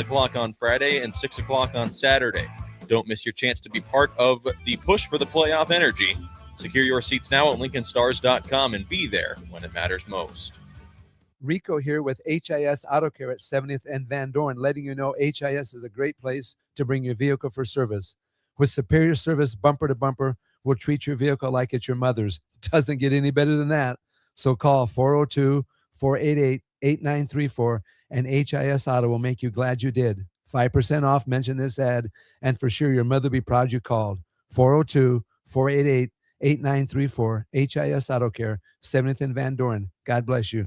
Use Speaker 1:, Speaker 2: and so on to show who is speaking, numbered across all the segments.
Speaker 1: o'clock on Friday and 6 o'clock on Saturday. Don't miss your chance to be part of the push for the playoff energy. Secure your seats now at LincolnStars.com and be there when it matters most.
Speaker 2: Rico here with HIS Auto Care at 70th and Van Dorn, letting you know HIS is a great place to bring your vehicle for service. With superior service bumper to bumper, we'll treat your vehicle like it's your mother's. Doesn't get any better than that. So call 402-488-8934 and HIS Auto will make you glad you did. 5% off, mention this ad, and for sure your mother will be proud you called. 402-488-8934, HIS Auto Care, 70th and Van Dorn. God bless you.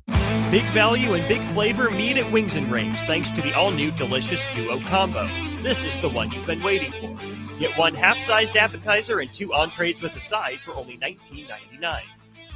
Speaker 3: Big value and big flavor meet at Wings and Rings thanks to the all-new delicious Duo Combo. This is the one you've been waiting for. Get one half-sized appetizer and 2 entrees with a side for only $19.99.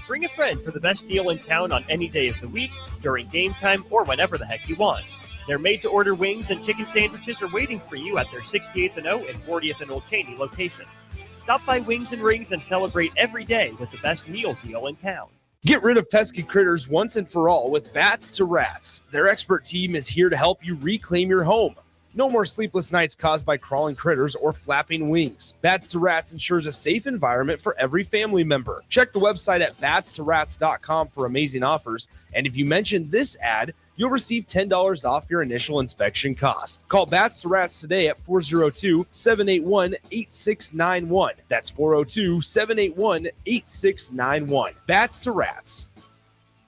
Speaker 3: Bring a friend for the best deal in town on any day of the week, during game time, or whenever the heck you want. Their made-to-order wings and chicken sandwiches are waiting for you at their 68th and O and 40th and Old Cheney locations. Stop by Wings and Rings and celebrate every day with the best meal deal in town.
Speaker 4: Get rid of pesky critters once and for all with Bats to Rats. Their expert team is here to help you reclaim your home. No more sleepless nights caused by crawling critters or flapping wings. Bats to Rats ensures a safe environment for every family member. Check the website at batstoRats.com for amazing offers. And if you mention this ad, you'll receive $10 off your initial inspection cost. Call Bats to Rats today at 402-781-8691. That's 402-781-8691. Bats to Rats.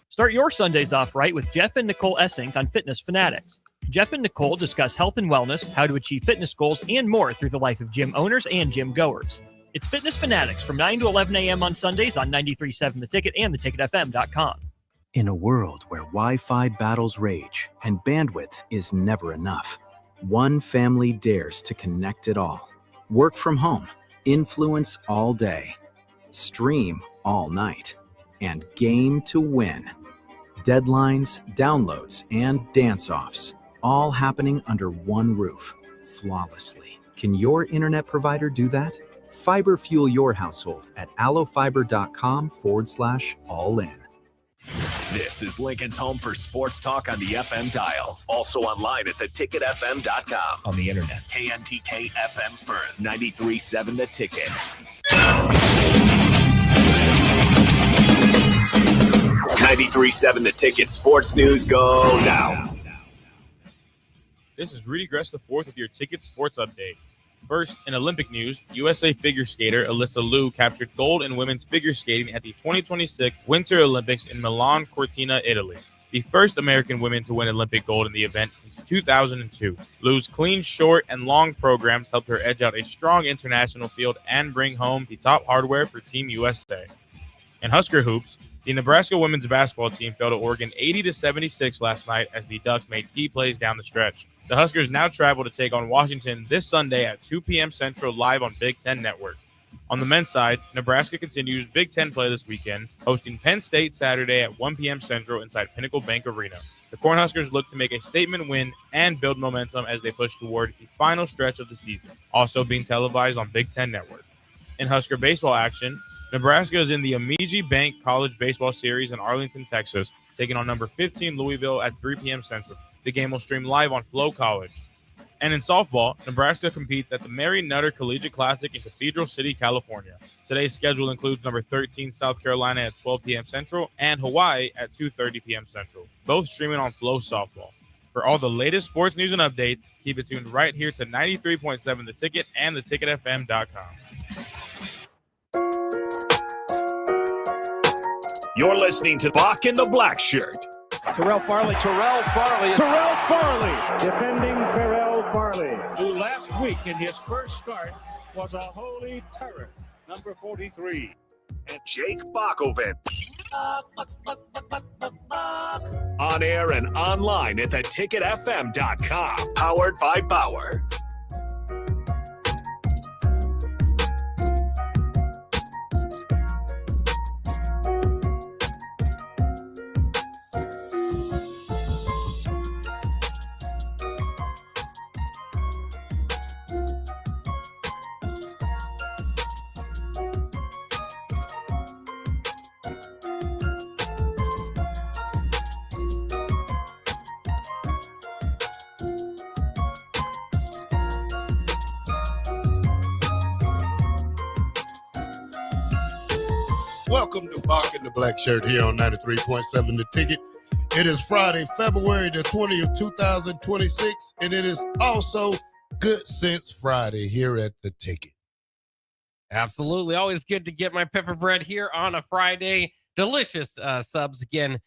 Speaker 3: Start your Sundays off right with Jeff and Nicole Essink on Fitness Fanatics. Jeff and Nicole discuss health and wellness, how to achieve fitness goals, and more through the life of gym owners and gym goers. It's Fitness Fanatics from 9 to 11 a.m. on Sundays on 93.7 The Ticket and theticketfm.com.
Speaker 5: In a world where Wi-Fi battles rage and bandwidth is never enough, one family dares to connect it all. Work from home, influence all day, stream all night, and game to win. Deadlines, downloads, and dance-offs, all happening under one roof, flawlessly. Can your internet provider do that? Fiber fuel your household at allofiber.com/all-in.
Speaker 6: This is Lincoln's home for sports talk on the FM dial. Also online at theticketfm.com. On the internet. KNTK FM Firth, 93.7 The Ticket. 93.7 The Ticket Sports News go now.
Speaker 7: This is Rudy Gress IV with your Ticket Sports Update. First, in Olympic news, USA figure skater Alyssa Liu captured gold in women's figure skating at the 2026 Winter Olympics in Milan Cortina, Italy. The first American women to win Olympic gold in the event since 2002. Liu's clean, short, and long programs helped her edge out a strong international field and bring home the top hardware for Team USA. In Husker hoops, the Nebraska women's basketball team fell to Oregon 80-76 last night as the Ducks made key plays down the stretch. The Huskers now travel to take on Washington this Sunday at 2 p.m. Central live on Big Ten Network. On the men's side, Nebraska continues Big Ten play this weekend, hosting Penn State Saturday at 1 p.m. Central inside Pinnacle Bank Arena. The Cornhuskers look to make a statement win and build momentum as they push toward the final stretch of the season, also being televised on Big Ten Network. In Husker baseball action, Nebraska is in the Amigi Bank College Baseball Series in Arlington, Texas, taking on number 15 Louisville at 3 p.m. Central. The game will stream live on Flow College. And in softball, Nebraska competes at the Mary Nutter Collegiate Classic in Cathedral City, California. Today's schedule includes number 13 South Carolina at 12 p.m. Central and Hawaii at 2:30 p.m. Central, both streaming on Flow Softball. For all the latest sports news and updates, keep it tuned right here to 93.7 The Ticket and theticketfm.com.
Speaker 6: You're listening to Bock the Blackshirt.
Speaker 8: Terrell Farley, defending Terrell Farley, who last week in his first start was a holy terror, number 43.
Speaker 6: And Jake Bockoven. On air and online at theticketfm.com. Powered by Bauer.
Speaker 9: Welcome to Bock The Blackshirt here on 93.7 The Ticket. It is Friday, February the 20th, 2026, and it is also Good Sense Friday here at The Ticket.
Speaker 10: Absolutely. Always good to get my pepper bread here on a Friday. Delicious subs again.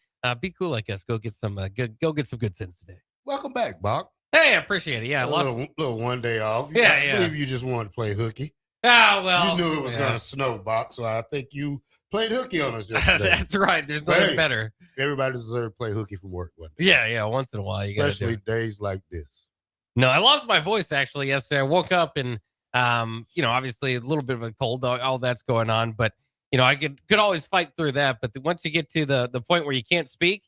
Speaker 10: Be cool like us. Go get some good sense today.
Speaker 9: Welcome back, Bock.
Speaker 10: Hey, I appreciate it. Yeah,
Speaker 9: little one day off.
Speaker 10: Yeah.
Speaker 9: I believe you just wanted to play hooky.
Speaker 10: Oh, well.
Speaker 9: You knew it was going to snow, Bock, so I think you played hooky on us yesterday.
Speaker 10: That's right. There's nothing better.
Speaker 9: Everybody deserves to play hooky from work one day.
Speaker 10: Yeah. Once in a while, you got to do it.
Speaker 9: Especially days like this.
Speaker 10: No, I lost my voice actually yesterday. I woke up and, obviously a little bit of a cold, all that's going on, but I could always fight through that. But once you get to the point where you can't speak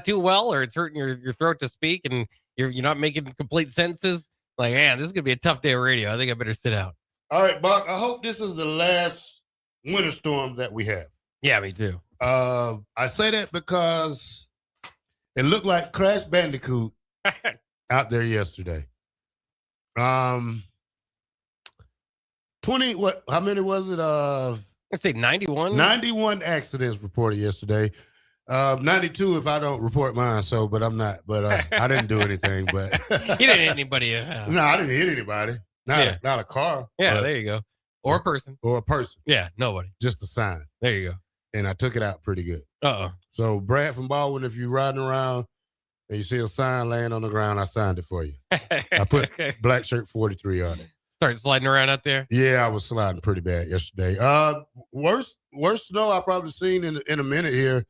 Speaker 10: too well, or it's hurting your throat to speak, and you're not making complete sentences, like, man, this is gonna be a tough day of radio. I think I better sit out.
Speaker 9: All right, Bock. I hope this is the last winter storm that we have.
Speaker 10: Yeah, me too.
Speaker 9: I say that because it looked like Crash Bandicoot out there yesterday. 20, how many was it?
Speaker 10: Let's say 91.
Speaker 9: 91 accidents reported yesterday. 92 if I don't report mine, but I'm not. But I didn't do anything. But
Speaker 10: you didn't hit anybody.
Speaker 9: No, I didn't hit anybody. Not a car.
Speaker 10: Yeah, there you go. Or a person.
Speaker 9: Or a person.
Speaker 10: Yeah, nobody.
Speaker 9: Just a sign.
Speaker 10: There you go.
Speaker 9: And I took it out pretty good.
Speaker 10: Uh-oh.
Speaker 9: So Brad from Baldwin, if you're riding around and you see a sign laying on the ground, I signed it for you. I put Black Shirt 43 on it.
Speaker 10: Start sliding around out there?
Speaker 9: Yeah, I was sliding pretty bad yesterday. Worst snow I've probably seen in a minute here.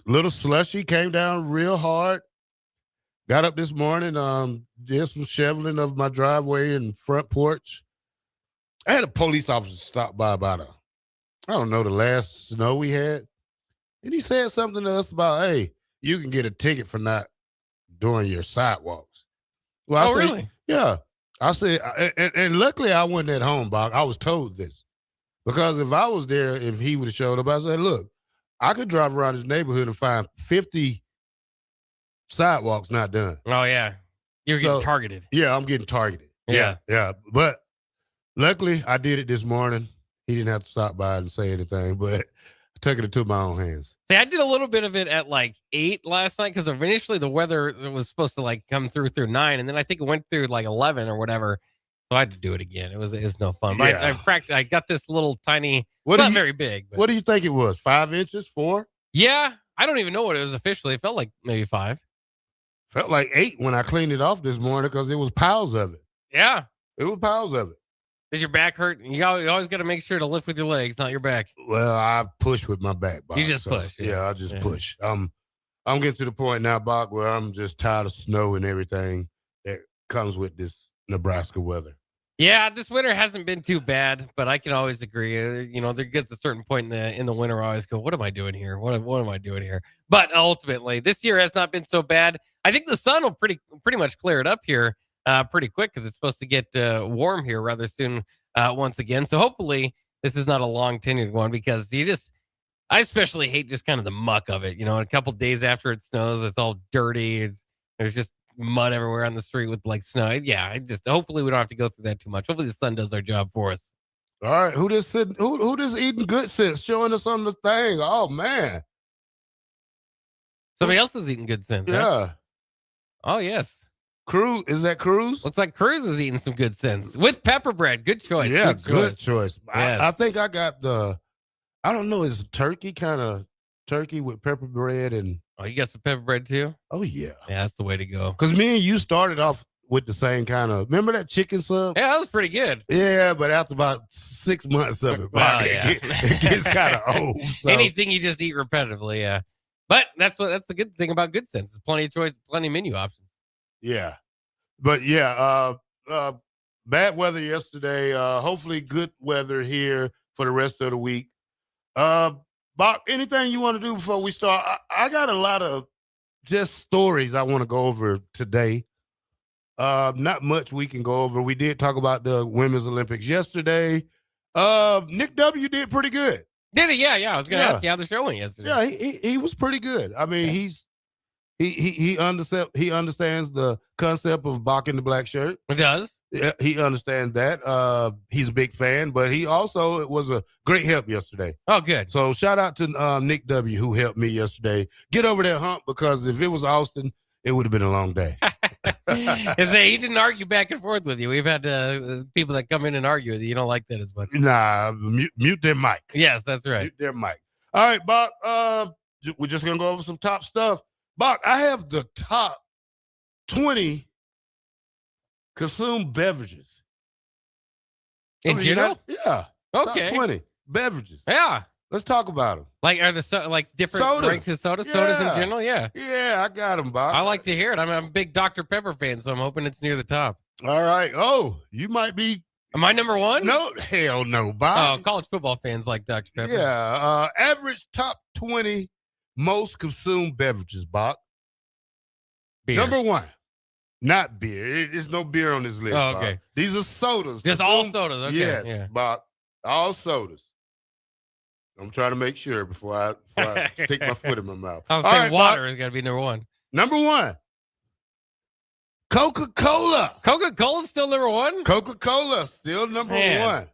Speaker 9: Little slushy came down real hard. Got up this morning, did some shoveling of my driveway and front porch. I had a police officer stop by about the last snow we had. And he said something to us about, hey, you can get a ticket for not doing your sidewalks. Well, I said,
Speaker 10: really?
Speaker 9: Yeah. I said, and luckily I wasn't at home, Bock. I was told this. Because if I was there, if he would have showed up, I said, look, I could drive around this neighborhood and find 50 sidewalks not done.
Speaker 10: Oh, yeah. You're getting targeted.
Speaker 9: Yeah, I'm getting targeted. Yeah. But luckily, I did it this morning. He didn't have to stop by and say anything, but I took it into my own hands.
Speaker 10: See, I did a little bit of it at like 8 last night because initially the weather was supposed to like come through 9, and then I think it went through like 11 or whatever. So I had to do it again. It was no fun. But
Speaker 9: Yeah.
Speaker 10: I got this little tiny, not very big. But
Speaker 9: What do you think it was? 5 inches? 4?
Speaker 10: yeah, I don't even know what it was officially. It felt like maybe 5.
Speaker 9: Felt like 8 when I cleaned it off this morning because it was piles of it.
Speaker 10: Yeah.
Speaker 9: It was piles of it.
Speaker 10: Does your back hurt? You always got to make sure to lift with your legs, not your back.
Speaker 9: Well, I push with my back, Bock.
Speaker 10: You just push.
Speaker 9: Yeah, I just push. I'm getting to the point now, Bock, where I'm just tired of snow and everything that comes with this Nebraska weather.
Speaker 10: Yeah, this winter hasn't been too bad, but I can always agree. There gets a certain point in the winter where I always go, "What am I doing here? What am I doing here?" But ultimately, this year has not been so bad. I think the sun will pretty much clear it up here pretty quick because it's supposed to get warm here rather soon once again. So hopefully, this is not a long tenured one because I especially hate just kind of the muck of it. A couple days after it snows, it's all dirty. There's just mud everywhere on the street with like snow. Yeah, hopefully we don't have to go through that too much. Hopefully the sun does our job for us.
Speaker 9: All right, who just eating good sense showing us on the thing? Oh man,
Speaker 10: somebody else is eating good sense.
Speaker 9: Yeah.
Speaker 10: Huh? Oh yes,
Speaker 9: Cruz. Is that Cruz?
Speaker 10: Looks like Cruz is eating some good sense with pepper bread. Good choice.
Speaker 9: Yeah, good choice.
Speaker 10: Yes.
Speaker 9: I think I got I don't know, it's turkey kind of turkey with pepper bread and.
Speaker 10: Oh, you got some pepper bread too?
Speaker 9: Oh yeah.
Speaker 10: Yeah, that's the way to go.
Speaker 9: Because me and you started off with the same kind of. Remember that chicken sub?
Speaker 10: Yeah, that was pretty good.
Speaker 9: Yeah, but after about 6 months of it, it gets kind of old. So.
Speaker 10: Anything you just eat repetitively, yeah. But that's the good thing about good sense. There's plenty of choice, plenty of menu options.
Speaker 9: Yeah, but yeah, bad weather yesterday. Hopefully, good weather here for the rest of the week. Bock, anything you want to do before we start? I got a lot of just stories I want to go over today. Not much we can go over. We did talk about the Women's Olympics yesterday. Nick W. did pretty good.
Speaker 10: Did he? Yeah. I was going to ask you how the show went yesterday.
Speaker 9: Yeah, he was pretty good. I mean, he understands the concept of Bock the Blackshirt.
Speaker 10: It does.
Speaker 9: Yeah, he understands that. He's a big fan, but he also was a great help yesterday.
Speaker 10: Oh, good.
Speaker 9: So shout out to Nick W. who helped me yesterday get over that hump, because if it was Austin, it would have been a long day.
Speaker 10: He didn't argue back and forth with you. We've had people that come in and argue with you. You don't like that as much.
Speaker 9: Nah, mute their mic.
Speaker 10: Yes, that's right.
Speaker 9: Mute their mic. All right, Bach. We're just gonna go over some top stuff. Bach, I have the top 20 consumed beverages.
Speaker 10: In general?
Speaker 9: Yeah.
Speaker 10: Okay.
Speaker 9: Top 20 beverages.
Speaker 10: Yeah.
Speaker 9: Let's talk about them.
Speaker 10: Like, are the like different
Speaker 9: Sodas.
Speaker 10: ranks of sodas? Sodas in general? Yeah.
Speaker 9: Yeah, I got them, Bach.
Speaker 10: I like to hear it. I'm a big Dr. Pepper fan, so I'm hoping it's near the top.
Speaker 9: All right. Oh, you might be.
Speaker 10: Am I number one?
Speaker 9: No, hell no, Bach.
Speaker 10: Oh, college football fans like Dr. Pepper.
Speaker 9: Yeah. Average top 20 most consumed beverages, Bach.
Speaker 10: Beer.
Speaker 9: Number 1. Not beer. There's no beer on this list.
Speaker 10: Oh, okay.
Speaker 9: Bach. These are sodas.
Speaker 10: Just all sodas. Okay.
Speaker 9: Yes,
Speaker 10: Yeah.
Speaker 9: Bach. All sodas. I'm trying to make sure before I stick my foot in my mouth.
Speaker 10: I was
Speaker 9: All
Speaker 10: saying
Speaker 9: right,
Speaker 10: water
Speaker 9: Bach.
Speaker 10: has got to be number one.
Speaker 9: Number 1. Coca-Cola.
Speaker 10: Coca-Cola's still number one?
Speaker 9: Coca-Cola still number
Speaker 10: Man.
Speaker 9: 1.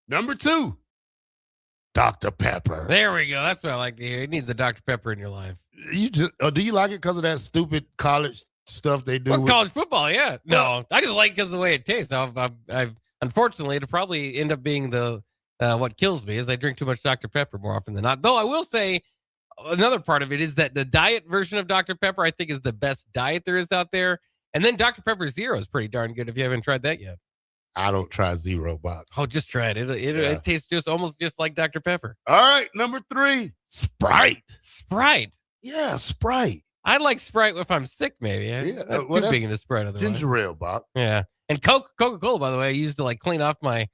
Speaker 9: Number 2. Dr. Pepper.
Speaker 10: There we go. That's what I like to hear. You need the Dr. Pepper in your life.
Speaker 9: You just do you like it because of that stupid college stuff they do?
Speaker 10: Well,
Speaker 9: with-
Speaker 10: college football, yeah. No, I just like it because of the way it tastes. I've unfortunately, it'll probably end up being the what kills me is I drink too much Dr. Pepper more often than not. Though I will say another part of it is that the diet version of Dr. Pepper I think is the best diet there is out there. And then Dr. Pepper Zero is pretty darn good if you haven't tried that yet.
Speaker 9: I don't try Zero, Box.
Speaker 10: Oh, just try it. It tastes just almost just like Dr. Pepper.
Speaker 9: All right, number 3, Sprite.
Speaker 10: Sprite.
Speaker 9: Yeah, Sprite.
Speaker 10: I like Sprite if I'm sick, maybe.
Speaker 9: Yeah,
Speaker 10: I'm
Speaker 9: well,
Speaker 10: too
Speaker 9: that's
Speaker 10: big into Sprite otherwise.
Speaker 9: Ginger ale, Box.
Speaker 10: Yeah. And Coca-Cola, by the way, I used to like clean off my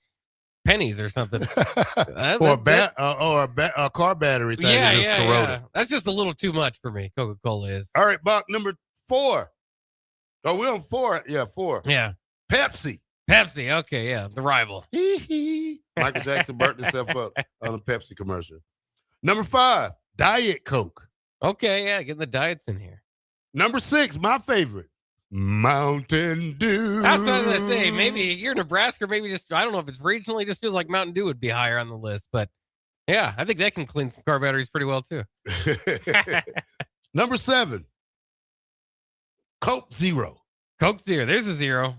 Speaker 10: pennies or something.
Speaker 9: or a car battery thing.
Speaker 10: Yeah.
Speaker 9: Corroded.
Speaker 10: That's just a little too much for me. Coca-Cola is.
Speaker 9: All right, Buck, number 4. Oh, we're on 4. Yeah, 4.
Speaker 10: Yeah.
Speaker 9: Pepsi.
Speaker 10: Pepsi. Okay, yeah. The rival.
Speaker 9: Michael Jackson burnt himself up on a Pepsi commercial. Number 5, Diet Coke.
Speaker 10: Okay, yeah. Getting the diets in here.
Speaker 9: Number 6, my favorite, Mountain Dew.
Speaker 10: That's what I was going to say. Maybe you're Nebraska. Maybe just, I don't know if it's regionally, just feels like Mountain Dew would be higher on the list. But yeah, I think that can clean some car batteries pretty well too.
Speaker 9: Number 7, Coke Zero.
Speaker 10: Coke Zero. There's a zero.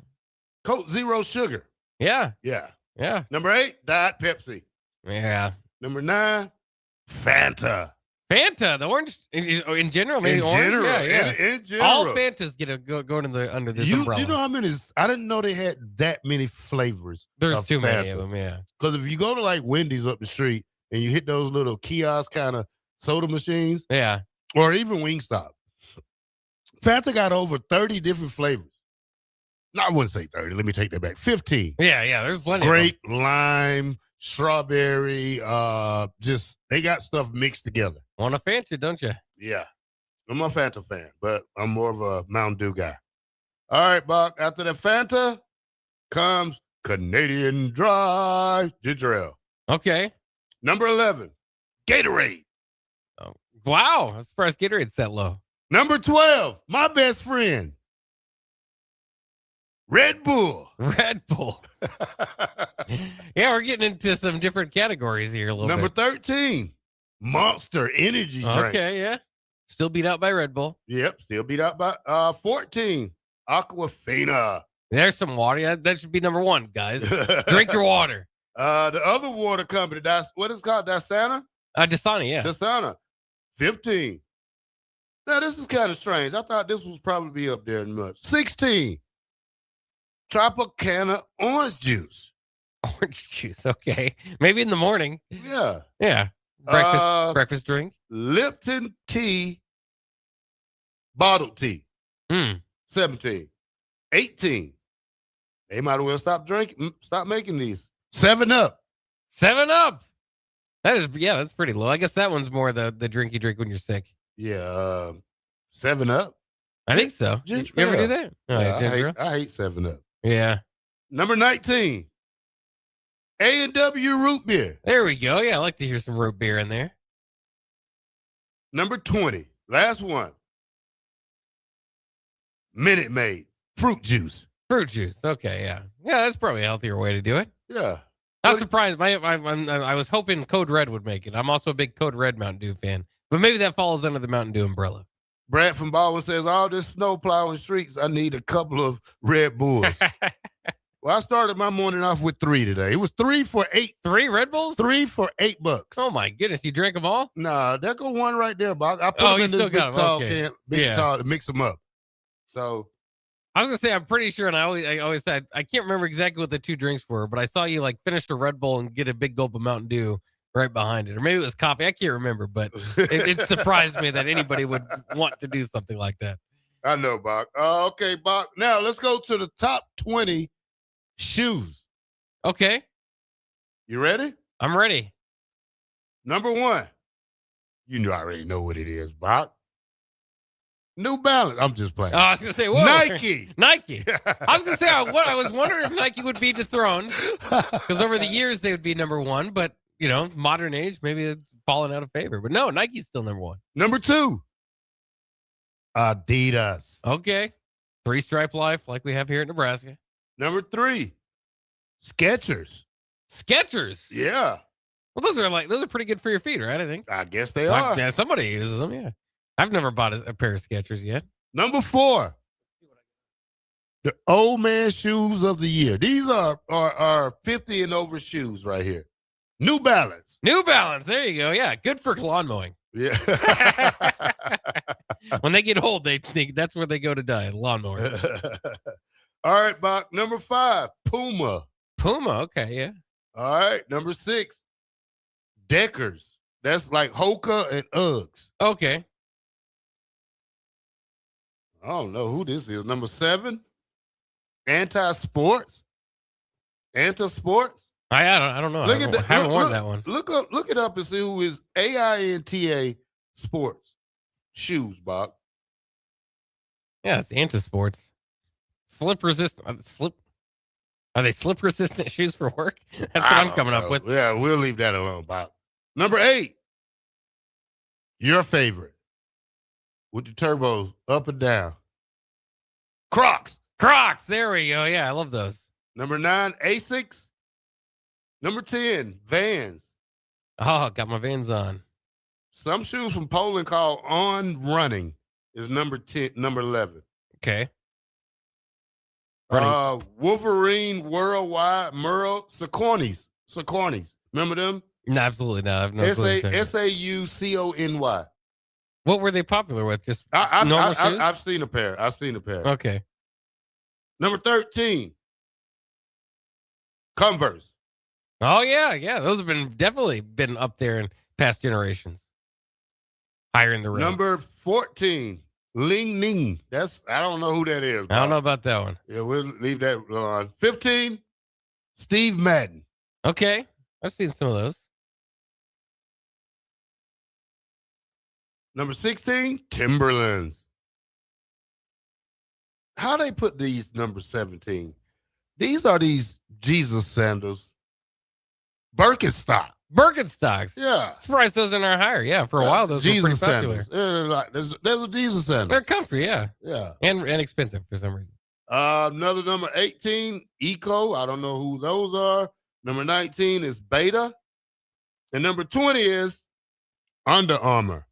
Speaker 9: Coke Zero Sugar.
Speaker 10: Yeah.
Speaker 9: Yeah.
Speaker 10: Yeah.
Speaker 9: Number 8, Diet Pepsi.
Speaker 10: Yeah.
Speaker 9: Number 9, Fanta.
Speaker 10: Fanta, the orange in general, maybe
Speaker 9: In
Speaker 10: orange.
Speaker 9: general,
Speaker 10: Yeah.
Speaker 9: in general.
Speaker 10: All Fantas get go under this umbrella.
Speaker 9: You know how many? I didn't know they had that many flavors.
Speaker 10: There's
Speaker 9: of
Speaker 10: too many
Speaker 9: Fanta.
Speaker 10: of them. Yeah.
Speaker 9: Because if you go to like Wendy's up the street and you hit those little kiosk kind of soda machines,
Speaker 10: Yeah.
Speaker 9: or even Wingstop, Fanta got over 30 different flavors. No, I wouldn't say 30. Let me take that back. 15.
Speaker 10: Yeah. There's plenty.
Speaker 9: Grape, lime, strawberry. Just they got stuff mixed together.
Speaker 10: Want a Fanta, don't you?
Speaker 9: Yeah. I'm a Fanta fan, but I'm more of a Mountain Dew guy. All right, Buck. After the Fanta comes Canadian Dry Ginger Ale.
Speaker 10: Okay.
Speaker 9: Number 11, Gatorade.
Speaker 10: Oh, wow. I'm surprised Gatorade's that low.
Speaker 9: Number 12, my best friend, Red Bull.
Speaker 10: Red Bull. Yeah, we're getting into some different categories here a little
Speaker 9: Number
Speaker 10: bit.
Speaker 9: 13, Monster Energy Drink.
Speaker 10: Okay, yeah. Still beat out by Red Bull.
Speaker 9: Yep, still beat out by 14, Aquafina.
Speaker 10: There's some water. Yeah, that should be number 1, guys. Drink your water.
Speaker 9: The other water company, that's what it's called, Dasana?
Speaker 10: Dasani, yeah.
Speaker 9: Dasana, 15. Now, this is kind of strange. I thought this would probably be up there in much. 16, Tropicana Orange Juice.
Speaker 10: Orange juice. Okay. Maybe in the morning.
Speaker 9: Yeah.
Speaker 10: Yeah. Breakfast drink.
Speaker 9: Lipton tea, bottled tea, 17. 18. They might as well stop making these. 7-Up.
Speaker 10: 7-Up. That's pretty low. I guess that one's more the drink you drink when you're sick.
Speaker 9: Yeah. 7-Up.
Speaker 10: I think so. You
Speaker 9: Ginger
Speaker 10: ever
Speaker 9: ale.
Speaker 10: do that? Oh,
Speaker 9: Yeah,
Speaker 10: ginger ale?
Speaker 9: I hate 7-Up.
Speaker 10: Yeah.
Speaker 9: Number 19, A&W root beer.
Speaker 10: There we go. Yeah, I like to hear some root beer in there.
Speaker 9: Number 20, last one, Minute Maid fruit juice.
Speaker 10: Fruit juice. Okay, yeah. Yeah, that's probably a healthier way to do it.
Speaker 9: Yeah.
Speaker 10: I was surprised. I was hoping Code Red would make it. I'm also a big Code Red Mountain Dew fan, but maybe that falls under the Mountain Dew umbrella.
Speaker 9: Brad from Baldwin says, all this snow plowing streets, I need a couple of Red Bulls. Well, I started my morning off with 3 today. It was 3 for $8.
Speaker 10: 3 Red Bulls?
Speaker 9: 3 for $8.
Speaker 10: Oh my goodness! You drank them all?
Speaker 9: Nah, there go one right there, Bob. I put them in this big tall can, tall to mix them up. So
Speaker 10: I was gonna say I'm pretty sure, and I always said I can't remember exactly what the 2 drinks were, but I saw you like finish a Red Bull and get a big gulp of Mountain Dew right behind it, or maybe it was coffee. I can't remember, but it surprised me that anybody would want to do something like that.
Speaker 9: I know, Bach. Okay, Bach. Now let's go to the top 20 shoes.
Speaker 10: Okay.
Speaker 9: You ready?
Speaker 10: I'm ready.
Speaker 9: Number 1. You already know what it is, Bach. New Balance. I'm just playing.
Speaker 10: Oh, I was gonna say, whoa.
Speaker 9: Nike.
Speaker 10: Nike. I was gonna say, I was wondering if Nike would be dethroned because over the years they would be number 1, but modern age, maybe it's fallen out of favor. But no, Nike's still number 1.
Speaker 9: Number 2. Adidas.
Speaker 10: Okay. 3-stripe life like we have here in Nebraska.
Speaker 9: Number 3. Skechers.
Speaker 10: Skechers.
Speaker 9: Yeah.
Speaker 10: Well, those are pretty good for your feet, right? I think.
Speaker 9: I guess they are.
Speaker 10: Yeah, somebody uses them. Yeah. I've never bought a pair of Skechers yet.
Speaker 9: Number 4. The old man shoes of the year. These are 50 and over shoes right here. New Balance.
Speaker 10: New Balance. There you go. Yeah. Good for lawn mowing.
Speaker 9: Yeah.
Speaker 10: When they get old, they think that's where they go to die. Lawnmower.
Speaker 9: All right, Bach. Number 5. Puma.
Speaker 10: Puma. Okay. Yeah.
Speaker 9: All right. Number 6. Deckers. That's like Hoka and Uggs.
Speaker 10: Okay.
Speaker 9: I don't know who this is. Number 7. Anti-Sports. Anti-Sports.
Speaker 10: I don't know. I haven't worn that one.
Speaker 9: Look it up and see who is AINTA Sports shoes, Bob.
Speaker 10: Yeah, it's Anti-Sports. Slip resistant. Are they slip resistant shoes for work? That's what I'm coming up with.
Speaker 9: Yeah, we'll leave that alone, Bob. Number 8. Your favorite. With the turbos up and down. Crocs.
Speaker 10: Crocs. There we go. Yeah, I love those.
Speaker 9: Number 9, Asics. Number 10, Vans.
Speaker 10: Oh, got my Vans on.
Speaker 9: Some shoes from Poland called On Running is number 11.
Speaker 10: Okay.
Speaker 9: Wolverine Worldwide Merle Saucony's. Remember them?
Speaker 10: No, absolutely not. I've no clue.
Speaker 9: SAUCONY.
Speaker 10: What were they popular with? Just
Speaker 9: normal
Speaker 10: shoes?
Speaker 9: I've seen a pair.
Speaker 10: Okay.
Speaker 9: Number 13, Converse.
Speaker 10: Oh yeah. Those have definitely been up there in past generations. Higher in the ranks.
Speaker 9: Number 14, Ling Ning. I don't know who that is.
Speaker 10: I don't know about that one.
Speaker 9: Yeah, we'll leave that on. 15, Steve Madden.
Speaker 10: Okay, I've seen some of those.
Speaker 9: Number 16, Timberlands. How they put these number 17? These are these Jesus sandals. Birkenstocks. Yeah.
Speaker 10: Surprised those aren't higher. Yeah, for a while those
Speaker 9: Jesus
Speaker 10: were pretty popular.
Speaker 9: Sandals. There's a Jesus sandals.
Speaker 10: They're comfy, yeah.
Speaker 9: Yeah.
Speaker 10: And expensive for some reason.
Speaker 9: Another number 18, Eco. I don't know who those are. Number 19 is Beta. And number 20 is Under Armour.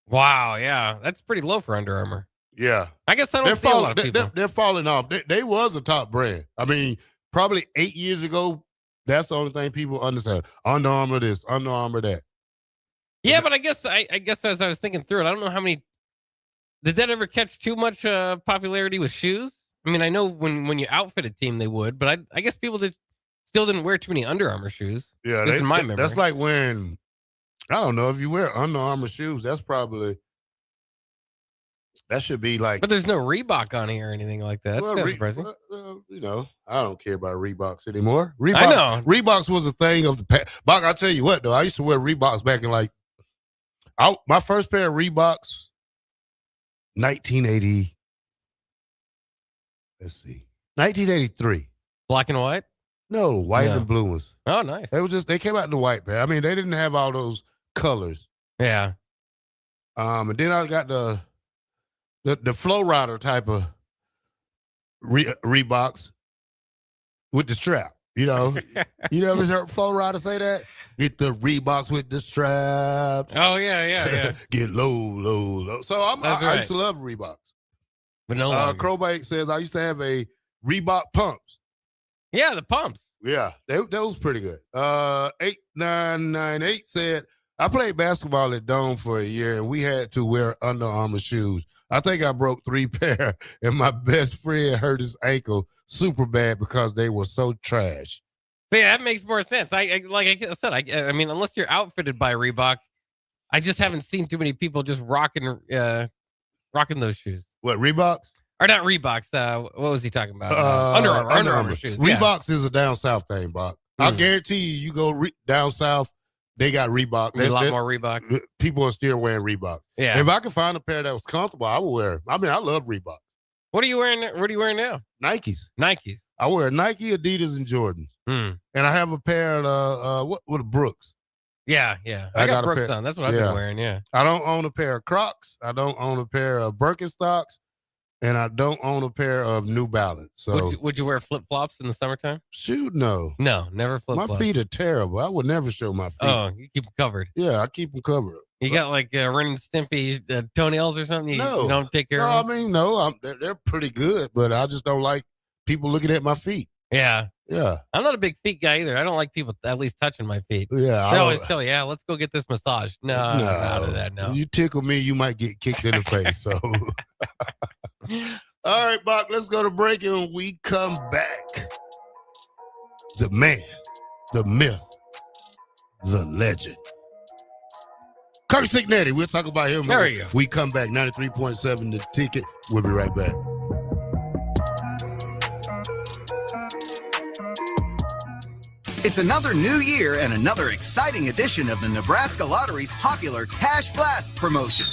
Speaker 10: Wow, yeah. That's pretty low for Under Armour.
Speaker 9: Yeah.
Speaker 10: I guess I don't see a lot of people.
Speaker 9: They're falling off. They was a top brand. I mean, probably 8 years ago, that's the only thing people understand. Under Armour this, Under Armour that.
Speaker 10: Yeah, but I guess as I was thinking through it, I don't know how many. Did that ever catch too much popularity with shoes? I mean, I know when you outfit a team, they would, but I guess people still didn't wear too many Under Armour shoes.
Speaker 9: Yeah,
Speaker 10: in my memory.
Speaker 9: That's like wearing. I don't know if you wear Under Armour shoes. That should be like.
Speaker 10: But there's no Reebok on here or anything like that. That's kind of surprising.
Speaker 9: I don't care about Reeboks anymore.
Speaker 10: I know.
Speaker 9: Reeboks was a thing of the past. Bach, I'll tell you what, though. I used to wear Reeboks back in my first pair of Reeboks, 1980. Let's see. 1983.
Speaker 10: Black and white?
Speaker 9: No, white and blue ones.
Speaker 10: Oh, nice.
Speaker 9: They came out in the white pair. I mean, they didn't have all those colors.
Speaker 10: Yeah.
Speaker 9: And then I got the Flow Rider type of Reeboks with the strap. You know, you never heard Flo Rida say that? Get the Reeboks with the strap.
Speaker 10: Oh, yeah.
Speaker 9: Get low. So I used to love Reeboks.
Speaker 10: But no longer.
Speaker 9: Crowbait says I used to have a Reebok pumps.
Speaker 10: Yeah, the pumps.
Speaker 9: Yeah, that was pretty good. 8998 said, I played basketball at Dome for a year, and we had to wear Under Armour shoes. I think I broke 3 pair, and my best friend hurt his ankle super bad because they were so trash.
Speaker 10: See, that makes more sense. I mean, unless you're outfitted by Reebok, I just haven't seen too many people just rocking those shoes.
Speaker 9: What, Reeboks?
Speaker 10: Or not Reeboks. What was he talking about? Under Armour shoes.
Speaker 9: Reeboks is a down south thing, Bach. I guarantee you go down south, they got Reebok.
Speaker 10: A lot more Reebok.
Speaker 9: People are still wearing Reebok.
Speaker 10: Yeah.
Speaker 9: If I could find a pair that was comfortable, I would wear them. I mean, I love Reebok.
Speaker 10: What are you wearing? What are you wearing now?
Speaker 9: Nikes.
Speaker 10: I
Speaker 9: wear Nike, Adidas, and Jordans. And I have a pair of what Brooks.
Speaker 10: Yeah. I got Brooks on. That's what I've been wearing. Yeah.
Speaker 9: I don't own a pair of Crocs. I don't own a pair of Birkenstocks. And I don't own a pair of New Balance. So
Speaker 10: would you wear flip flops in the summertime?
Speaker 9: Shoot, no.
Speaker 10: No, never flip flops.
Speaker 9: My feet are terrible. I would never show my feet.
Speaker 10: Oh, you keep them covered.
Speaker 9: Yeah, I keep them covered.
Speaker 10: You got like Ren and Stimpy toenails or something? You don't take care of them?
Speaker 9: I mean, no. They're pretty good, but I just don't like people looking at my feet.
Speaker 10: Yeah.
Speaker 9: Yeah.
Speaker 10: I'm not a big feet guy either. I don't like people at least touching my feet.
Speaker 9: Yeah.
Speaker 10: They always tell you, let's go get this massage. No, out of that, no.
Speaker 9: You tickle me, you might get kicked in the face. So, all right, Bach, let's go to break, and when we come back, the man, the myth, the legend, Kirk Signetti. We'll talk about him.
Speaker 10: There you go.
Speaker 9: We come back, 93.7 The Ticket. We'll be right back.
Speaker 11: It's another new year and another exciting edition of the Nebraska Lottery's popular Cash Blast promotion.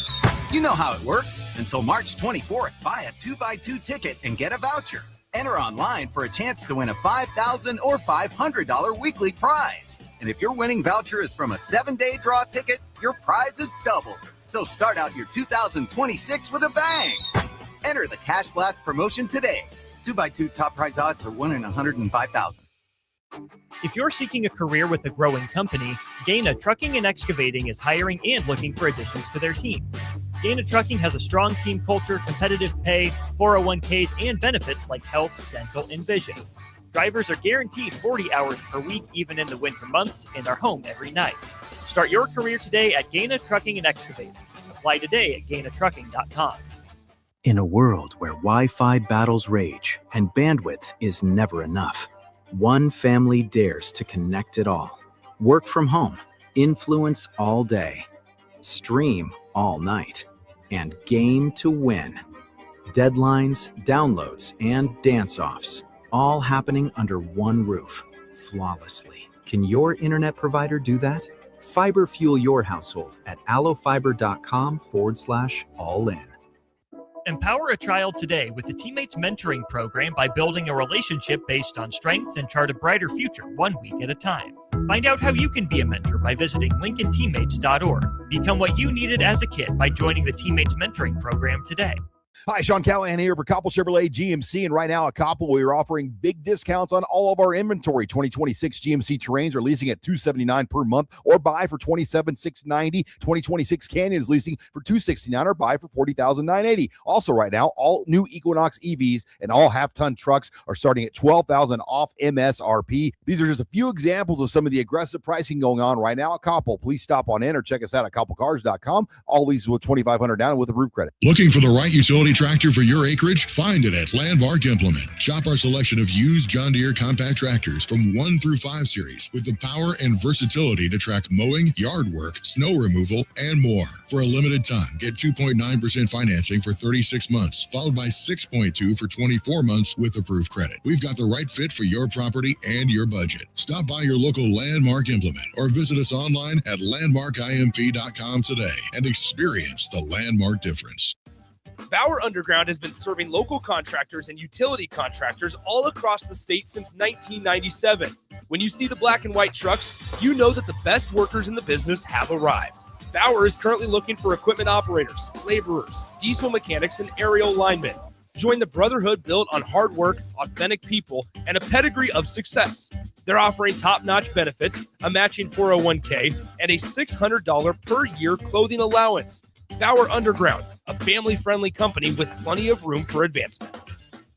Speaker 11: You know how it works. Until March 24th, buy a 2x2 ticket and get a voucher. Enter online for a chance to win a $5,000 or $500 weekly prize. And if your winning voucher is from a 7-day draw ticket, your prize is doubled. So start out your 2026 with a bang. Enter the Cash Blast promotion today. 2x2 top prize odds are 1 in 105,000.
Speaker 3: If you're seeking a career with a growing company, Gaina Trucking and Excavating is hiring and looking for additions to their team. Gaina Trucking has a strong team culture, competitive pay, 401ks, and benefits like health, dental, and vision. Drivers are guaranteed 40 hours per week, even in the winter months, and are home every night. Start your career today at Gaina Trucking and Excavating. Apply today at GainaTrucking.com.
Speaker 5: In a world where Wi-Fi battles rage and bandwidth is never enough, one family dares to connect it all. Work from home, influence all day, stream all night, and game to win. Deadlines, downloads, and dance-offs, all happening under one roof, flawlessly. Can your internet provider do that? Fiber fuel your household at allofiber.com/all-in.
Speaker 3: Empower a child today with the Teammates Mentoring Program by building a relationship based on strengths and chart a brighter future 1 week at a time. Find out how you can be a mentor by visiting LincolnTeammates.org. Become what you needed as a kid by joining the Teammates Mentoring Program today.
Speaker 12: Hi, Sean Callahan here for Koppel Chevrolet GMC, and right now at Koppel, we are offering big discounts on all of our inventory. 2026 GMC Terrains are leasing at $279 per month or buy for $27,690. 2026 Canyon is leasing for $269 or buy for $40,980. Also right now, all new Equinox EVs and all half-ton trucks are starting at $12,000 off MSRP. These are just a few examples of some of the aggressive pricing going on right now at Koppel. Please stop on in or check us out at koppelcars.com. All leases with $2,500 down and with a roof credit.
Speaker 13: Looking for the right utility tractor for your acreage? Find it at Landmark Implement. Shop our selection of used John Deere compact tractors from 1 through 5 series with the power and versatility to track mowing, yard work, snow removal, and more. For a limited time, get 2.9% financing for 36 months, followed by 6.2 for 24 months with approved credit. We've got the right fit for your property and your budget. Stop by your local Landmark Implement or visit us online at landmarkimp.com today and experience the Landmark difference.
Speaker 4: Bauer Underground has been serving local contractors and utility contractors all across the state since 1997. When you see the black and white trucks, you know that the best workers in the business have arrived. Bauer is currently looking for equipment operators, laborers, diesel mechanics, and aerial linemen. Join the brotherhood built on hard work, authentic people, and a pedigree of success. They're offering top-notch benefits, a matching 401k, and a $600 per year clothing allowance. Bauer Underground, a family-friendly company with plenty of room for advancement.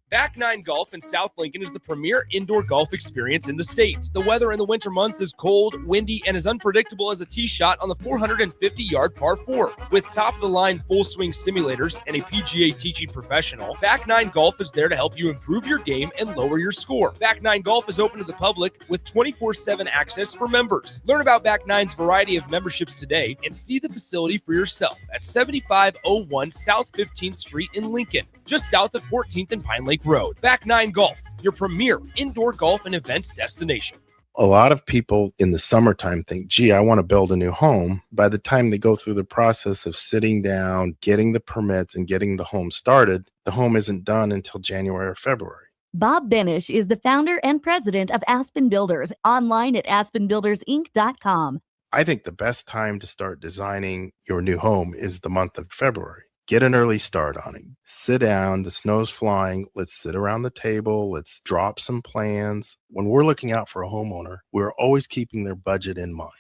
Speaker 4: Back Nine Golf in South Lincoln is the premier indoor golf experience in the state. The weather in the winter months is cold, windy, and as unpredictable as a tee shot on the 450-yard par 4. With top-of-the-line full-swing simulators and a PGA teaching professional, Back Nine Golf is there to help you improve your game and lower your score. Back Nine Golf is open to the public with 24/7 access for members. Learn about Back Nine's variety of memberships today and see the facility for yourself at 7501 South 15th Street in Lincoln, just south of 14th and Pine Lake Road. Back Nine Golf, your premier indoor golf and events destination.
Speaker 14: A lot of people in the summertime think, gee, I want to build a new home. By the time they go through the process of sitting down, getting the permits, and getting the home started, the home isn't done until January or February.
Speaker 15: Bob Benish is the founder and president of Aspen Builders, online at aspenbuildersinc.com.
Speaker 14: I think the best time to start designing your new home is the month of February. Get an early start on it. Sit down. The snow's flying. Let's sit around the table. Let's drop some plans. When we're looking out for a homeowner, we're always keeping their budget in mind.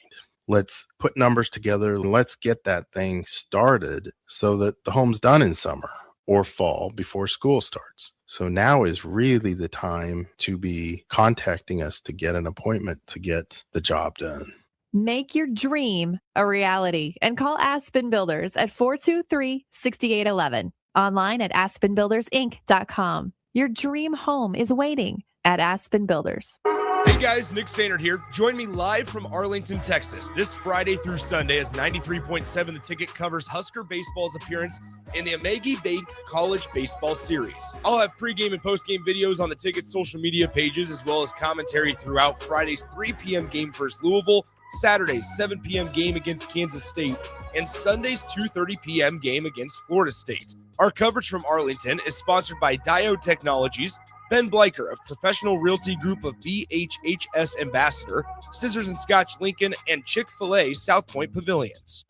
Speaker 14: Let's put numbers together and let's get that thing started so that the home's done in summer or fall before school starts. So now is really the time to be contacting us to get an appointment to get the job done.
Speaker 16: Make your dream a reality and call Aspen Builders at 423-6811. Online at aspenbuildersinc.com. Your dream home is waiting at Aspen Builders.
Speaker 4: Hey guys, Nick Sainert here. Join me live from Arlington, Texas, this Friday through Sunday as 93.7 The Ticket covers Husker Baseball's appearance in the Amagi Bay College Baseball Series. I'll have pregame and postgame videos on the Ticket's social media pages, as well as commentary throughout Friday's 3 p.m. game versus Louisville, Saturday's 7 p.m. game against Kansas State, and Sunday's 2:30 p.m. game against Florida State. Our coverage from Arlington is sponsored by Diode Technologies, Ben Bleicher of Professional Realty Group of BHHS Ambassador, Scissors and Scotch Lincoln, and Chick-fil-A South Point Pavilions.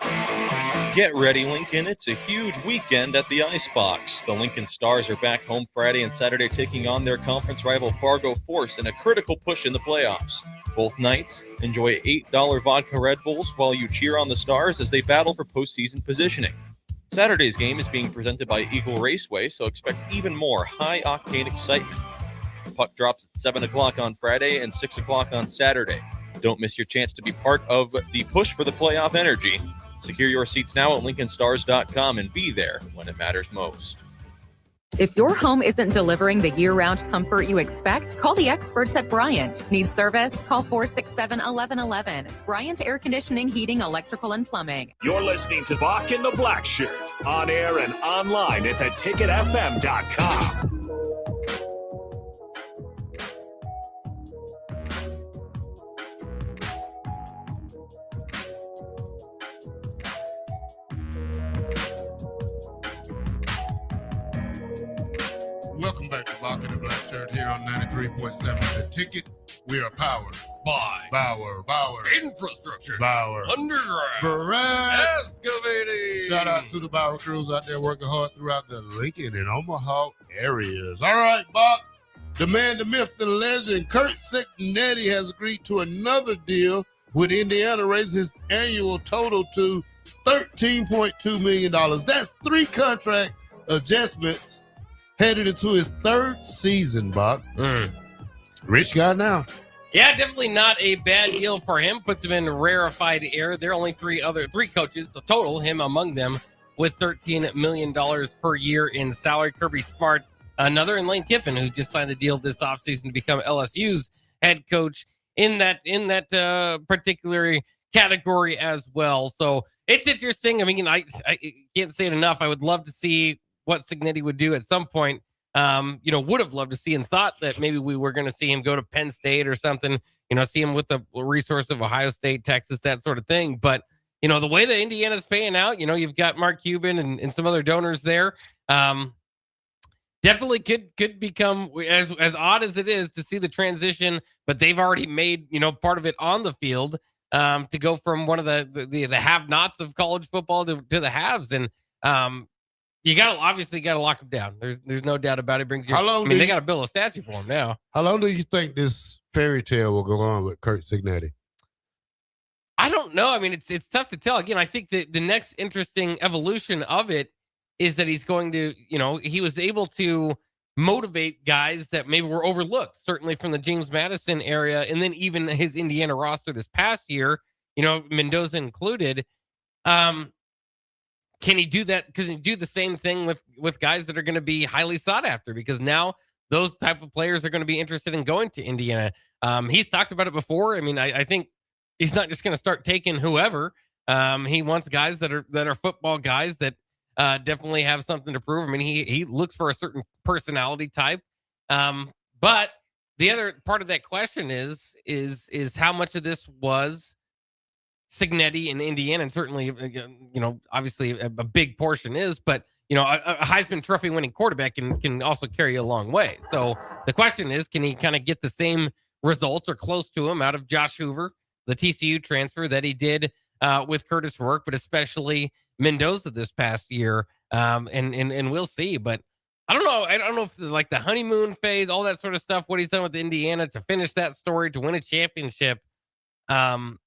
Speaker 1: Get ready, Lincoln. It's a huge weekend at the Icebox. The Lincoln Stars are back home Friday and Saturday, taking on their conference rival Fargo Force in a critical push in the playoffs. Both nights, enjoy $8 vodka Red Bulls while you cheer on the Stars as they battle for postseason positioning. Saturday's game is being presented by Eagle Raceway, so expect even more high-octane excitement. The puck drops at 7 o'clock on Friday and 6 o'clock on Saturday. Don't miss your chance to be part of the push for the playoff energy. Secure your seats now at LincolnStars.com and be there when it matters most.
Speaker 17: If your home isn't delivering the year-round comfort you expect, call the experts at Bryant. Need service? Call 467-1111. Bryant Air Conditioning, Heating, Electrical, and Plumbing.
Speaker 6: You're listening to Bock the Blackshirt, on air and online at theticketfm.com.
Speaker 9: Welcome back to Bock The Blackshirt here on 93.7 The Ticket. We are powered
Speaker 10: by
Speaker 9: Bauer.
Speaker 10: Infrastructure.
Speaker 9: Bauer.
Speaker 10: Underground.
Speaker 9: Correct.
Speaker 10: Excavating.
Speaker 9: Shout out to the Bauer crews out there working hard throughout the Lincoln and Omaha areas. All right, Bock. The man, the myth, the legend, Kurt Signetti has agreed to another deal with Indiana, raising his annual total to $13.2 million. That's 3 contract adjustments headed into his 3rd season, Bock. Rich guy now.
Speaker 10: Yeah, definitely not a bad deal for him. Puts him in rarefied air. There are only 3 coaches, so total, him among them, with $13 million per year in salary. Kirby Smart, another, and Lane Kiffin, who just signed the deal this offseason to become LSU's head coach in that particular category as well. So it's interesting. I mean, I can't say it enough. I would love to see what Signetti would do at some point. Would have loved to see and thought that maybe we were going to see him go to Penn State or something, see him with the resource of Ohio State, Texas, that sort of thing. But, the way that Indiana's paying out, you've got Mark Cuban and some other donors there. Definitely could become, as odd as it is to see the transition, but they've already made, part of it on the field to go from one of the have-nots of college football to the haves. And, You obviously got to lock him down. There's no doubt about it. Brings you.
Speaker 9: How long
Speaker 10: they got to build a statue for him now.
Speaker 9: How long do you think this fairy tale will go on with Kurt Signetti?
Speaker 10: I don't know. I mean, it's tough to tell. Again, I think that the next interesting evolution of it is that he's going to, he was able to motivate guys that maybe were overlooked, certainly from the James Madison area, and then even his Indiana roster this past year, Mendoza included. Can he do that? Because he do the same thing with guys that are going to be highly sought after, because now those type of players are going to be interested in going to Indiana. He's talked about it before. I mean, I think he's not just going to start taking whoever. He wants guys that are football guys that definitely have something to prove. I mean, he looks for a certain personality type. But the other part of that question is how much of this was Signetti in Indiana, and certainly, obviously a big portion is, but a Heisman Trophy winning quarterback can also carry you a long way. So the question is, can he kind of get the same results or close to him out of Josh Hoover, the TCU transfer, that he did with Curtis Rourke, but especially Mendoza this past year? And we'll see. But I don't know. I don't know if like the honeymoon phase, all that sort of stuff, what he's done with Indiana to finish that story, to win a championship, and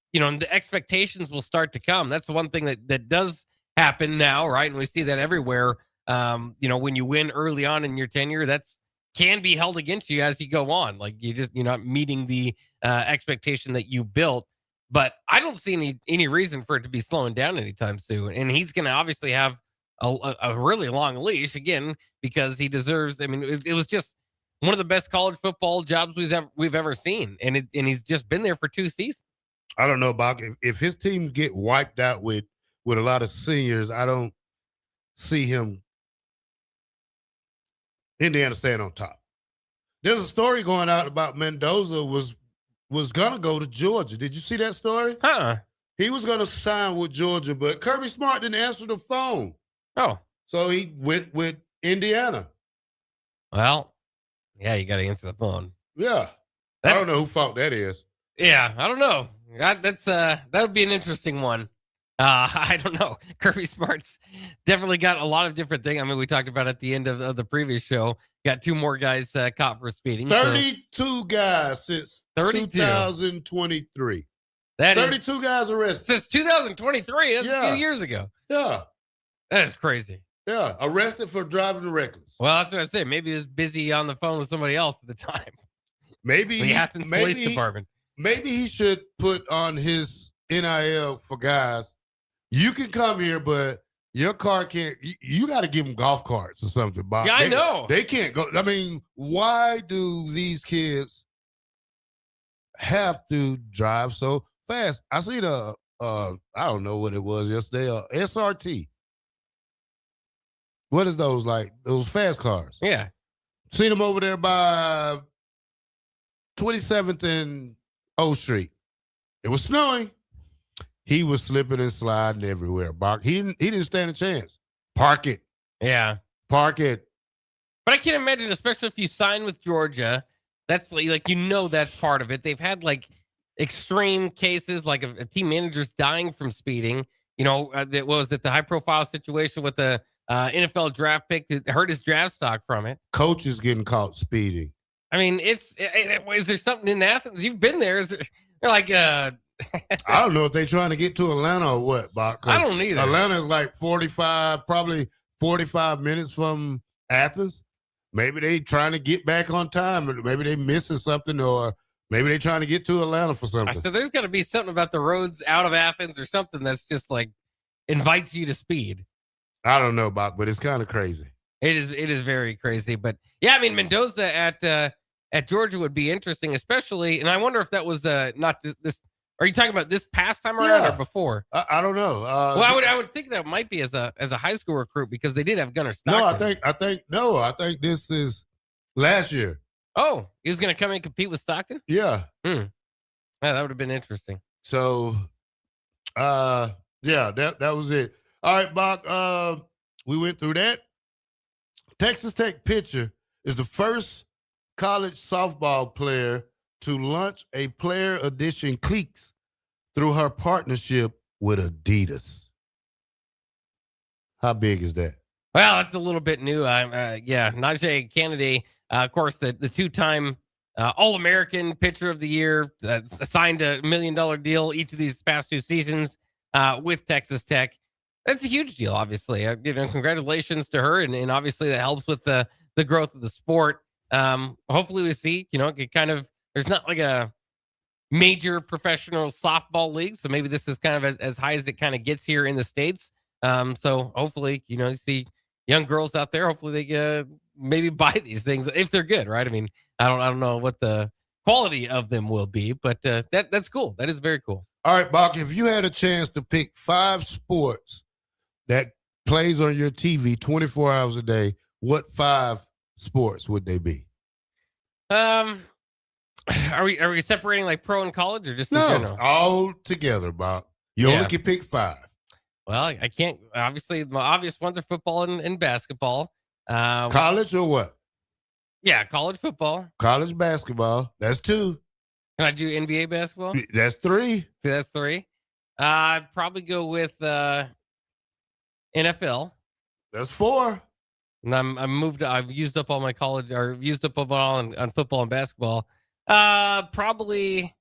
Speaker 10: the expectations will start to come. That's the one thing that does happen now, right? And we see that everywhere. When you win early on in your tenure, that's can be held against you as you go on. Like you're not meeting the expectation that you built. But I don't see any reason for it to be slowing down anytime soon. And he's going to obviously have a really long leash again, because he deserves. I mean, it was just one of the best college football jobs we've ever seen, and he's just been there for 2 seasons.
Speaker 9: I don't know, Bach. If his team get wiped out with a lot of seniors, I don't see him Indiana staying on top. There's a story going out about Mendoza was going to go to Georgia. Did you see that story? He was going to sign with Georgia, but Kirby Smart didn't answer the phone.
Speaker 10: Oh.
Speaker 9: So he went with Indiana.
Speaker 10: Well, yeah, you got to answer the phone.
Speaker 9: Yeah. I don't know who fault that is.
Speaker 10: Yeah, I don't know. That would be an interesting one. I don't know. Kirby Smart's definitely got a lot of different things. I mean, we talked about at the end of the previous show. Got 2 more guys caught for speeding.
Speaker 9: 32 guys since 2023.
Speaker 10: That
Speaker 9: 32 guys arrested.
Speaker 10: Since 2023. That's a few years ago.
Speaker 9: Yeah.
Speaker 10: That is crazy.
Speaker 9: Yeah. Arrested for driving reckless.
Speaker 10: Well, that's what I said. Maybe he was busy on the phone with somebody else at the time.
Speaker 9: Maybe
Speaker 10: the Athens Police Department.
Speaker 9: Maybe he should put on his NIL for guys. You can come here, but your car can't. You got to give them golf carts or something, Bob.
Speaker 10: Yeah, I know.
Speaker 9: They can't go. I mean, why do these kids have to drive so fast? I seen I don't know what it was yesterday, SRT. What is those like? Those fast cars.
Speaker 10: Yeah.
Speaker 9: Seen them over there by 27th and O Street. It was snowing. He was slipping and sliding everywhere. He didn't stand a chance. Park it.
Speaker 10: Yeah.
Speaker 9: Park it.
Speaker 10: But I can't imagine, especially if you sign with Georgia, that's like that's part of it. They've had like extreme cases, like a team manager's dying from speeding. What was it? The high profile situation with the NFL draft pick that hurt his draft stock from it.
Speaker 9: Coaches getting caught speeding.
Speaker 10: I mean, is there something in Athens? You've been there. They're like,
Speaker 9: I don't know if they're trying to get to Atlanta or what, Bach.
Speaker 10: I don't either.
Speaker 9: Atlanta is like 45 minutes from Athens. Maybe they trying to get back on time. Maybe they missing something, or maybe they trying to get to Atlanta for something.
Speaker 10: So there's got to be something about the roads out of Athens or something that's just like invites you to speed.
Speaker 9: I don't know, Bach, but it's kind of crazy.
Speaker 10: It is very crazy. But yeah, I mean, Mendoza at Georgia would be interesting, especially, and I wonder if that was not this. Are you talking about this past time around or before?
Speaker 9: I don't know.
Speaker 10: Well, I would think that might be as a high school recruit, because they did have Gunnar Stockton.
Speaker 9: I think this is last year.
Speaker 10: Oh, he was going to come and compete with Stockton?
Speaker 9: Yeah.
Speaker 10: Yeah, that would have been interesting.
Speaker 9: So, yeah, that was it. All right, Bach, we went through that. Texas Tech pitcher is the first college softball player to launch a player edition cleats through her partnership with Adidas. How big is that?
Speaker 10: Well, that's a little bit new. Najee Kennedy, of course, the two-time All-American Pitcher of the Year, signed a $1 million deal each of these past 2 seasons with Texas Tech. That's a huge deal, obviously. Congratulations to her, and obviously that helps with the growth of the sport. Hopefully we see, it kind of, there's not like a major professional softball league, so maybe this is kind of as high as it kind of gets here in the States. So hopefully, you see young girls out there, hopefully they maybe buy these things if they're good, right? I mean, I don't know what the quality of them will be, but that's cool. That is very cool.
Speaker 9: All right, Bach, if you had a chance to pick 5 sports that plays on your TV 24 hours a day, what 5 sports would they be?
Speaker 10: Are we separating like pro and college or just in general?
Speaker 9: All together, Bach. You only can pick 5.
Speaker 10: Well, I can't. Obviously, my obvious ones are football and basketball.
Speaker 9: College or what?
Speaker 10: Yeah, college football.
Speaker 9: College basketball. That's 2.
Speaker 10: Can I do NBA basketball?
Speaker 9: That's 3.
Speaker 10: See, that's 3. I'd probably go with NFL.
Speaker 9: That's 4.
Speaker 10: And I've used up all my college, or used up all on football and basketball. Probably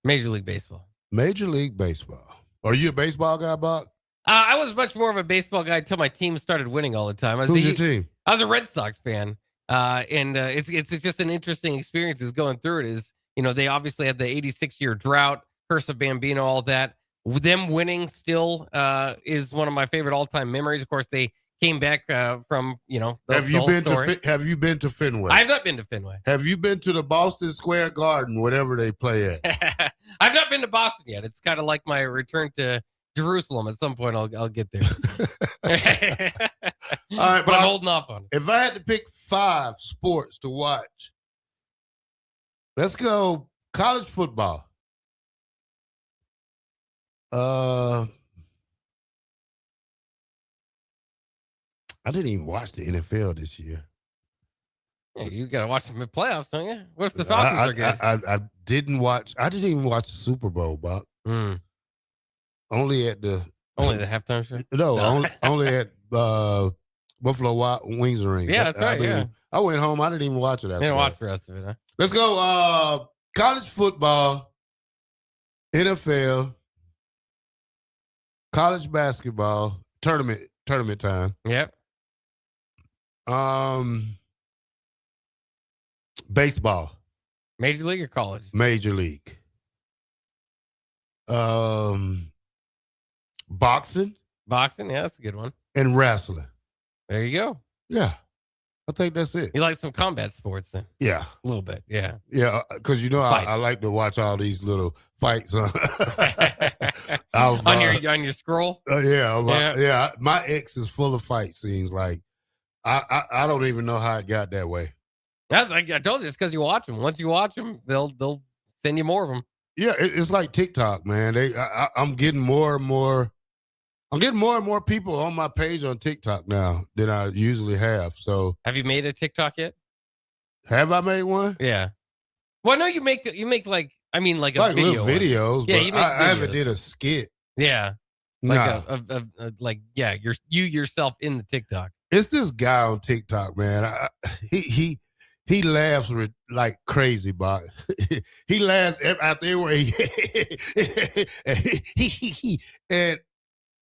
Speaker 10: Major League Baseball.
Speaker 9: Major League Baseball. Are you a baseball guy, Bob?
Speaker 10: I was much more of a baseball guy until my team started winning all the time.
Speaker 9: Who's your team?
Speaker 10: I was a Red Sox fan. And it's just an interesting experience is going through it. Is, they obviously had the 86-year drought, curse of Bambino, all that. Them winning still is one of my favorite all-time memories. Of course, they came back from,
Speaker 9: Have you been to Fenway?
Speaker 10: I've not been to Fenway.
Speaker 9: Have you been to the Boston Square Garden, whatever they play at?
Speaker 10: I've not been to Boston yet. It's kind of like my return to Jerusalem. At some point, I'll get there.
Speaker 9: All right,
Speaker 10: but I'm holding off on it.
Speaker 9: If I had to pick 5 sports to watch, let's go college football. I didn't even watch the NFL this year.
Speaker 10: Yeah, you got to watch them in playoffs, don't you? What if the Falcons are good?
Speaker 9: I didn't watch. I didn't even watch the Super Bowl, Bob. Only at the
Speaker 10: halftime show.
Speaker 9: No, only at Buffalo Wild Wings and Rings.
Speaker 10: Yeah, that's right.
Speaker 9: I went home. I didn't even watch it.
Speaker 10: Didn't watch the rest of it. Huh?
Speaker 9: Let's go. College football, NFL, college basketball, tournament time.
Speaker 10: Yep.
Speaker 9: Baseball.
Speaker 10: Major league or college?
Speaker 9: Major league. Boxing.
Speaker 10: Boxing, yeah, that's a good one.
Speaker 9: And wrestling.
Speaker 10: There you go.
Speaker 9: Yeah. I think that's it.
Speaker 10: You like some combat sports then?
Speaker 9: Yeah.
Speaker 10: A little bit, yeah.
Speaker 9: Yeah, because I like to watch all these little fights on
Speaker 10: your scroll.
Speaker 9: Yeah. My ex is full of fight scenes. Like I don't even know how it got that way.
Speaker 10: That's like I told you, it's because you watch them. Once you watch them, they'll send you more of them.
Speaker 9: Yeah, it's like TikTok, man. I'm getting more and more. I'm getting more and more people on my page on TikTok now than I usually have. So,
Speaker 10: have you made a TikTok yet?
Speaker 9: Have I made one?
Speaker 10: Yeah. Well, no, you make like a video.
Speaker 9: Little videos.
Speaker 10: Yeah,
Speaker 9: but
Speaker 10: you make
Speaker 9: I haven't
Speaker 10: videos.
Speaker 9: did a skit.
Speaker 10: Yeah. You're yourself in the TikTok.
Speaker 9: It's this guy on TikTok, man. He laughs like crazy, Bob. He laughs out there where and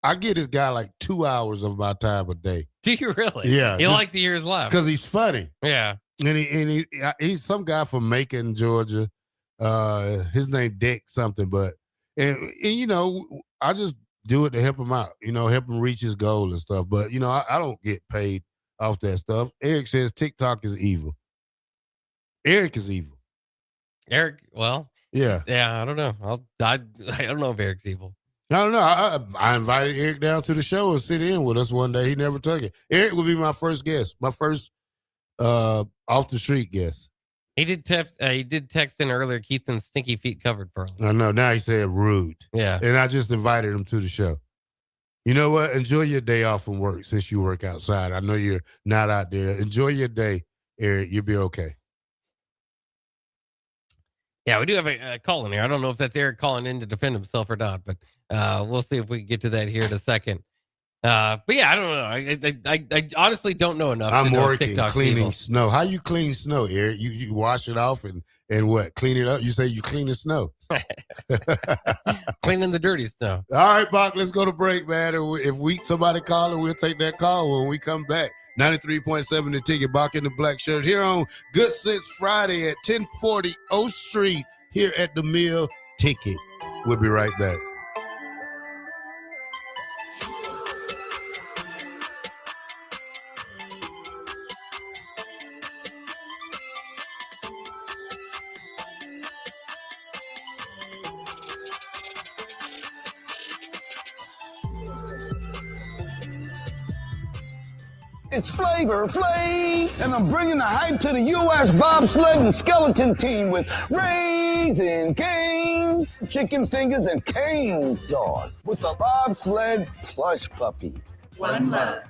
Speaker 9: I get this guy like 2 hours of my time a day.
Speaker 10: Do you really?
Speaker 9: Yeah.
Speaker 10: You like to hear his laugh
Speaker 9: because he's funny.
Speaker 10: Yeah.
Speaker 9: And he's some guy from Macon, Georgia. His name Dick something, but and I just do it to help him out. Help him reach his goal and stuff. But I don't get paid off that stuff. Eric says TikTok is evil. Eric is evil.
Speaker 10: Eric, well,
Speaker 9: yeah,
Speaker 10: I don't know. I don't know if Eric's evil.
Speaker 9: I don't know. I invited Eric down to the show and sit in with us one day. He never took it. Eric would be my first guest, my first off the street guest.
Speaker 10: He did text in earlier. Keep them stinky feet covered, for him.
Speaker 9: I know. Now he said rude.
Speaker 10: Yeah,
Speaker 9: and I just invited him to the show. You know what? Enjoy your day off from work since you work outside. I know you're not out there. Enjoy your day, Eric. You'll be okay.
Speaker 10: Yeah, we do have a call in here. I don't know if that's Eric calling in to defend himself or not, but we'll see if we can get to that here in a second. But yeah, I don't know. I honestly don't know enough.
Speaker 9: I'm
Speaker 10: to know
Speaker 9: working
Speaker 10: TikTok
Speaker 9: cleaning
Speaker 10: people.
Speaker 9: snow. How you clean snow, Eric? You wash it off and what? Clean it up? You say you clean the snow.
Speaker 10: Cleaning the dirty snow.
Speaker 9: All right, Bach, let's go to break, man. If somebody call, we'll take that call when we come back. 93.7 The Ticket, Bock the Blackshirt here on Good Sense Friday at 1040 O Street here at the Mill Ticket. We'll be right back.
Speaker 18: It's Flavor Flav, and I'm bringing the hype to the U.S. bobsled and skeleton team with Raisin Cane's, chicken fingers, and cane sauce with a bobsled plush puppy.
Speaker 4: One love.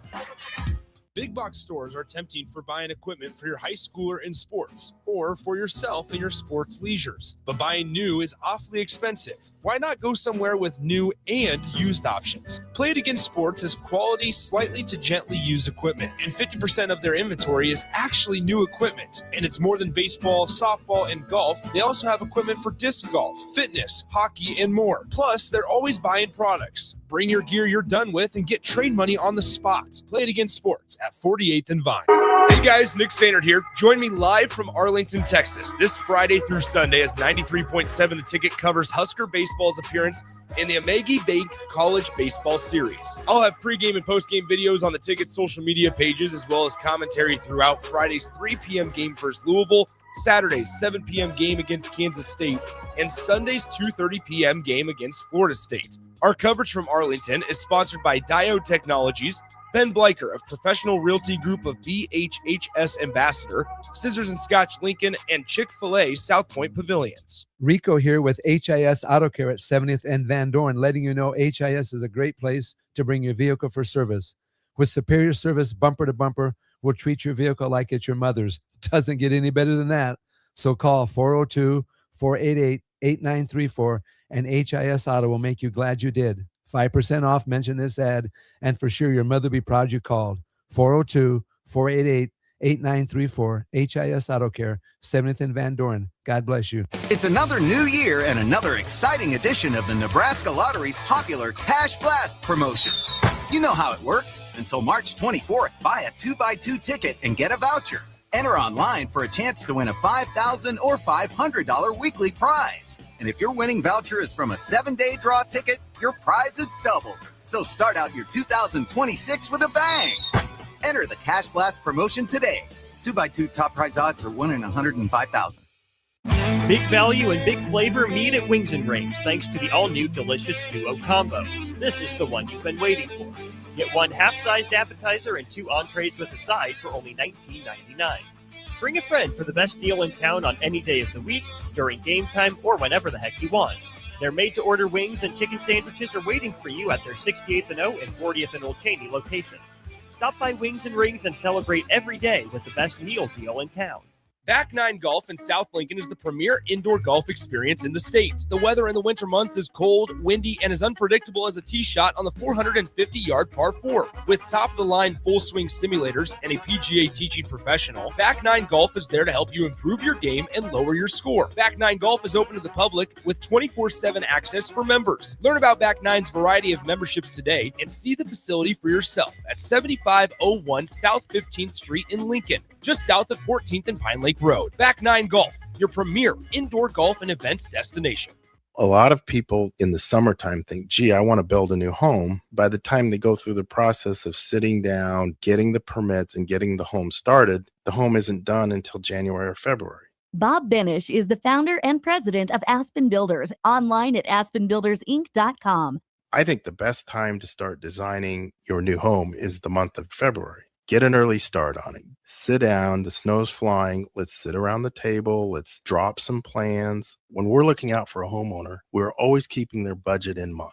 Speaker 4: Big box stores are tempting for buying equipment for your high schooler in sports or for yourself in your sports leisures. But buying new is awfully expensive. Why not go somewhere with new and used options? Play It Again Sports is quality, slightly to gently used equipment, and 50% of their inventory is actually new equipment. And it's more than baseball, softball, and golf. They also have equipment for disc golf, fitness, hockey, and more. Plus, they're always buying products. Bring your gear you're done with and get trade money on the spot. Play It Again Sports at 48th and Vine. Hey guys, Nick Sainert here. Join me live from Arlington, Texas this Friday through Sunday as 93.7 The Ticket covers Husker Baseball's appearance in the Amagi Bank College Baseball Series. I'll have pregame and postgame videos on the Ticket social media pages as well as commentary throughout Friday's 3 p.m. game versus Louisville, Saturday's 7 p.m. game against Kansas State, and Sunday's 2:30 p.m. game against Florida State. Our coverage from Arlington is sponsored by Diode Technologies, Ben Bleicher of Professional Realty Group of BHHS Ambassador, Scissors and Scotch Lincoln, and Chick-fil-A South Point Pavilions.
Speaker 2: Rico here with HIS Auto Care at 70th and Van Dorn, letting you know HIS is a great place to bring your vehicle for service. With superior service bumper to bumper, we'll treat your vehicle like it's your mother's. Doesn't get any better than that. So call 402-488-8934 and HIS Auto will make you glad you did. 5% off, mention this ad, and for sure your mother will be proud you called. 402-488-8934, HIS Auto Care, 70th and Van Dorn. God bless you.
Speaker 11: It's another new year and another exciting edition of the Nebraska Lottery's popular Cash Blast promotion. You know how it works. Until March 24th, buy a 2x2 ticket and get a voucher. Enter online for a chance to win a $5,000 or $500 weekly prize. And if your winning voucher is from a 7-day draw ticket, your prize is doubled. So start out your 2026 with a bang. Enter the Cash Blast promotion today. 2x2 top prize odds are 1 in 105,000.
Speaker 3: Big value and big flavor meet at Wings and Rings thanks to the all-new delicious Duo Combo. This is the one you've been waiting for. Get one half-sized appetizer and 2 entrees with a side for only $19.99. Bring a friend for the best deal in town on any day of the week, during game time, or whenever the heck you want. Their made-to-order wings and chicken sandwiches are waiting for you at their 68th and O and 40th and Old Cheney locations. Stop by Wings and Rings and celebrate every day with the best meal deal in town.
Speaker 4: Back 9 Golf in South Lincoln is the premier indoor golf experience in the state. The weather in the winter months is cold, windy, and as unpredictable as a tee shot on the 450-yard par 4. With top-of-the-line full-swing simulators and a PGA teaching professional, Back 9 Golf is there to help you improve your game and lower your score. Back 9 Golf is open to the public with 24/7 access for members. Learn about Back 9's variety of memberships today and see the facility for yourself at 7501 South 15th Street in Lincoln, just south of 14th and Pine Lake Road. Back 9 Golf, your premier indoor golf and events destination.
Speaker 14: A lot of people in the summertime think, gee, I want to build a new home. By the time they go through the process of sitting down, getting the permits, and getting the home started, the home isn't done until January or February.
Speaker 15: Bob Benish is the founder and president of Aspen Builders, online at aspenbuildersinc.com.
Speaker 14: I think the best time to start designing your new home is the month of February. Get an early start on it. Sit down, the snow's flying. Let's sit around the table. Let's drop some plans. When we're looking out for a homeowner, we're always keeping their budget in mind.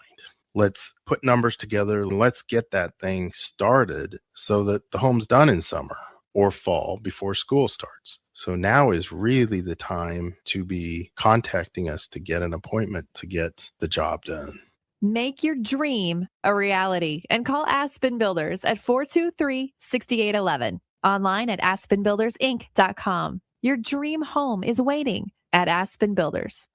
Speaker 14: Let's put numbers together and let's get that thing started so that the home's done in summer or fall before school starts. So now is really the time to be contacting us to get an appointment to get the job done.
Speaker 16: Make your dream a reality and call Aspen Builders at 423-6811. Online at aspenbuildersinc.com. Your dream home is waiting at Aspen Builders.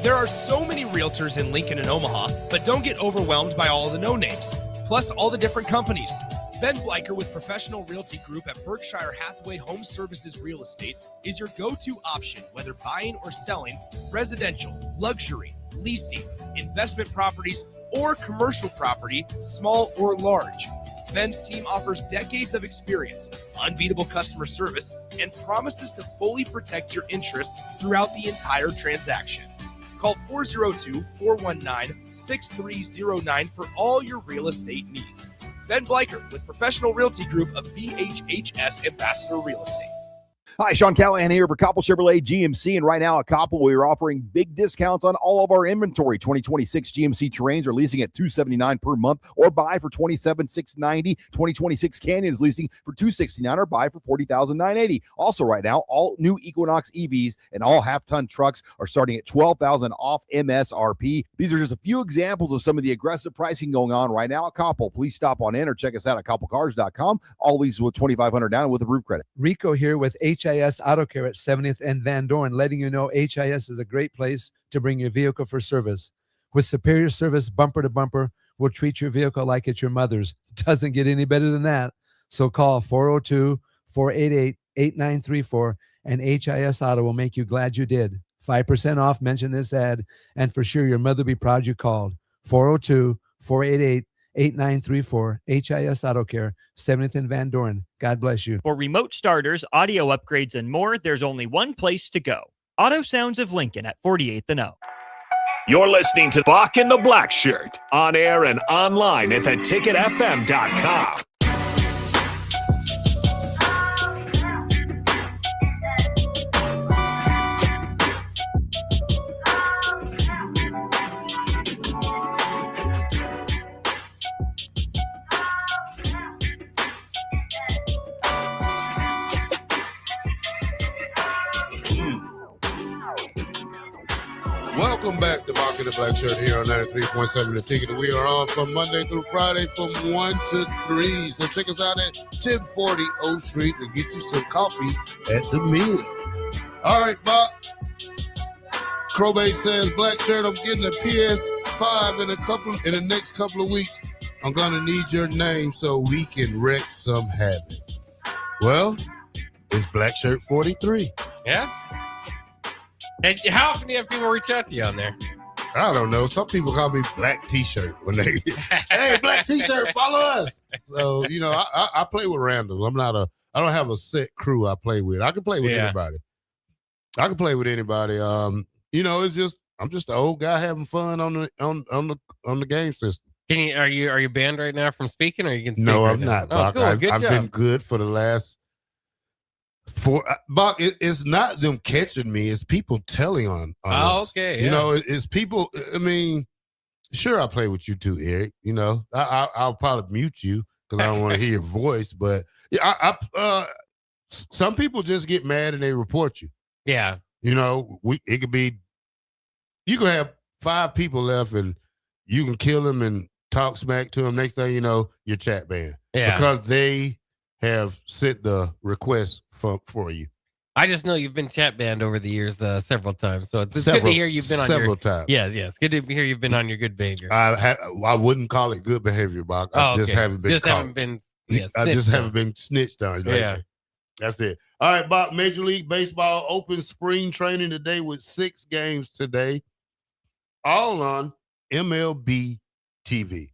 Speaker 4: There are so many realtors in Lincoln and Omaha, but don't get overwhelmed by all the no-names, plus all the different companies. Ben Bleicher with Professional Realty Group at Berkshire Hathaway Home Services Real Estate is your go-to option, whether buying or selling residential, luxury, leasing, investment properties, or commercial property, small or large. Ben's team offers decades of experience, unbeatable customer service, and promises to fully protect your interests throughout the entire transaction. Call 402-419-6309 for all your real estate needs. Ben Bleicher with Professional Realty Group of BHHS Ambassador Real Estate.
Speaker 12: Hi, Sean Callahan here for Koppel Chevrolet GMC. And right now at Koppel, we are offering big discounts on all of our inventory. 2026 GMC Terrains are leasing at $279 per month or buy for $27,690. 2026 Canyon is leasing for $269 or buy for $40,980. Also right now, all new Equinox EVs and all half-ton trucks are starting at $12,000 off MSRP. These are just a few examples of some of the aggressive pricing going on right now at Koppel. Please stop on in or check us out at koppelcars.com. All these with $2,500 down with approved credit.
Speaker 2: Rico here with HIS Auto Care at 70th and Van Dorn, letting you know HIS is a great place to bring your vehicle for service. With superior service bumper to bumper, we'll treat your vehicle like it's your mother's. Doesn't get any better than that. So call 402-488-8934 and HIS Auto will make you glad you did. 5% off, mention this ad, and for sure your mother will be proud you called. 402-488-8934, HIS Auto Care, 70th and Van Dorn. God bless you.
Speaker 3: For remote starters, audio upgrades, and more, there's only one place to go. Auto Sounds of Lincoln at 48th and O.
Speaker 6: You're listening to Bock the Blackshirt on air and online at theticketfm.com.
Speaker 9: Welcome back to Bock The Blackshirt here on 93.7 The Ticket. We are on from Monday through Friday from 1 to 3. So check us out at 1040 O Street and get you some coffee at the mill. All right, Bock. Crowbait says, Blackshirt, I'm getting a PS5 in the next couple of weeks. I'm going to need your name so we can wreak some havoc. Well, it's Blackshirt 43.
Speaker 10: Yeah? And how often do you have people reach out to you on there?
Speaker 9: I don't know. Some people call me Black T-shirt when they, hey, Black T-shirt, follow us. So, you know, I play with randoms. I don't have a set crew I play with. I can play with anybody. You know, I'm just an old guy having fun on the game system.
Speaker 10: Are you banned right now from speaking, or you can speak?
Speaker 9: No,
Speaker 10: right
Speaker 9: I'm
Speaker 10: now?
Speaker 9: not, Bock.
Speaker 10: Cool.
Speaker 9: I've
Speaker 10: job.
Speaker 9: been good for the last Bock, it's not them catching me, it's people telling on us.
Speaker 10: Okay.
Speaker 9: You know, it's people. I mean, sure, I play with you too, Eric. You know, I'll probably mute you because I don't want to hear your voice. But yeah, some people just get mad and they report you.
Speaker 10: Yeah.
Speaker 9: You know, it could be, you can have 5 people left and you can kill them and talk smack to them. Next thing you know, you're chat banned.
Speaker 10: Yeah.
Speaker 9: Because they have sent the request for you.
Speaker 10: I just know you've been chat banned over the years several times, so it's good to hear you've been on
Speaker 9: several times.
Speaker 10: Yes, good to hear you've been on your good behavior.
Speaker 9: I wouldn't call it good behavior, Bock. I just haven't been. I just haven't been snitched on.
Speaker 10: Yeah,
Speaker 9: that's it. All right, Bock. Major League Baseball open spring training today with 6 games today, all on MLB TV.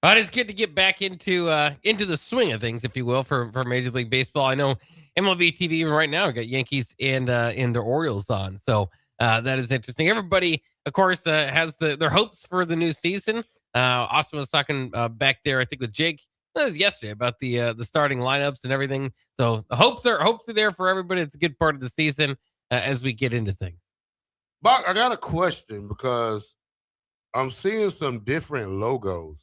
Speaker 10: Well, it's good to get back into the swing of things, if you will, for Major League Baseball. I know MLB TV even right now got Yankees and their Orioles on, so that is interesting. Everybody, of course, has their hopes for the new season. Austin was talking back there, I think, with Jake. That was yesterday about the starting lineups and everything. So the hopes are there for everybody. It's a good part of the season as we get into things.
Speaker 9: Bock, I got a question because I'm seeing some different logos.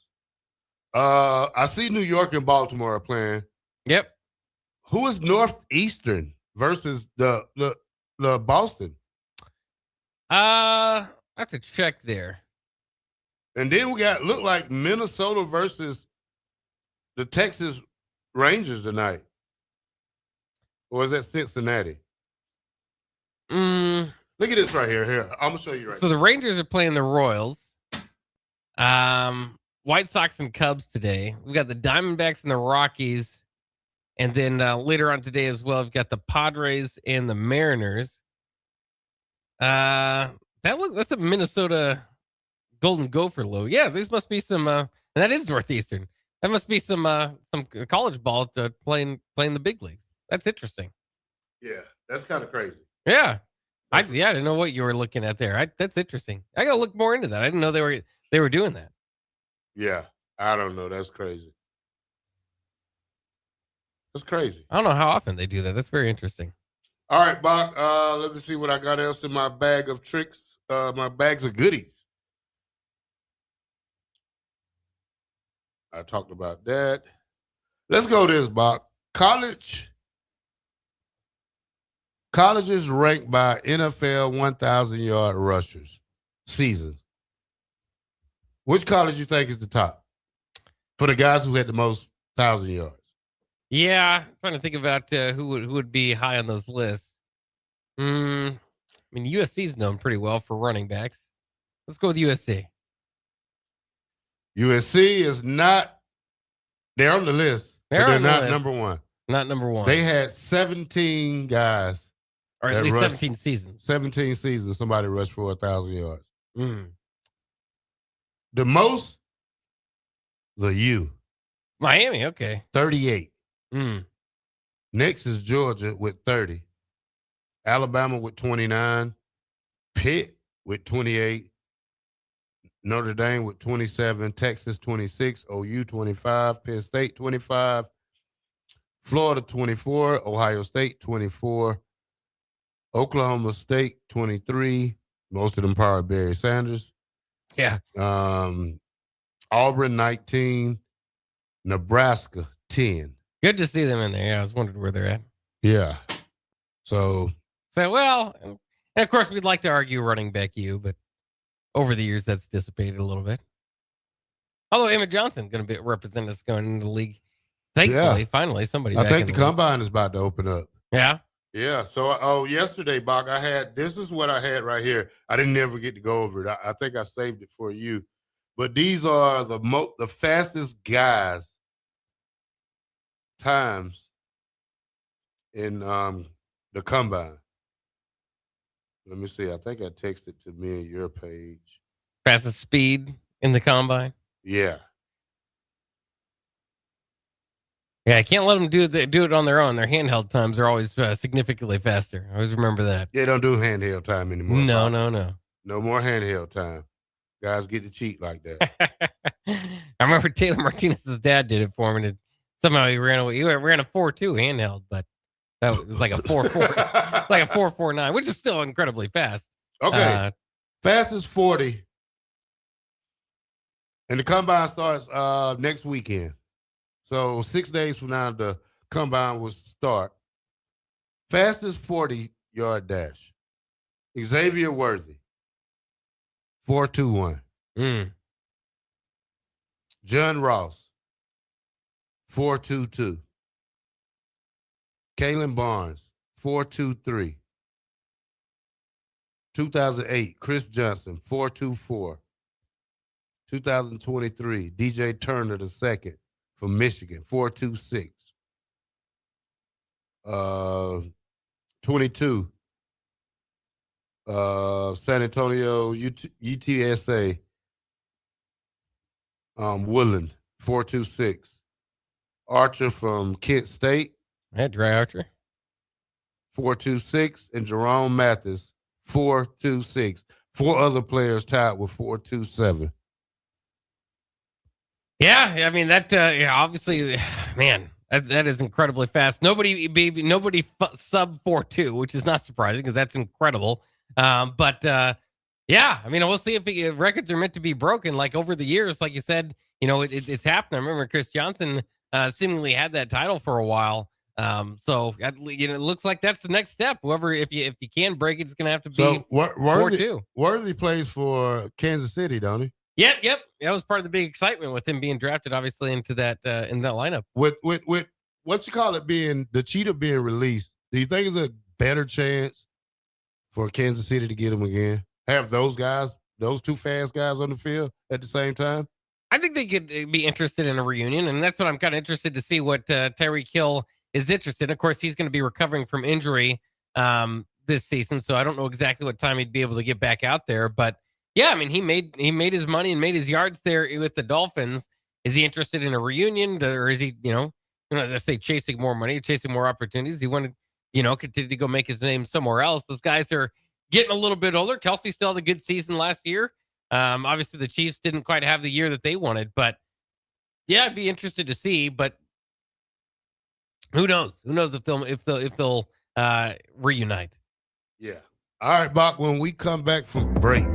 Speaker 9: I see New York and Baltimore are playing.
Speaker 10: Yep.
Speaker 9: Who is Northeastern versus the Boston?
Speaker 10: I have to check there.
Speaker 9: And then we got look like Minnesota versus the Texas Rangers tonight. Or is that Cincinnati? Look at this right here. Here, I'm gonna show you right.
Speaker 10: So the Rangers are playing the Royals. White Sox and Cubs today. We've got the Diamondbacks and the Rockies. And then later on today as well, we've got the Padres and the Mariners. That's a Minnesota Golden Gopher low. Yeah, this must be some and that is Northeastern. That must be some college ball to playing the big leagues. That's interesting.
Speaker 9: Yeah, that's kind of crazy.
Speaker 10: Yeah. I didn't know what you were looking at there. That's interesting. I gotta look more into that. I didn't know they were doing that.
Speaker 9: Yeah, I don't know. That's crazy. That's crazy.
Speaker 10: I don't know how often they do that. That's very interesting.
Speaker 9: All right, Bob. Let me see what I got else in my bag of tricks. My bags of goodies. I talked about that. Let's go this, Bob. Colleges ranked by NFL 1,000-yard rushers season. Which college you think is the top for the guys who had the most 1,000 yards?
Speaker 10: Yeah, I'm trying to think about who would be high on those lists. I mean, USC's known pretty well for running backs. Let's go with USC.
Speaker 9: USC is not. They're on the list. They're not number one.
Speaker 10: Not number one.
Speaker 9: They had 17 guys,
Speaker 10: or at least 17 seasons.
Speaker 9: 17 seasons. Somebody rushed for 1,000 yards. The most, the U.
Speaker 10: Miami. Okay.
Speaker 9: 38. Next is Georgia with 30. Alabama with 29. Pitt with 28. Notre Dame with 27. Texas 26. OU 25. Penn State 25. Florida 24. Ohio State 24. Oklahoma State 23. Most of them probably Barry Sanders.
Speaker 10: Yeah.
Speaker 9: Auburn 19. Nebraska 10.
Speaker 10: Good to see them in there. Yeah, I was wondering where they're at.
Speaker 9: Yeah. So
Speaker 10: well, and of course we'd like to argue running back you, but over the years that's dissipated a little bit. Although Emmett Johnson going to represent us going into the league. Thankfully, finally somebody.
Speaker 9: I think the combine is about to open up.
Speaker 10: Yeah.
Speaker 9: Yeah. So yesterday, Bach, this is what I had right here. I didn't ever get to go over it. I think I saved it for you. But these are the fastest guys times in the combine. Let me see. I think I texted to me and your page.
Speaker 10: Fastest speed in the combine.
Speaker 9: Yeah.
Speaker 10: Yeah, I can't let them do it on their own. Their handheld times are always significantly faster. I always remember that.
Speaker 9: Yeah, don't do handheld time anymore.
Speaker 10: No.
Speaker 9: No more handheld time. Guys get to cheat like that.
Speaker 10: I remember Taylor Martinez's dad did it for me. And somehow he ran away. He ran a 4.2 handheld, but that was like a 4.4, like a 4.49, which is still incredibly fast.
Speaker 9: Okay, fastest 40, and the combine starts next weekend. So 6 days from now, the combine will start. Fastest 40-yard dash. Xavier Worthy. 4.21. John Ross. 4.22. Kalen Barnes. 4.23. 2008, Chris Johnson. 4.24. 2023, DJ Turner II from Michigan. 4.26. 22. San Antonio UTSA. Woodland. 4.26. Archer from Kent State.
Speaker 10: Dry Archer.
Speaker 9: 4.26. And Jerome Mathis. 4.26. 4 other players tied with 4.27.
Speaker 10: Yeah, I mean that. Obviously, man, that is incredibly fast. Nobody sub 4.2, which is not surprising because that's incredible. But yeah, I mean, we'll see if records are meant to be broken. Like over the years, like you said, it's happened. I remember Chris Johnson seemingly had that title for a while. So it looks like that's the next step. Whoever, if you can break it, it's going to have to be 4.2.
Speaker 9: Worthy plays for Kansas City, don't he?
Speaker 10: Yep. That was part of the big excitement with him being drafted, obviously, into that in that lineup.
Speaker 9: With what you call it being the cheetah being released, do you think it's a better chance for Kansas City to get him again? Have those guys, those two fast guys on the field at the same time?
Speaker 10: I think they could be interested in a reunion, and that's what I'm kind of interested to see what Tyreek Hill is interested in. Of course, he's going to be recovering from injury this season, so I don't know exactly what time he'd be able to get back out there. But yeah, I mean, he made his money and made his yards there with the Dolphins. Is he interested in a reunion, or is he, let's say chasing more money, chasing more opportunities? He wanted, continue to go make his name somewhere else. Those guys are getting a little bit older. Kelsey still had a good season last year. Obviously the Chiefs didn't quite have the year that they wanted, but yeah, I'd be interested to see, but who knows if they'll reunite.
Speaker 9: Yeah. All right, Bock, when we come back from break,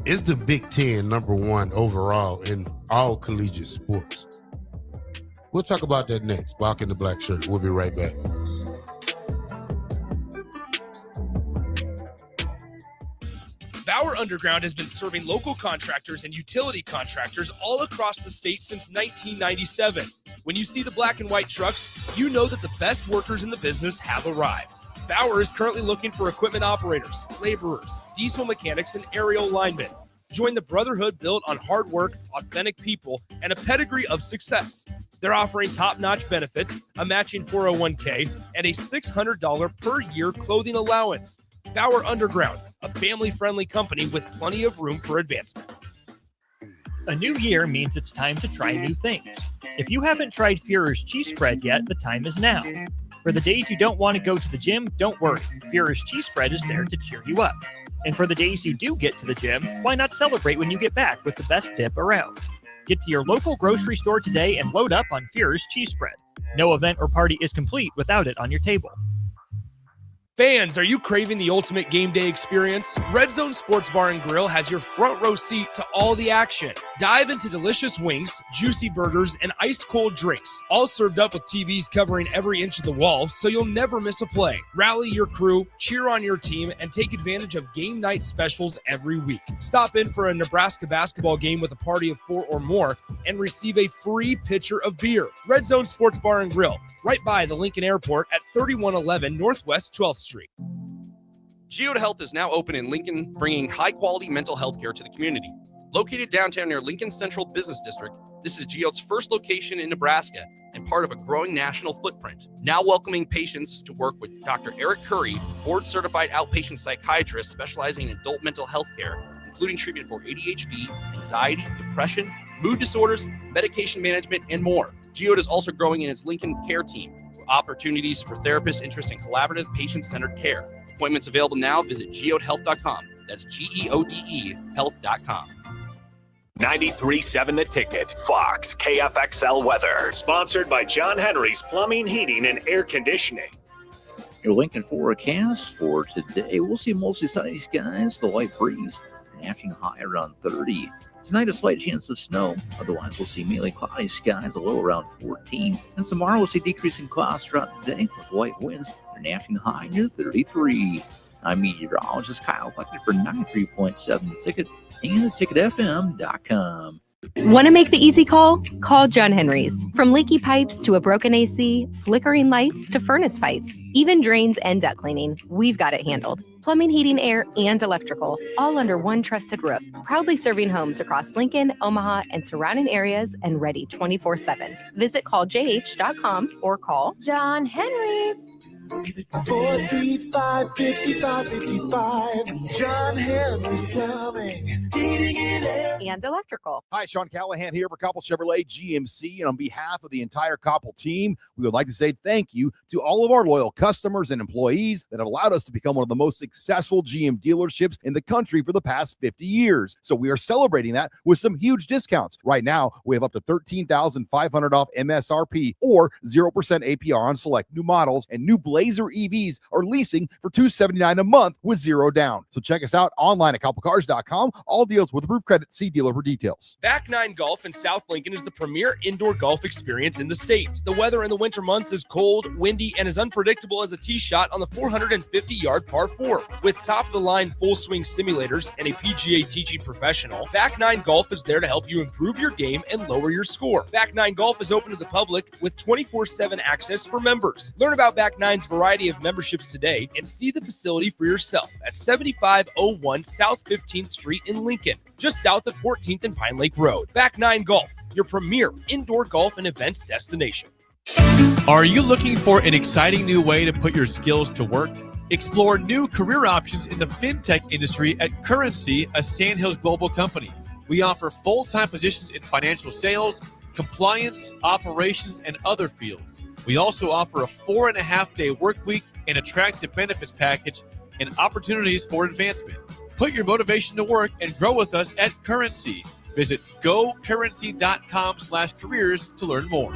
Speaker 9: is the Big Ten number one overall in all collegiate sports? We'll talk about that next. Bock in the Black Shirt. We'll be right back.
Speaker 4: Bauer Underground has been serving local contractors and utility contractors all across the state since 1997. When you see the black and white trucks, you know that the best workers in the business have arrived. Bauer is currently looking for equipment operators, laborers, diesel mechanics, and aerial linemen. Join the brotherhood built on hard work, authentic people, and a pedigree of success. They're offering top-notch benefits, a matching 401k, and a $600 per year clothing allowance. Bauer Underground, a family-friendly company with plenty of room for advancement.
Speaker 3: A new year means it's time to try new things. If you haven't tried Führer's cheese spread yet, the time is now. For the days you don't want to go to the gym, don't worry. Führer's cheese spread is there to cheer you up. And for the days you do get to the gym, why not celebrate when you get back with the best dip around? Get to your local grocery store today and load up on Führer's cheese spread. No event or party is complete without it on your table.
Speaker 4: Fans, are you craving the ultimate game day experience? Red Zone Sports Bar and Grill has your front row seat to all the action. Dive into delicious wings, juicy burgers, and ice-cold drinks, all served up with TVs covering every inch of the wall, so you'll never miss a play. Rally your crew, cheer on your team, and take advantage of game night specials every week. Stop in for a Nebraska basketball game with a party of 4 or more and receive a free pitcher of beer. Red Zone Sports Bar and Grill, right by the Lincoln Airport at 3111 Northwest 12th Street.
Speaker 19: Geode Health is now open in Lincoln, bringing high-quality mental health care to the community. Located downtown near Lincoln Central Business District, this is Geode's first location in Nebraska and part of a growing national footprint. Now welcoming patients to work with Dr. Eric Curry, board-certified outpatient psychiatrist specializing in adult mental health care, including treatment for ADHD, anxiety, depression, mood disorders, medication management, and more. Geode is also growing in its Lincoln Care Team, with opportunities for therapists interested in collaborative, patient-centered care. Appointments available now. Visit geodehealth.com. That's GEODE health.com.
Speaker 6: 93.7 The Ticket, Fox, KFXL weather. Sponsored by John Henry's Plumbing, Heating, and Air Conditioning.
Speaker 20: Your Lincoln forecast for today, we'll see mostly sunny skies, the light breeze, an afternoon high around 30. Tonight, a slight chance of snow. Otherwise, we'll see mainly cloudy skies, a low around 14. And tomorrow, we'll see decreasing clouds throughout the day with light winds, an afternoon high near 33. I'm meteorologist Kyle Buckner for 93.7 The Ticket and theticketfm.com.
Speaker 21: Want to make the easy call? Call John Henry's. From leaky pipes to a broken AC, flickering lights to furnace fights, even drains and duct cleaning, we've got it handled. Plumbing, heating, air, and electrical, all under one trusted roof. Proudly serving homes across Lincoln, Omaha, and surrounding areas and ready 24/7. Visit calljh.com or call John Henry's.
Speaker 18: 435-5555. John Henry's Plumbing, Heating, and Air.
Speaker 21: And electrical.
Speaker 12: Hi, Sean Callahan here for Koppel Chevrolet GMC. And on behalf of the entire Koppel team, we would like to say thank you to all of our loyal customers and employees that have allowed us to become one of the most successful GM dealerships in the country for the past 50 years. So we are celebrating that with some huge discounts. Right now, we have up to $13,500 off MSRP or 0% APR on select new models and new Blade Blazer EVs are leasing for $279 a month with 0 down. So check us out online at couplecars.com. All deals with approved credit. See dealer for details.
Speaker 4: Back Nine Golf in South Lincoln is the premier indoor golf experience in the state. The weather in the winter months is cold, windy, and as unpredictable as a tee shot on the 450-yard par 4. With top-of-the-line full-swing simulators and a PGA teaching professional, Back Nine Golf is there to help you improve your game and lower your score. Back Nine Golf is open to the public with 24/7 access for members. Learn about Back Nine's variety of memberships today and see the facility for yourself at 7501 South 15th Street in Lincoln, just south of 14th and Pine Lake Road. Back Nine Golf, your premier indoor golf and events destination.
Speaker 7: Are you looking for an exciting new way to put your skills to work? Explore new career options in the fintech industry at Currency, a Sandhills global company. We offer full-time positions in financial sales, compliance, operations, and other fields. We also offer a 4.5-day work week, an attractive benefits package, and opportunities for advancement. Put your motivation to work and grow with us at Currency. Visit gocurrency.com/careers to learn more.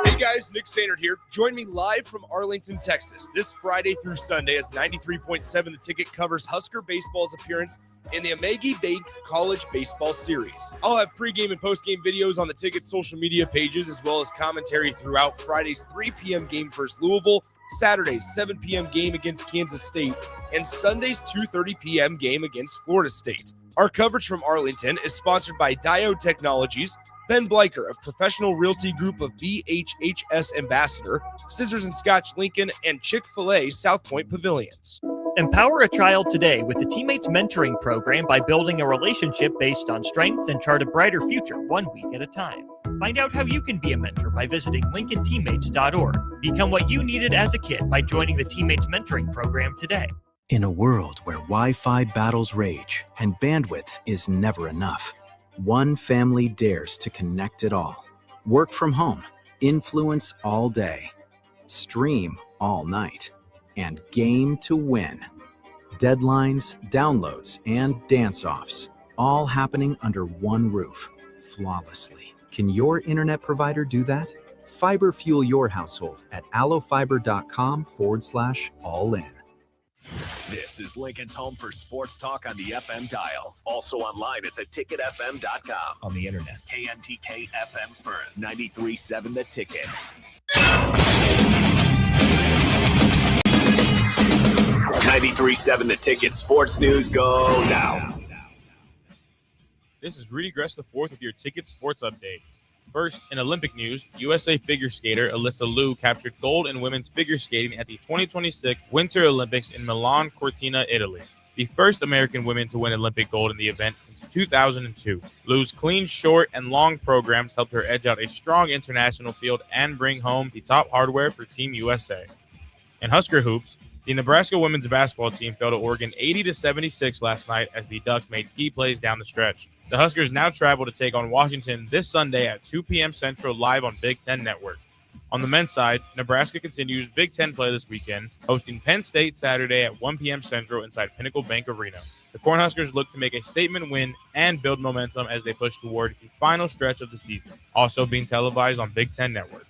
Speaker 4: Hey guys, Nick Sainert here. Join me live from Arlington, Texas, this Friday through Sunday as 93.7 The Ticket covers Husker baseball's appearance in the Amagi Bank College Baseball Series. I'll have pregame and postgame videos on the Ticket's social media pages, as well as commentary throughout Friday's 3 p.m. game versus Louisville, Saturday's 7 p.m. game against Kansas State, and Sunday's 2:30 p.m. game against Florida State. Our coverage from Arlington is sponsored by Diode Technologies, Ben Bleicher of Professional Realty Group of BHHS Ambassador, Scissors and Scotch Lincoln, and Chick-fil-A South Point Pavilions.
Speaker 3: Empower a child today with the Teammates Mentoring Program by building a relationship based on strengths and chart a brighter future 1 week at a time. Find out how you can be a mentor by visiting LincolnTeammates.org. Become what you needed as a kid by joining the Teammates Mentoring Program today.
Speaker 5: In a world where Wi-Fi battles rage and bandwidth is never enough, one family dares to connect it all. Work from home, influence all day, stream all night, and game to win. Deadlines, downloads, and dance-offs, all happening under one roof, flawlessly. Can your internet provider do that? Fiber fuel your household at allofiber.com/all-in.
Speaker 6: This is Lincoln's home for sports talk on the FM dial. Also online at theticketfm.com. On the internet, KNTK FM Firth, 93.7 The Ticket. 93.7 The Ticket sports news go now.
Speaker 22: This is Rudy Gress IV with your Ticket Sports Update. First, in Olympic news, USA figure skater Alyssa Liu captured gold in women's figure skating at the 2026 Winter Olympics in Milan Cortina, Italy, the first American woman to win Olympic gold in the event since 2002. Liu's clean, short, and long programs helped her edge out a strong international field and bring home the top hardware for Team USA. In Husker hoops, the Nebraska women's basketball team fell to Oregon 80-76 last night as the Ducks made key plays down the stretch. The Huskers now travel to take on Washington this Sunday at 2 p.m. Central live on Big Ten Network. On the men's side, Nebraska continues Big Ten play this weekend, hosting Penn State Saturday at 1 p.m. Central inside Pinnacle Bank Arena. The Cornhuskers look to make a statement win and build momentum as they push toward the final stretch of the season, also being televised on Big Ten Network.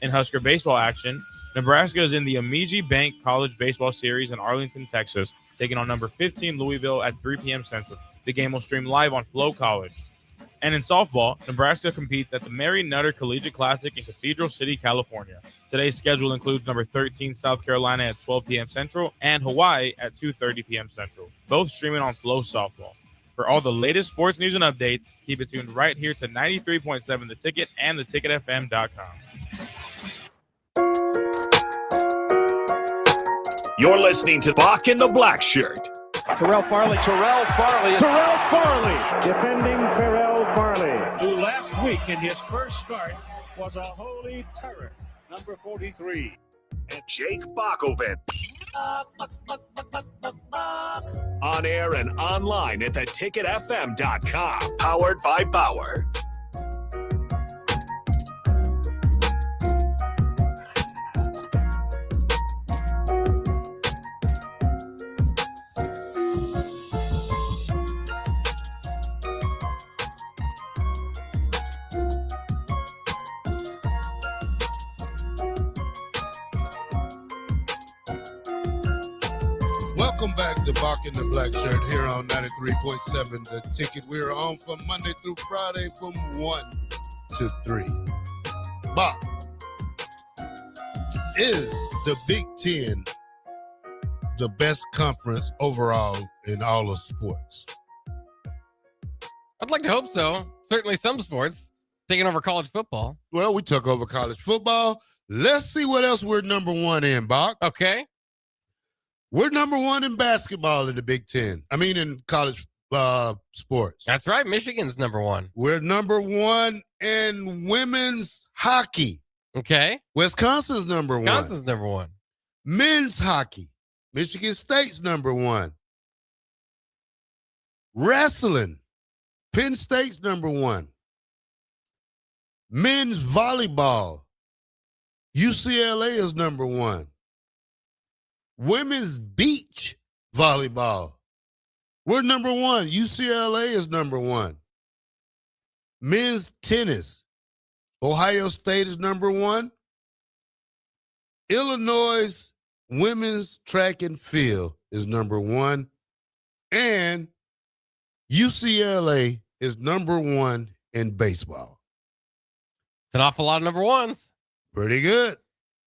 Speaker 22: In Husker baseball action, Nebraska is in the Amagi Bank College Baseball Series in Arlington, Texas, taking on number 15 Louisville at 3 p.m. Central. The game will stream live on Flow College. And in softball, Nebraska competes at the Mary Nutter Collegiate Classic in Cathedral City, California. Today's schedule includes number 13 South Carolina at 12 p.m. Central and Hawaii at 2:30 p.m. Central, both streaming on Flow Softball. For all the latest sports news and updates, keep it tuned right here to 93.7 The Ticket and theticketfm.com.
Speaker 6: You're listening to Bock the Blackshirt.
Speaker 8: Terrell Farley, defending Terrell Farley, who last week in his first start was a holy terror, number 43.
Speaker 6: And Jake Bakoven. On air and online at theticketfm.com. Powered by Bauer.
Speaker 9: Welcome back to Bock the Blackshirt here on 93.7 The Ticket. We're on from Monday through Friday from 1 to 3. Bock, is the Big Ten the best conference overall in all of sports?
Speaker 10: I'd like to hope so. Certainly some sports taking over college football.
Speaker 9: Well, we took over college football. Let's see what else we're number one in, Bock.
Speaker 10: Okay.
Speaker 9: We're number one in basketball in the Big Ten. I mean, in college sports.
Speaker 10: That's right. Michigan's number one.
Speaker 9: We're number one in women's hockey.
Speaker 10: Okay.
Speaker 9: Wisconsin's number one.
Speaker 10: Wisconsin's number one.
Speaker 9: Men's hockey. Michigan State's number one. Wrestling. Penn State's number one. Men's volleyball. UCLA is number one. Women's beach volleyball. We're number one. UCLA is number one. Men's tennis. Ohio State is number one. Illinois women's track and field is number one. And UCLA is number one in baseball.
Speaker 10: It's an awful lot of number ones.
Speaker 9: Pretty good.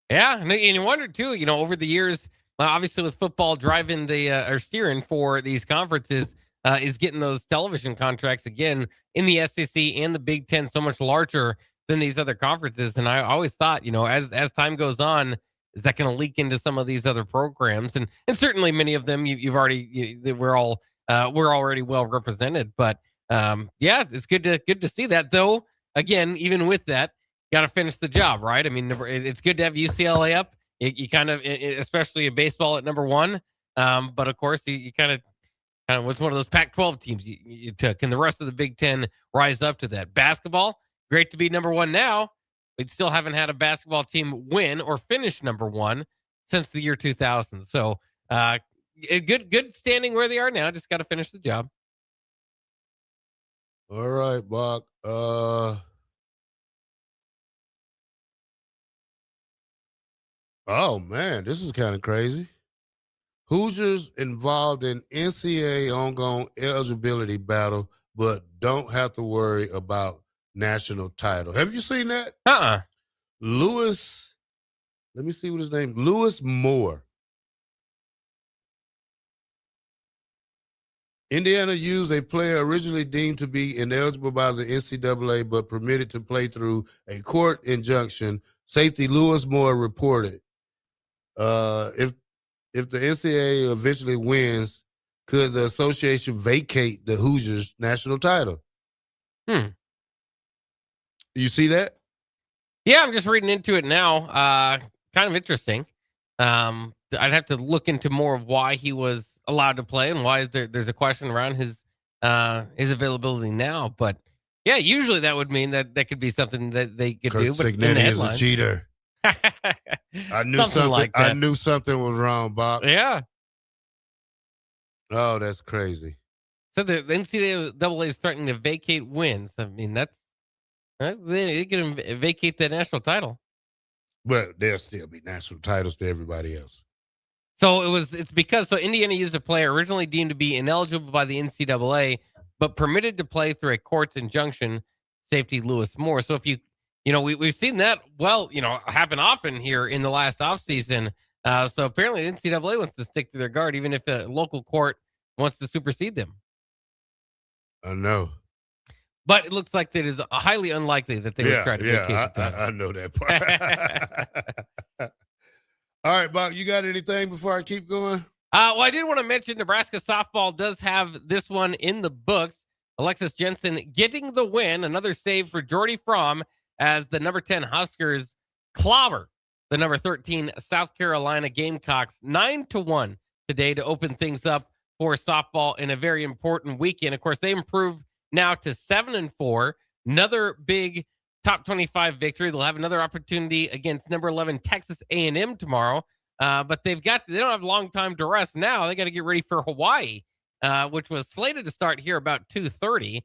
Speaker 10: Yeah. And you wonder, too, over the years, obviously with football driving or steering for these conferences, is getting those television contracts again in the SEC and the Big Ten so much larger than these other conferences. And I always thought, as time goes on, is that going to leak into some of these other programs? And certainly many of them you've already we're already well represented. But yeah, it's good to see that. Though again, even with that, got to finish the job, right? I mean, it's good to have UCLA up. You kind of, especially in baseball at number one. But of course, you kind of was one of those Pac-12 teams you took, and the rest of the Big Ten rise up to that. Basketball, great to be number one now. We still haven't had a basketball team win or finish number one since the year 2000. So, good standing where they are now. Just got to finish the job.
Speaker 9: All right, Bock. Oh, man, this is kind of crazy. Hoosiers involved in NCAA ongoing eligibility battle, but don't have to worry about national title. Have you seen that? Lewis, let me see what his name, Lewis Moore. Indiana used a player originally deemed to be ineligible by the NCAA, but permitted to play through a court injunction. Safety Lewis Moore reported, if the NCAA eventually wins, could the association vacate the Hoosiers national title? You see that?
Speaker 10: Yeah, I'm just reading into it now. Kind of interesting. I'd have to look into more of why he was allowed to play and why there's a question around his availability now. But yeah, usually that would mean that could be something that they could do. But
Speaker 9: Signetti is a cheater. I knew something like that. I knew something was wrong, Bob.
Speaker 10: Yeah.
Speaker 9: Oh, that's crazy.
Speaker 10: So the NCAA is threatening to vacate wins. I mean, they can vacate the national title.
Speaker 9: But there'll still be national titles to everybody else.
Speaker 10: So it's because Indiana used a player originally deemed to be ineligible by the NCAA, but permitted to play through a court's injunction. Safety Lewis Moore. So if we've seen that happen often here in the last offseason. So apparently the NCAA wants to stick to their guard, even if a local court wants to supersede them.
Speaker 9: I know.
Speaker 10: But it looks like that is highly unlikely that they would try to vacate the title.
Speaker 9: I know that part. All right, Bob, you got anything before I keep going?
Speaker 10: Well, I did want to mention Nebraska softball does have this one in the books. Alexis Jensen getting the win, another save for Jordy Fromm as the number 10 Huskers clobber the number 13 South Carolina Gamecocks 9-1 today to open things up for softball in a very important weekend. Of course, they improved now to 7-4, another big top 25 victory. They'll have another opportunity against number 11 Texas A&M tomorrow, but they don't have long time to rest now. They got to get ready for Hawaii, which was slated to start here about 2:30.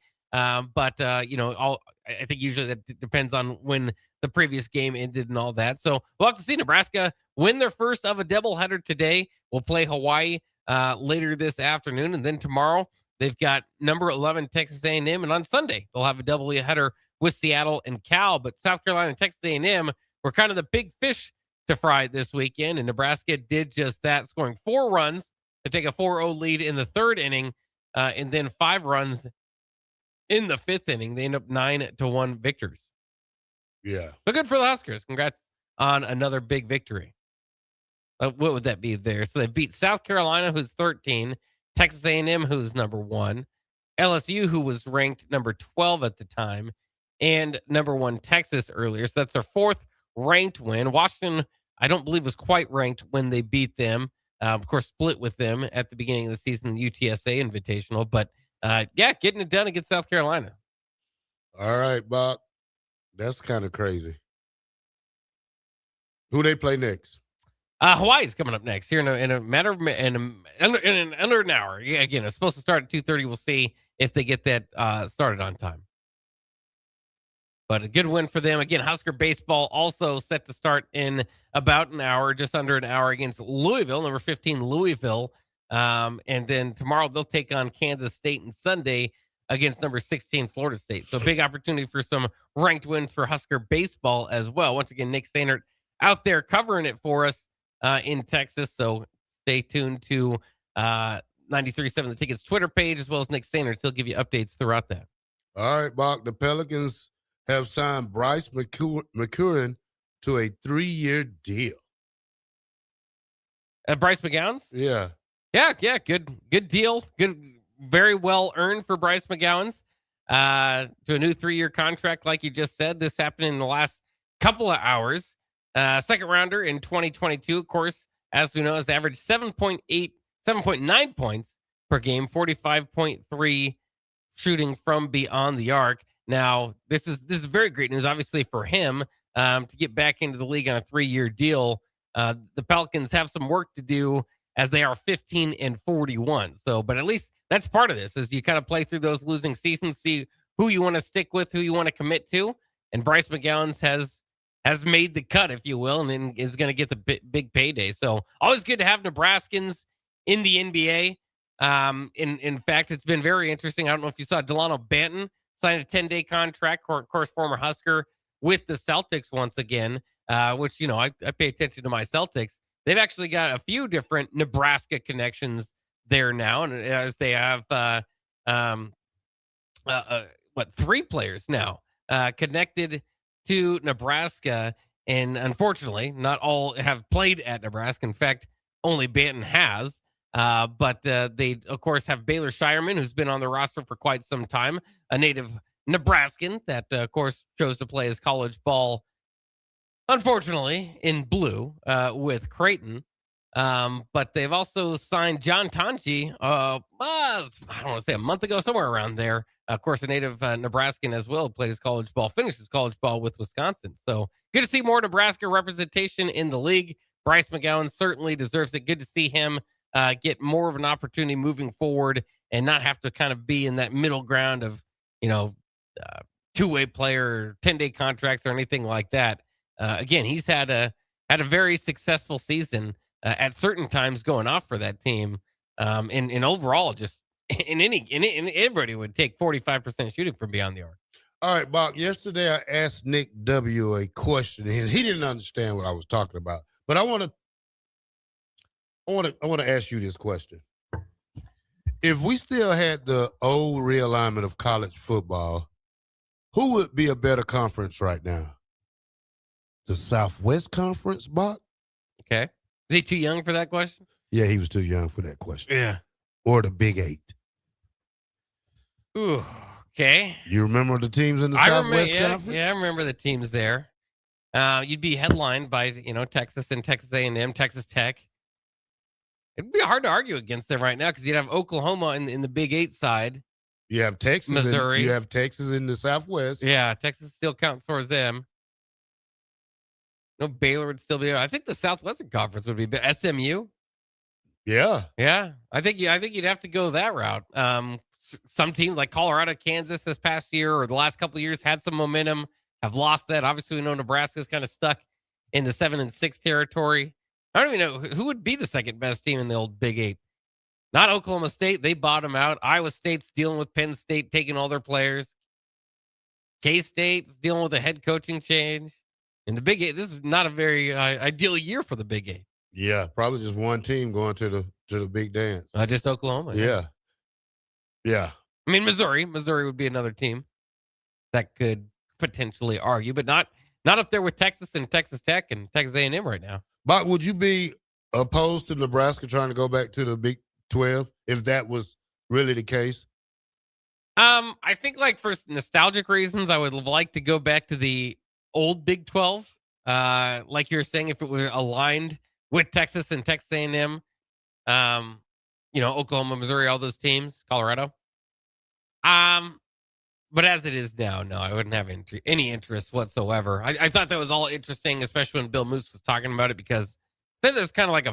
Speaker 10: I think usually that depends on when the previous game ended and all that. So we'll have to see. Nebraska win their first of a doubleheader today. We'll play Hawaii later this afternoon. And then tomorrow, they've got number 11 Texas A&M. And on Sunday, they'll have a doubleheader with Seattle and Cal. But South Carolina and Texas A&M were kind of the big fish to fry this weekend. And Nebraska did just that, scoring 4 runs to take a 4-0 lead in the 3rd inning. And then 5 runs in the 5th inning. They end up 9-1 victors.
Speaker 9: Yeah.
Speaker 10: So good for the Huskers. Congrats on another big victory. What would that be there? So they beat South Carolina, who's 13, Texas A&M, who's number 1, LSU, who was ranked number 12 at the time, and number 1 Texas earlier. So that's their 4th ranked win. Washington, I don't believe, was quite ranked when they beat them. Of course, split with them at the beginning of the season, the UTSA Invitational. But yeah, getting it done against South Carolina.
Speaker 9: All right, Bob. That's kind of crazy. Who they play next?
Speaker 10: Hawaii's coming up next here in a matter of under an hour. Yeah, again, it's supposed to start at 2:30. We'll see if they get that started on time. But a good win for them. Again, Husker baseball also set to start in about an hour, just under an hour, against Louisville, number 15 Louisville. And then tomorrow they'll take on Kansas State, and Sunday against number 16 Florida State. So big opportunity for some ranked wins for Husker baseball as well. Once again, Nick Sainert out there covering it for us in Texas. So stay tuned to 93.7 The Ticket's Twitter page, as well as Nick Sainert. He'll give you updates throughout that.
Speaker 9: All right, Bach. The Pelicans have signed Bryce McCurran to a 3-year deal.
Speaker 10: Bryce McGowan's?
Speaker 9: Yeah.
Speaker 10: Yeah. Good deal. Good, very well earned for Bryce McGowan's to a new 3-year contract, like you just said. This happened in the last couple of hours. Second rounder in 2022, of course, as we know, has averaged 7.9 points per game, 45.3 shooting from beyond the arc. Now, this is very great news, obviously, for him to get back into the league on a 3-year deal. The Pelicans have some work to do, as they are 15-41. So, but at least that's part of this, as you kind of play through those losing seasons, see who you want to stick with, who you want to commit to. And Bryce McGowan's has made the cut, if you will, and then is going to get the big payday. So always good to have Nebraskans in the NBA. In fact, it's been very interesting. I don't know if you saw Delano Banton signed a 10-day contract, of course, former Husker, with the Celtics once again, which, you know, I pay attention to my Celtics. They've actually got a few different Nebraska connections there now, and as they have, 3 players now connected to Nebraska, and unfortunately, not all have played at Nebraska. In fact, only Banton has. But they, of course, have Baylor Shireman, who's been on the roster for quite some time, a native Nebraskan that, of course, chose to play his college ball, unfortunately, in blue with Creighton. But they've also signed John Tanji, I don't want to say a month ago, somewhere around there. Of course, a native Nebraskan as well, played his college ball, finished his college ball with Wisconsin. So good to see more Nebraska representation in the league. Bryce McGowan certainly deserves it. Good to see him get more of an opportunity moving forward and not have to kind of be in that middle ground of, you know, two-way player, 10-day contracts or anything like that. Again, he's had a very successful season at certain times going off for that team. And overall, just in everybody would take 45% shooting from beyond the arc.
Speaker 9: All right, Bob. Yesterday I asked Nick W. a question, and he didn't understand what I was talking about. But I want to ask you this question. If we still had the old realignment of college football, who would be a better conference right now? The Southwest Conference, Bob?
Speaker 10: Okay. Is he too young for that question?
Speaker 9: Yeah, he was too young for that question.
Speaker 10: Yeah.
Speaker 9: Or the Big 8.
Speaker 10: Ooh, okay.
Speaker 9: You remember the teams in the Southwest Conference?
Speaker 10: Yeah, I remember the teams there. You'd be headlined by, you know, Texas and Texas A&M, Texas Tech. It'd be hard to argue against them right now because you'd have Oklahoma in the Big 8 side.
Speaker 9: You have Texas,
Speaker 10: Missouri.
Speaker 9: You have Texas in the Southwest.
Speaker 10: Yeah, Texas still counts towards them. No, Baylor would still be there. I think the Southwestern Conference would be better. SMU.
Speaker 9: Yeah.
Speaker 10: I think you'd have to go that route. Some teams like Colorado, Kansas this past year or the last couple of years had some momentum, have lost that. Obviously, we know Nebraska's kind of stuck in the 7-6 territory. I don't even know who would be the second best team in the old Big 8. Not Oklahoma State. They bottom out. Iowa State's dealing with Penn State taking all their players. K-State's dealing with a head coaching change. And the Big 8, this is not a very ideal year for the Big 8.
Speaker 9: Yeah, probably just one team going to the big dance.
Speaker 10: Just Oklahoma.
Speaker 9: Yeah.
Speaker 10: I mean, Missouri would be another team that could potentially argue, but not up there with Texas and Texas Tech and Texas A&M right now.
Speaker 9: But would you be opposed to Nebraska trying to go back to the Big 12 if that was really the case?
Speaker 10: I think like for nostalgic reasons, I would like to go back to the old Big 12. Like you were saying, if it were aligned with Texas and Texas A&M, Oklahoma, Missouri, all those teams, Colorado. But as it is now, no, I wouldn't have any interest whatsoever. I thought that was all interesting, especially when Bill Moose was talking about it, because then there's kind of like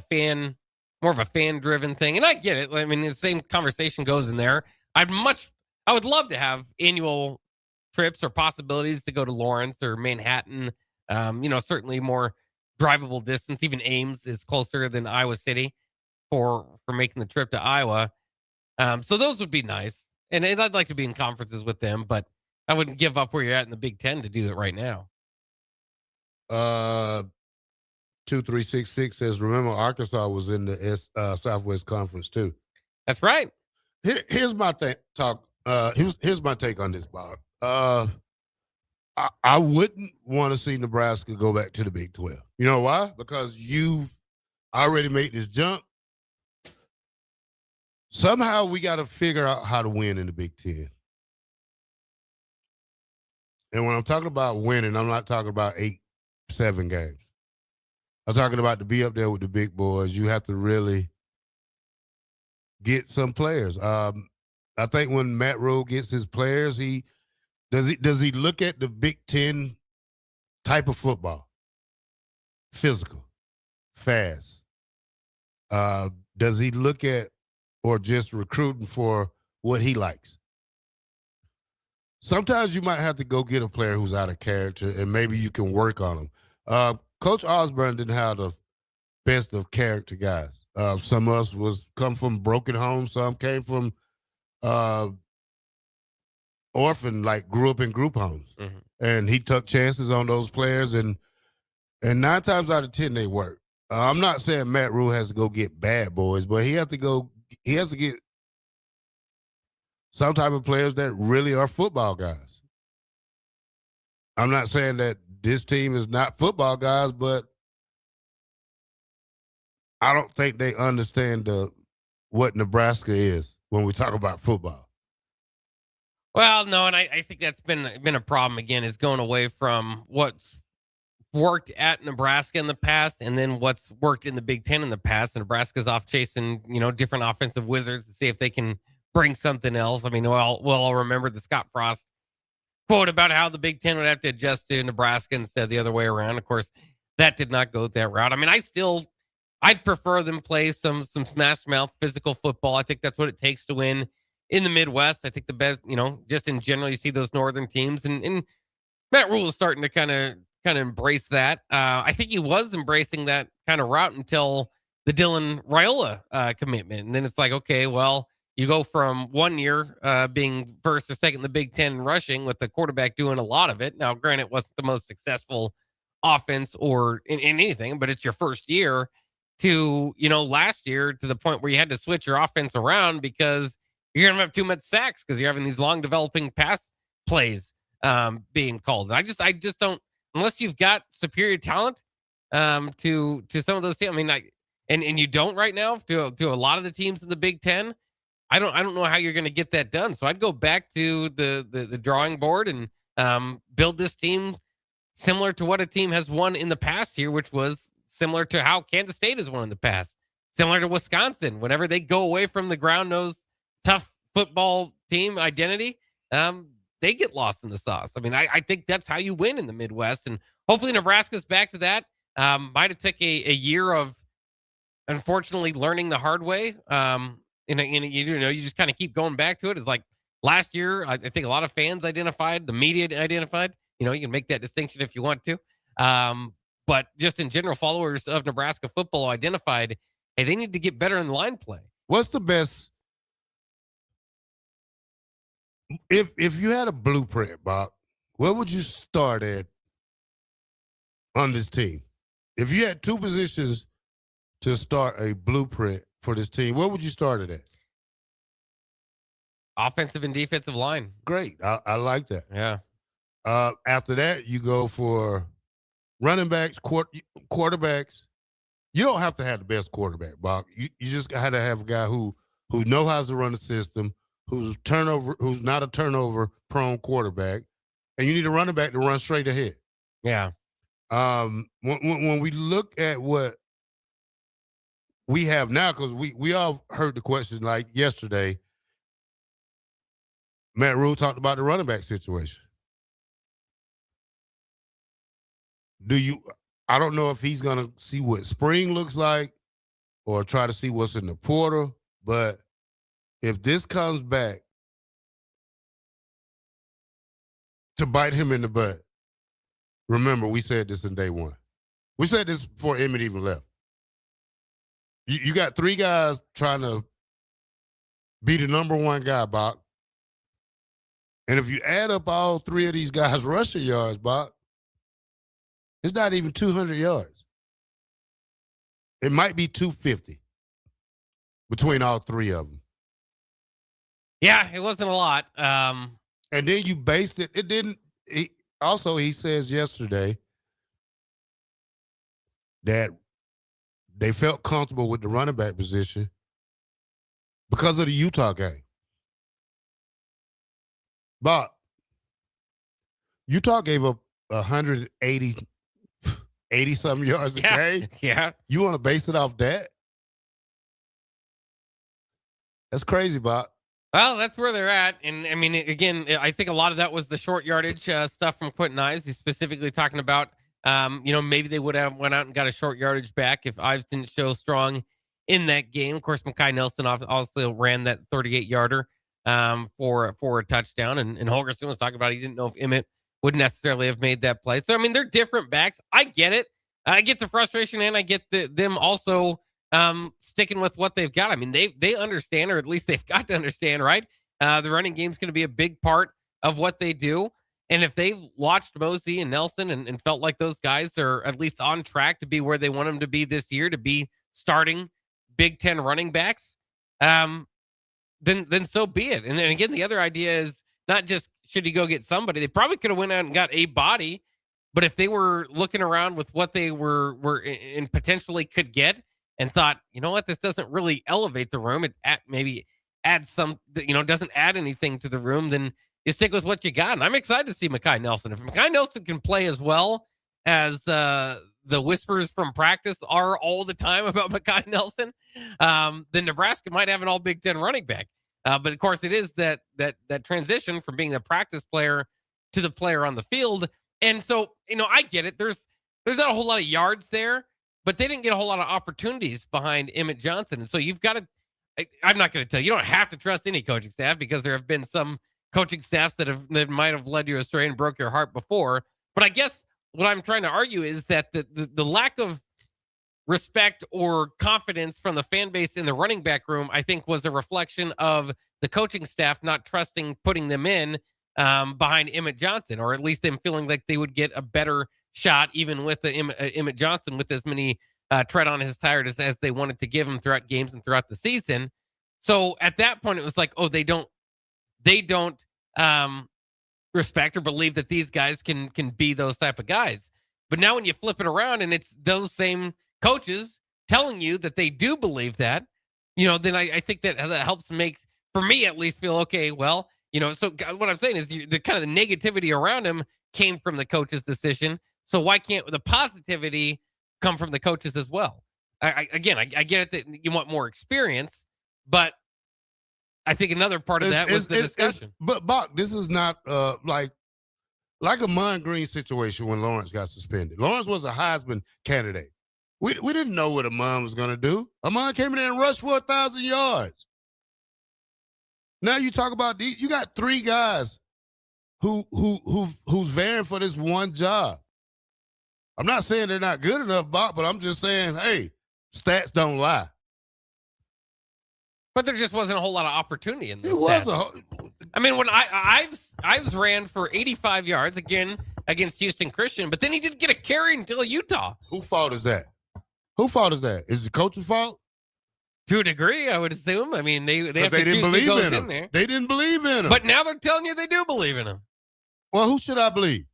Speaker 10: more of a fan-driven thing. And I get it. I mean, the same conversation goes in there. I would love to have annual trips or possibilities to go to Lawrence or Manhattan. Certainly more drivable distance. Even Ames is closer than Iowa City for making the trip to Iowa. So those would be nice. And I'd like to be in conferences with them, but I wouldn't give up where you're at in the Big Ten to do it right now.
Speaker 9: 2366 says, remember Arkansas was in the Southwest Conference too.
Speaker 10: That's right.
Speaker 9: Here's my here's my take on this, Bob. I wouldn't want to see Nebraska go back to the Big 12. You know why? Because you've already made this jump. Somehow we got to figure out how to win in the Big 10. And when I'm talking about winning, I'm not talking about 8-7 games. I'm talking about to be up there with the big boys. You have to really get some players. I think when Matt Rule gets his players, does he look at the Big 10 type of football? Physical, fast. Does he look at or just recruiting for what he likes? Sometimes you might have to go get a player who's out of character, and maybe you can work on him. Coach Osborne didn't have the best of character guys. Some of us come from broken homes. Some came from orphan, like grew up in group homes.
Speaker 10: Mm-hmm.
Speaker 9: And he took chances on those players, and 9 times out of 10 they work. I'm not saying Matt Rule has to go get bad boys, but he has to get some type of players that really are football guys. I'm not saying that this team is not football guys, but I don't think they understand what Nebraska is when we talk about football.
Speaker 10: Well, no, and I think that's been a problem again, is going away from what's worked at Nebraska in the past and then what's worked in the Big Ten in the past. And Nebraska's off chasing, different offensive wizards to see if they can bring something else. I mean, we'll all remember the Scott Frost quote about how the Big Ten would have to adjust to Nebraska instead of the other way around. Of course, that did not go that route. I mean, I'd prefer them play some smash mouth physical football. I think that's what it takes to win in the Midwest. I think the best, just in general, you see those northern teams, and Matt Rule is starting to kind of embrace that. I think he was embracing that kind of route until the Dylan Raiola commitment. And then it's like, okay, well, you go from 1 year being first or second in the Big Ten rushing with the quarterback doing a lot of it. Now, granted, it wasn't the most successful offense or in anything, but it's your first year, to, last year to the point where you had to switch your offense around because you're going to have too much sacks because you're having these long developing pass plays being called. And I just don't, unless you've got superior talent to some of those teams. I mean, and you don't right now to a lot of the teams in the Big Ten. I don't know how you're going to get that done. So I'd go back to the drawing board and build this team similar to what a team has won in the past here, which was similar to how Kansas State has won in the past, similar to Wisconsin. Whenever they go away from the ground nose tough football team identity, they get lost in the sauce. I mean, I think that's how you win in the Midwest, and hopefully Nebraska's back to that. Might have took a year of, unfortunately, learning the hard way. You just kind of keep going back to it. It's like last year, I think a lot of fans identified, the media identified. You can make that distinction if you want to. But just in general, followers of Nebraska football identified, hey, they need to get better in the line play.
Speaker 9: What's the best? If you had a blueprint, Bob, where would you start at on this team? If you had two positions to start a blueprint for this team, where would you start it at?
Speaker 10: Offensive and defensive line.
Speaker 9: Great. I like that.
Speaker 10: Yeah.
Speaker 9: After that, you go for running backs, quarterbacks. You don't have to have the best quarterback, Bob. You just got to have a guy who knows how to run the system, who's not a turnover prone quarterback, and you need a running back to run straight ahead.
Speaker 10: Yeah.
Speaker 9: When we look at what we have now, because we all heard the question like yesterday, Matt Rule talked about the running back situation. I don't know if he's going to see what spring looks like or try to see what's in the portal, but if this comes back to bite him in the butt, remember, we said this in day one. We said this before Emmett even left. You got three guys trying to be the number one guy, Bach. And if you add up all three of these guys' rushing yards, Bach, it's not even 200 yards. It might be 250 between all three of them.
Speaker 10: Yeah, it wasn't a lot.
Speaker 9: And then you based it. It didn't. He says yesterday that they felt comfortable with the running back position because of the Utah game. But Utah gave up 180 something yards a game.
Speaker 10: Yeah.
Speaker 9: You want to base it off that? That's crazy, Bob.
Speaker 10: Well, that's where they're at. And I mean, again, I think a lot of that was the short yardage stuff from Quentin Ives. He's specifically talking about, maybe they would have went out and got a short yardage back if Ives didn't show strong in that game. Of course, Mekhi Nelson also ran that 38-yarder for a touchdown. And Holgerson was talking about he didn't know if Emmett would necessarily have made that play. So, I mean, they're different backs. I get it. I get the frustration, and I get them also sticking with what they've got. I mean, they understand, or at least they've got to understand, right? The running game is going to be a big part of what they do. And if they've watched Mosey and Nelson and felt like those guys are at least on track to be where they want them to be this year, to be starting Big Ten running backs, then so be it. And then again, the other idea is not just should he go get somebody. They probably could have went out and got a body, but if they were looking around with what they were and potentially could get and thought, you know what, this doesn't really elevate the room, it maybe adds some, doesn't add anything to the room, then you stick with what you got. And I'm excited to see Mekhi Nelson. If Mekhi Nelson can play as well as the whispers from practice are all the time about Mekhi Nelson, then Nebraska might have an all Big Ten running back. But of course, it is that transition from being the practice player to the player on the field. And so, I get it. There's not a whole lot of yards there, but they didn't get a whole lot of opportunities behind Emmett Johnson. And so you've got to, I'm not going to tell you, you don't have to trust any coaching staff, because there have been some coaching staffs that might have led you astray and broke your heart before. But I guess what I'm trying to argue is that the lack of respect or confidence from the fan base in the running back room, I think, was a reflection of the coaching staff not trusting putting them in behind Emmett Johnson, or at least them feeling like they would get a better shot even with the Emmett Johnson with as many tread on his tires as they wanted to give him throughout games and throughout the season. So at that point, it was like, oh, they don't respect or believe that these guys can be those type of guys. But now when you flip it around and it's those same coaches telling you that they do believe that, then I think that helps make, for me at least, feel okay. Well, so what I'm saying is the kind of the negativity around him came from the coach's decision. So why can't the positivity come from the coaches as well? I get it that you want more experience, but I think another part of that was the discussion.
Speaker 9: But Bach, this is not like a Mon Green situation when Lawrence got suspended. Lawrence was a Heisman candidate. We didn't know what Amon was going to do. Amon came in there and rushed for 1,000 yards. Now you talk about you got three guys who's vying for this one job. I'm not saying they're not good enough, Bob, but I'm just saying, hey, stats don't lie.
Speaker 10: But there just wasn't a whole lot of opportunity in this.
Speaker 9: It was
Speaker 10: test. I mean, when Ives ran for 85 yards again against Houston Christian, but then he didn't get a carry until Utah.
Speaker 9: Whose fault is that? Whose fault is that? Is it the coach's fault?
Speaker 10: To a degree, I would assume. I mean, they have to
Speaker 9: didn't
Speaker 10: choose
Speaker 9: believe
Speaker 10: who goes
Speaker 9: in him.
Speaker 10: there.
Speaker 9: They didn't believe in him.
Speaker 10: But now they're telling you they do believe in him.
Speaker 9: Well, who should I believe?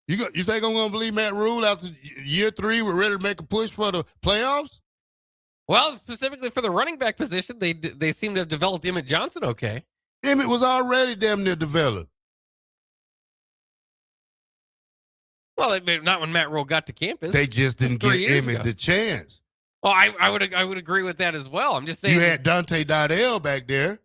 Speaker 9: You think I'm going to believe Matt Rule after year 3? We're ready to make a push for the playoffs?
Speaker 10: Well, specifically for the running back position, they seem to have developed Emmett Johnson okay.
Speaker 9: Emmett was already damn near developed.
Speaker 10: Well, not when Matt Rule got to campus.
Speaker 9: They just didn't give Emmett the chance.
Speaker 10: Well, I would agree with that as well. I'm just saying.
Speaker 9: You had Dante Dardell back there.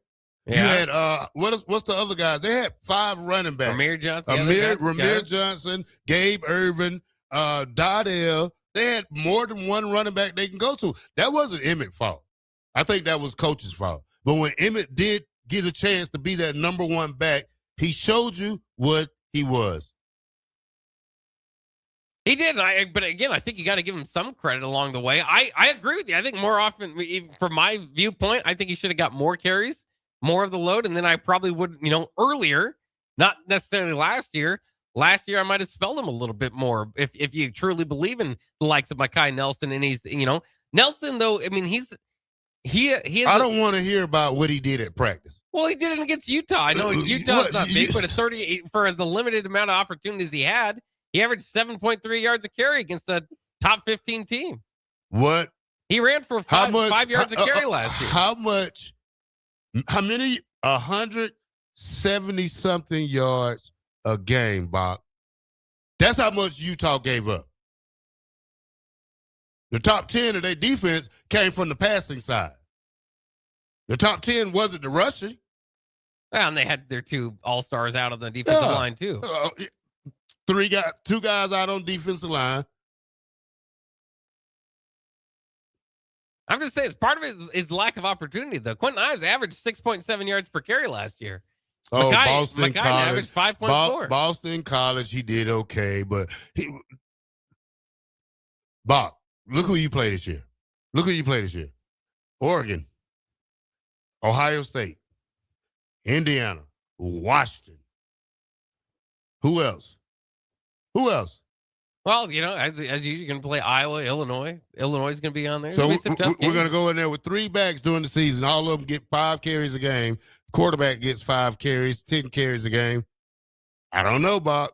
Speaker 10: Yeah.
Speaker 9: You had what's the other guys? They had 5 running backs.
Speaker 10: Ramir Johnson.
Speaker 9: Ramir Johnson, Gabe Irvin, Dardell. They had more than one running back they can go to. That wasn't Emmett's fault. I think that was coach's fault. But when Emmett did get a chance to be that number 1 back, he showed you what he was.
Speaker 10: He did, but again, I think you got to give him some credit along the way. I agree with you. I think more often, from my viewpoint, I think he should have got more carries, more of the load, and then I probably would, earlier, not necessarily last year. Last year, I might have spelled him a little bit more if you truly believe in the likes of Mekhi Nelson. And he's, Nelson, though, I mean, he
Speaker 9: I don't want to hear about what he did at practice.
Speaker 10: Well, he did it against Utah. I know Utah's not big, but at 38 for the limited amount of opportunities he had, he averaged 7.3 yards a carry against a top 15 team.
Speaker 9: What?
Speaker 10: He ran for 5 yards a carry last year.
Speaker 9: How many? 170-something yards a game, Bob. That's how much Utah gave up. The top 10 of their defense came from the passing side. The top 10 wasn't the rushing.
Speaker 10: Well, and they had their 2 all-stars out on the defensive line, too.
Speaker 9: 2 guys out on defensive line.
Speaker 10: I'm just saying, part of it is lack of opportunity, though. Quentin Ives averaged 6.7 yards per carry last year.
Speaker 9: Boston
Speaker 10: Mekhi
Speaker 9: College.
Speaker 10: averaged 5.4.
Speaker 9: Boston College, he did okay, but Bob, look who you play this year. Oregon, Ohio State, Indiana, Washington. Who else?
Speaker 10: Well, as you're going to play Iowa, Illinois. Illinois is going to be on there.
Speaker 9: So we're going to go in there with 3 backs during the season. All of them get 5 carries a game. Quarterback gets 5 carries, 10 carries a game. I don't know, Bob.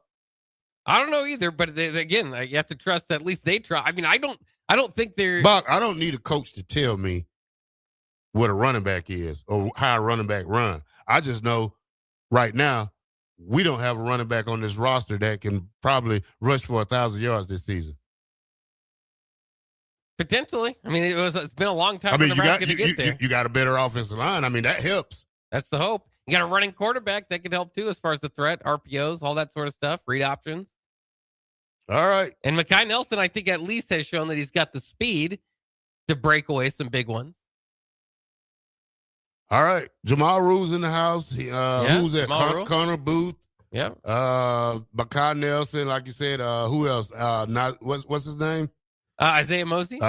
Speaker 10: I don't know either, but again, you have to trust that at least they try. I mean, I don't think they're...
Speaker 9: Bob, I don't need a coach to tell me what a running back is or how a running back run. I just know right now, we don't have a running back on this roster that can probably rush for 1,000 yards this season.
Speaker 10: Potentially. I mean, it's been a long time for Nebraska to get there.
Speaker 9: You got a better offensive line. I mean, that helps.
Speaker 10: That's the hope. You got a running quarterback that could help too, as far as the threat, RPOs, all that sort of stuff, read options.
Speaker 9: All right.
Speaker 10: And Mekhi Nelson, I think, at least has shown that he's got the speed to break away some big ones.
Speaker 9: All right. Jamal Rule's in the house. Who's that? Connor Booth.
Speaker 10: Yeah.
Speaker 9: Mekhi Nelson, like you said. Who else? What's his name?
Speaker 10: Isaiah Mosey.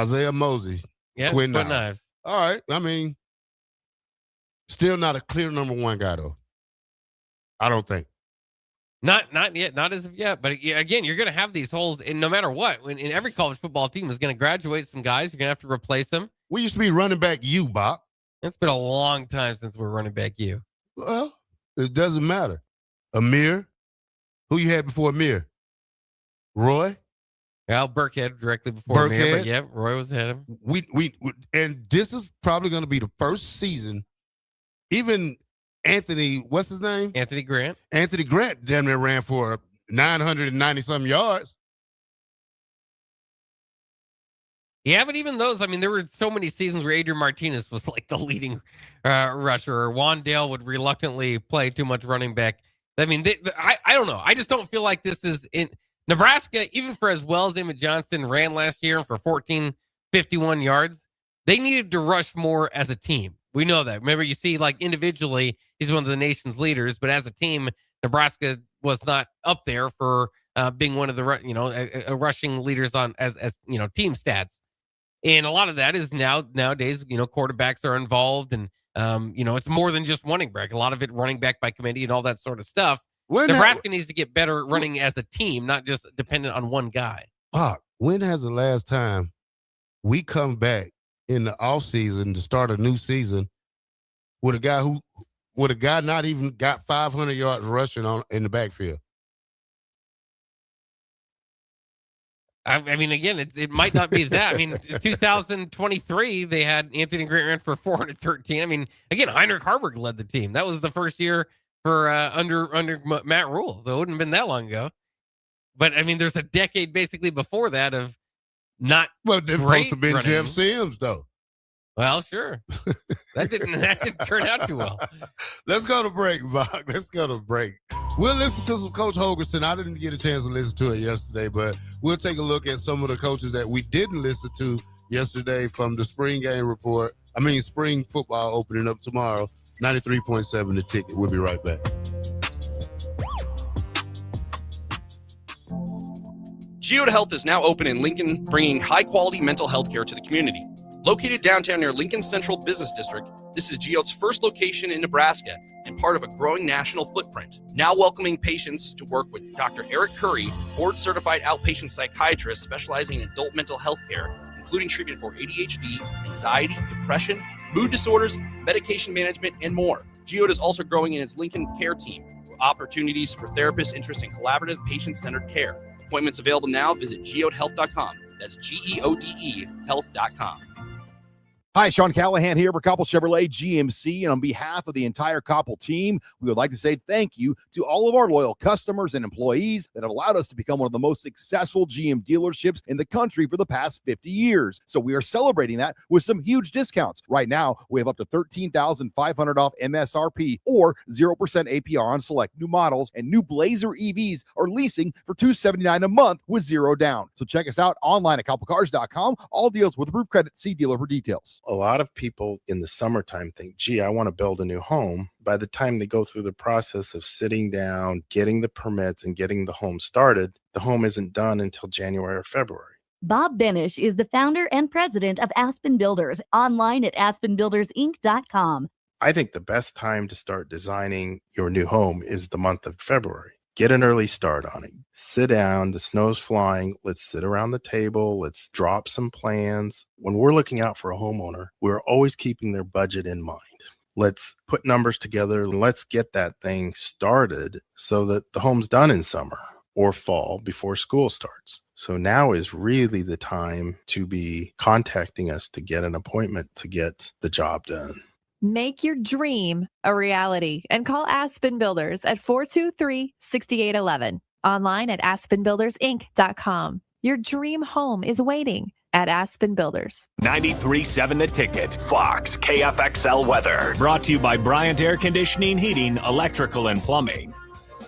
Speaker 9: Yeah. Quentin Ives. All right. I mean, still not a clear number 1 guy, though. I don't think.
Speaker 10: Not yet. Not as of yet. But again, you're going to have these holes in no matter what. In every college football team is going to graduate some guys. You're going to have to replace them.
Speaker 9: We used to be running back you, Bob.
Speaker 10: It's been a long time since we're running back you.
Speaker 9: Well, it doesn't matter. Amir. Who you had before Amir? Roy?
Speaker 10: Well, Burkhead directly before Amir. But yeah, Roy was ahead of him.
Speaker 9: We and this is probably going to be the first season. Even Anthony, what's his name?
Speaker 10: Anthony Grant.
Speaker 9: Anthony Grant damn near ran for 990-some yards.
Speaker 10: Yeah, but even those, I mean, there were so many seasons where Adrian Martinez was like the leading rusher, or Wandale would reluctantly play too much running back. I mean, I don't know. I just don't feel like this is in Nebraska, even for as well as Emmett Johnson ran last year for 1,451 yards, they needed to rush more as a team. We know that. Remember, you see, like individually, he's one of the nation's leaders, but as a team, Nebraska was not up there for being one of the rushing leaders on as team stats. And a lot of that is nowadays, quarterbacks are involved, and it's more than just running back. A lot of it running back by committee and all that sort of stuff. Nebraska needs to get better running as a team, not just dependent on one guy.
Speaker 9: When has the last time we come back in the offseason to start a new season with a guy not even got 500 yards rushing in the backfield?
Speaker 10: I mean, again, it might not be that. I mean, 2023, they had Anthony Grant ran for 413. I mean, again, Heinrich Harburg led the team. That was the first year for under Matt Rule, so it wouldn't have been that long ago. But I mean, there's a decade basically before that of not.
Speaker 9: Well, they're supposed to have been Jeff Sims, though.
Speaker 10: Well, sure. That didn't turn out too well.
Speaker 9: Let's go to break, Bock. Let's go to break. We'll listen to some Coach Holgerson. I didn't get a chance to listen to it yesterday, but we'll take a look at some of the coaches that we didn't listen to yesterday from the spring game report. Spring football opening up tomorrow. 93.7 The Ticket. We'll be right back.
Speaker 19: Geode Health is now open in Lincoln, bringing high-quality mental health care to the community. Located downtown near Lincoln Central Business District, this is Geode's first location in Nebraska and part of a growing national footprint. Now welcoming patients to work with Dr. Eric Curry, board-certified outpatient psychiatrist specializing in adult mental health care, including treatment for ADHD, anxiety, depression, mood disorders, medication management, and more. Geode is also growing in its Lincoln Care Team, with opportunities for therapists interested in collaborative, patient-centered care. Appointments available now. Visit geodehealth.com. That's GEODE health.com.
Speaker 12: Hi, Sean Callahan here for Koppel Chevrolet GMC, and on behalf of the entire Koppel team, we would like to say thank you to all of our loyal customers and employees that have allowed us to become one of the most successful GM dealerships in the country for the past 50 years. So we are celebrating that with some huge discounts. Right now, we have up to $13,500 off MSRP or 0% APR on select new models, and new Blazer EVs are leasing for $279 a month with zero down. So check us out online at koppelcars.com. All deals with approved credit. See dealer for details.
Speaker 14: A lot of people in the summertime think, gee, I want to build a new home. By the time they go through the process of sitting down, getting the permits, and getting the home started, the home isn't done until January or February.
Speaker 15: Bob Benish is the founder and president of Aspen Builders, online at aspenbuildersinc.com.
Speaker 14: I think the best time to start designing your new home is the month of February. Get an early start on it. Sit down. The snow's flying. Let's sit around the table. Let's drop some plans. When we're looking out for a homeowner, we're always keeping their budget in mind. Let's put numbers together and let's get that thing started so that the home's done in summer or fall before school starts. So now is really the time to be contacting us to get an appointment to get the job done.
Speaker 16: Make your dream a reality and call Aspen Builders at 423-6811. Online at aspenbuildersinc.com. Your dream home is waiting at Aspen Builders.
Speaker 6: 93.7 The Ticket. Fox KFXL weather. Brought to you by Bryant Air Conditioning, Heating, Electrical, and Plumbing.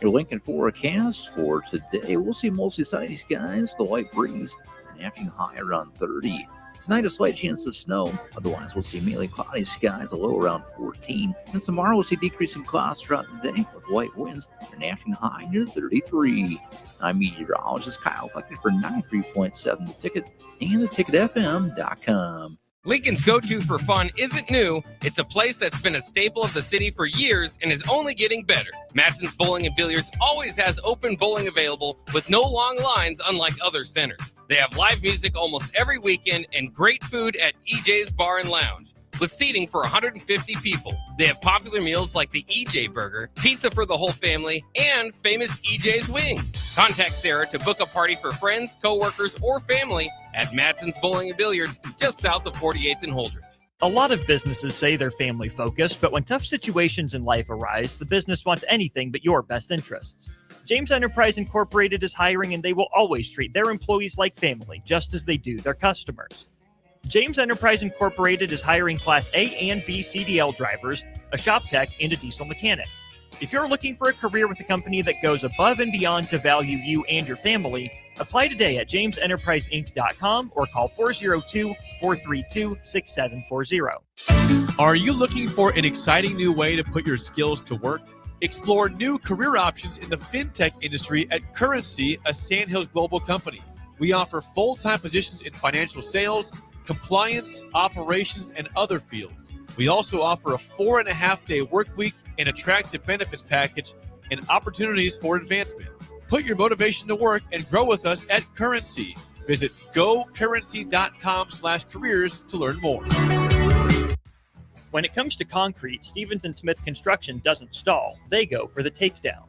Speaker 20: Your Lincoln forecast for today, we'll see mostly sunny skies, the light breeze, an afternoon high around 30. Tonight, a slight chance of snow. Otherwise, we'll see mainly cloudy skies, a low around 14. And tomorrow, we'll see decreasing clouds throughout the day with light winds and an afternoon high near 33. I'm meteorologist Kyle Fleckner for 93.7 The Ticket and theticketfm.com.
Speaker 1: Lincoln's go-to for fun isn't new. It's a place that's been a staple of the city for years and is only getting better. Matson's Bowling and Billiards always has open bowling available with no long lines unlike other centers. They have live music almost every weekend and great food at EJ's Bar and Lounge with seating for 150 people. They have popular meals like the EJ Burger, pizza for the whole family, and famous EJ's Wings. Contact Sarah to book a party for friends, coworkers, or family at Matson's Bowling and Billiards just south of 48th and Holdridge.
Speaker 3: A lot of businesses say they're family focused, but when tough situations in life arise, the business wants anything but your best interests. James Enterprise Incorporated is hiring, and they will always treat their employees like family, just as they do their customers. James Enterprise Incorporated is hiring Class A and B CDL drivers, a shop tech, and a diesel mechanic. If you're looking for a career with a company that goes above and beyond to value you and your family, apply today at jamesenterpriseinc.com or call 402-432-6740.
Speaker 7: Are you looking for an exciting new way to put your skills to work? Explore new career options in the fintech industry at Currency, a Sandhills global company. We offer full-time positions in financial sales, compliance, operations, and other fields. We also offer a 4.5-day work week, an attractive benefits package, and opportunities for advancement. Put your motivation to work and grow with us at Currency. Visit gocurrency.com/careers to learn more.
Speaker 3: When it comes to concrete, Stevens & Smith Construction doesn't stall. They go for the takedown.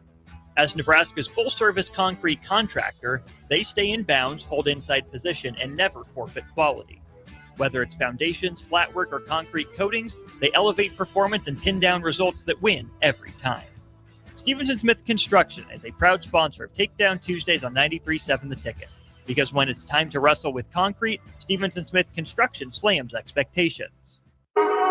Speaker 3: As Nebraska's full-service concrete contractor, they stay in bounds, hold inside position, and never forfeit quality. Whether it's foundations, flatwork, or concrete coatings, they elevate performance and pin down results that win every time. Stevens & Smith Construction is a proud sponsor of Takedown Tuesdays on 93.7 The Ticket. Because when it's time to wrestle with concrete, Stevens & Smith Construction slams expectations.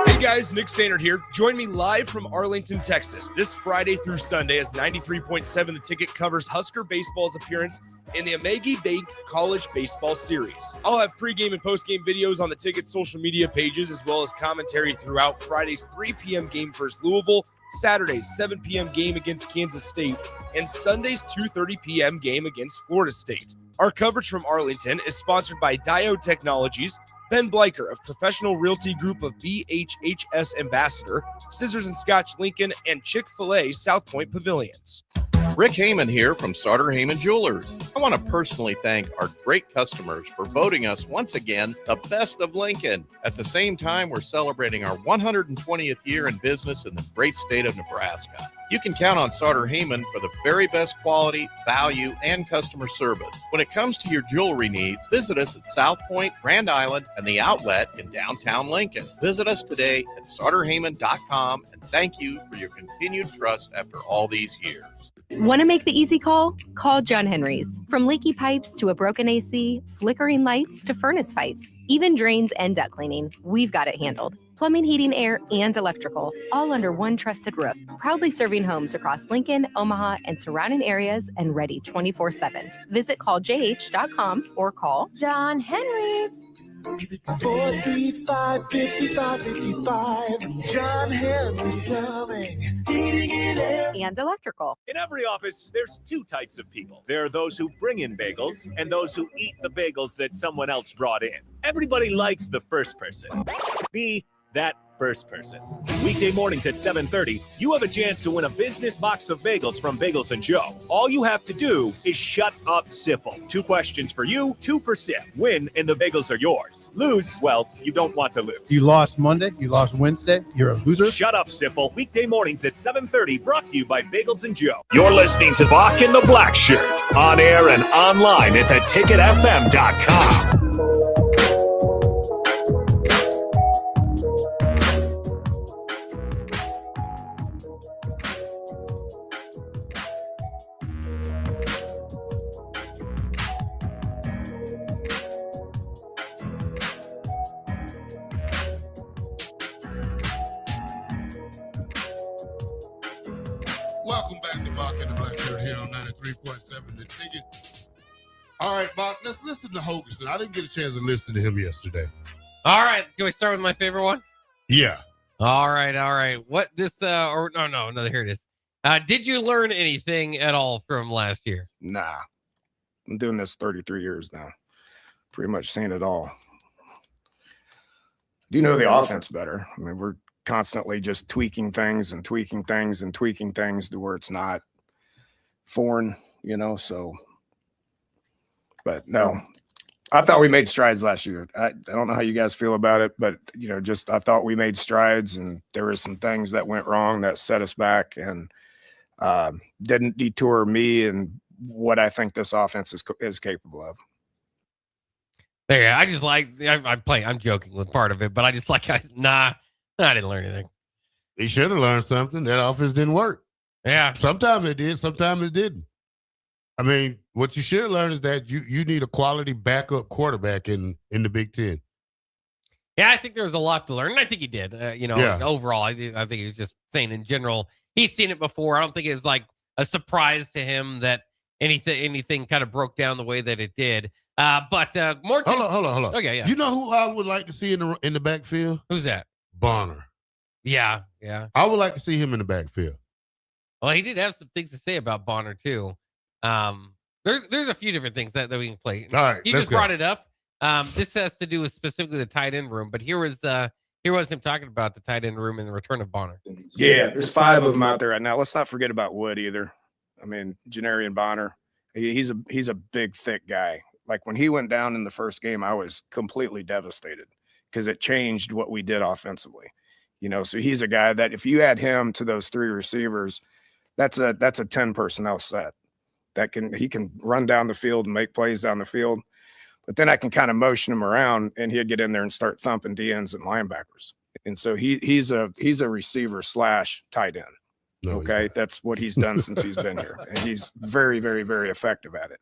Speaker 4: Hey guys, Nick Sandert here. Join me live from Arlington, Texas, this Friday through Sunday as 93.7 The Ticket covers Husker baseball's appearance in the Amagi Bank College Baseball Series. I'll have pregame and postgame videos on the Ticket's social media pages, as well as commentary throughout Friday's 3 p.m. game versus Louisville, Saturday's 7 p.m. game against Kansas State, and Sunday's 2:30 p.m. game against Florida State. Our coverage from Arlington is sponsored by Diode Technologies, Ben Bleicher of Professional Realty Group of BHHS Ambassador, Scissors and Scotch Lincoln, and Chick-fil-A South Point Pavilions.
Speaker 13: Rick Heyman here from Sauter Heyman Jewelers. I want to personally thank our great customers for voting us once again the best of Lincoln. At the same time, we're celebrating our 120th year in business in the great state of Nebraska. You can count on Sauter Heyman for the very best quality, value, and customer service. When it comes to your jewelry needs, visit us at South Point, Grand Island, and the Outlet in downtown Lincoln. Visit us today at sauterheyman.com, and thank you for your continued trust after all these years.
Speaker 21: Want to make the easy call? Call John Henry's. From leaky pipes to a broken AC, flickering lights to furnace fights, even drains and duct cleaning, we've got it handled. Plumbing, heating, air, and electrical, all under one trusted roof. Proudly serving homes across Lincoln, Omaha, and surrounding areas, and ready 24/7. Visit calljh.com or call John Henry's.
Speaker 17: 435-5555. John Henry's Plumbing, Heating and Air.
Speaker 21: And electrical.
Speaker 6: In every office, there's two types of people. There are those who bring in bagels and those who eat the bagels that someone else brought in. Everybody likes the first person. Be that first person. Weekday mornings at 7:30, you have a chance to win a business box of bagels from Bagels & Joe. All you have to do is shut up, Sipple. 2 questions for you, 2 for Sip. Win, and the bagels are yours. Lose, well, you don't want to lose.
Speaker 23: You lost Monday, you lost Wednesday, you're a loser.
Speaker 6: Shut up, Sipple. Weekday mornings at 7:30, brought to you by Bagels & Joe. You're listening to Bock the Blackshirt, on air and online at theticketfm.com.
Speaker 9: Welcome back to Bock and the Blackshirt here on 93.7 The Ticket. All right, Bock, let's listen to Hogerson. I didn't get a chance to listen to him yesterday.
Speaker 10: All right. Can we start with my favorite one?
Speaker 9: Yeah.
Speaker 10: All right. What this, here it is. Did you learn anything at all from last year?
Speaker 24: Nah. I'm doing this 33 years now. Pretty much seen it all. Do you know the offense better? I mean, we're constantly just tweaking things to where it's not foreign, so. But no, I thought we made strides last year. I don't know how you guys feel about it, but, I thought we made strides, and there were some things that went wrong that set us back and didn't detour me and what I think this offense is capable of.
Speaker 10: There, I just I'm joking with part of it, but I just I didn't learn anything.
Speaker 9: He should have learned something. That offense didn't work.
Speaker 10: Yeah.
Speaker 9: Sometimes it did, sometimes it didn't. I mean, what you should learn is that you need a quality backup quarterback in the Big Ten.
Speaker 10: Yeah, I think there was a lot to learn, and I think he did. Overall, I think he was just saying in general, he's seen it before. I don't think it's like a surprise to him that anything kind of broke down the way that it did. But more.
Speaker 9: Hold on.
Speaker 10: Okay, yeah.
Speaker 9: You know who I would like to see in the backfield?
Speaker 10: Who's that?
Speaker 9: Bonner.
Speaker 10: Yeah.
Speaker 9: I would like to see him in the backfield.
Speaker 10: Well, he did have some things to say about Bonner too. There's a few different things that we can play.
Speaker 9: All right,
Speaker 10: he just brought it up. This has to do with specifically the tight end room, but here was him talking about the tight end room and the return of Bonner.
Speaker 24: Yeah, there's 5 of them out there right now. Let's not forget about Wood either. I mean, Janarian Bonner, he's a big, thick guy. Like when he went down in the first game, I was completely devastated because it changed what we did offensively. So he's a guy that if you add him to those 3 receivers, that's a 10 personnel set that he can run down the field and make plays down the field. But then I can kind of motion him around and he'd get in there and start thumping DNs and linebackers. And so he's a receiver / tight end.
Speaker 9: No,
Speaker 24: okay. That's what he's done since he's been here. And he's very, very, very effective at it.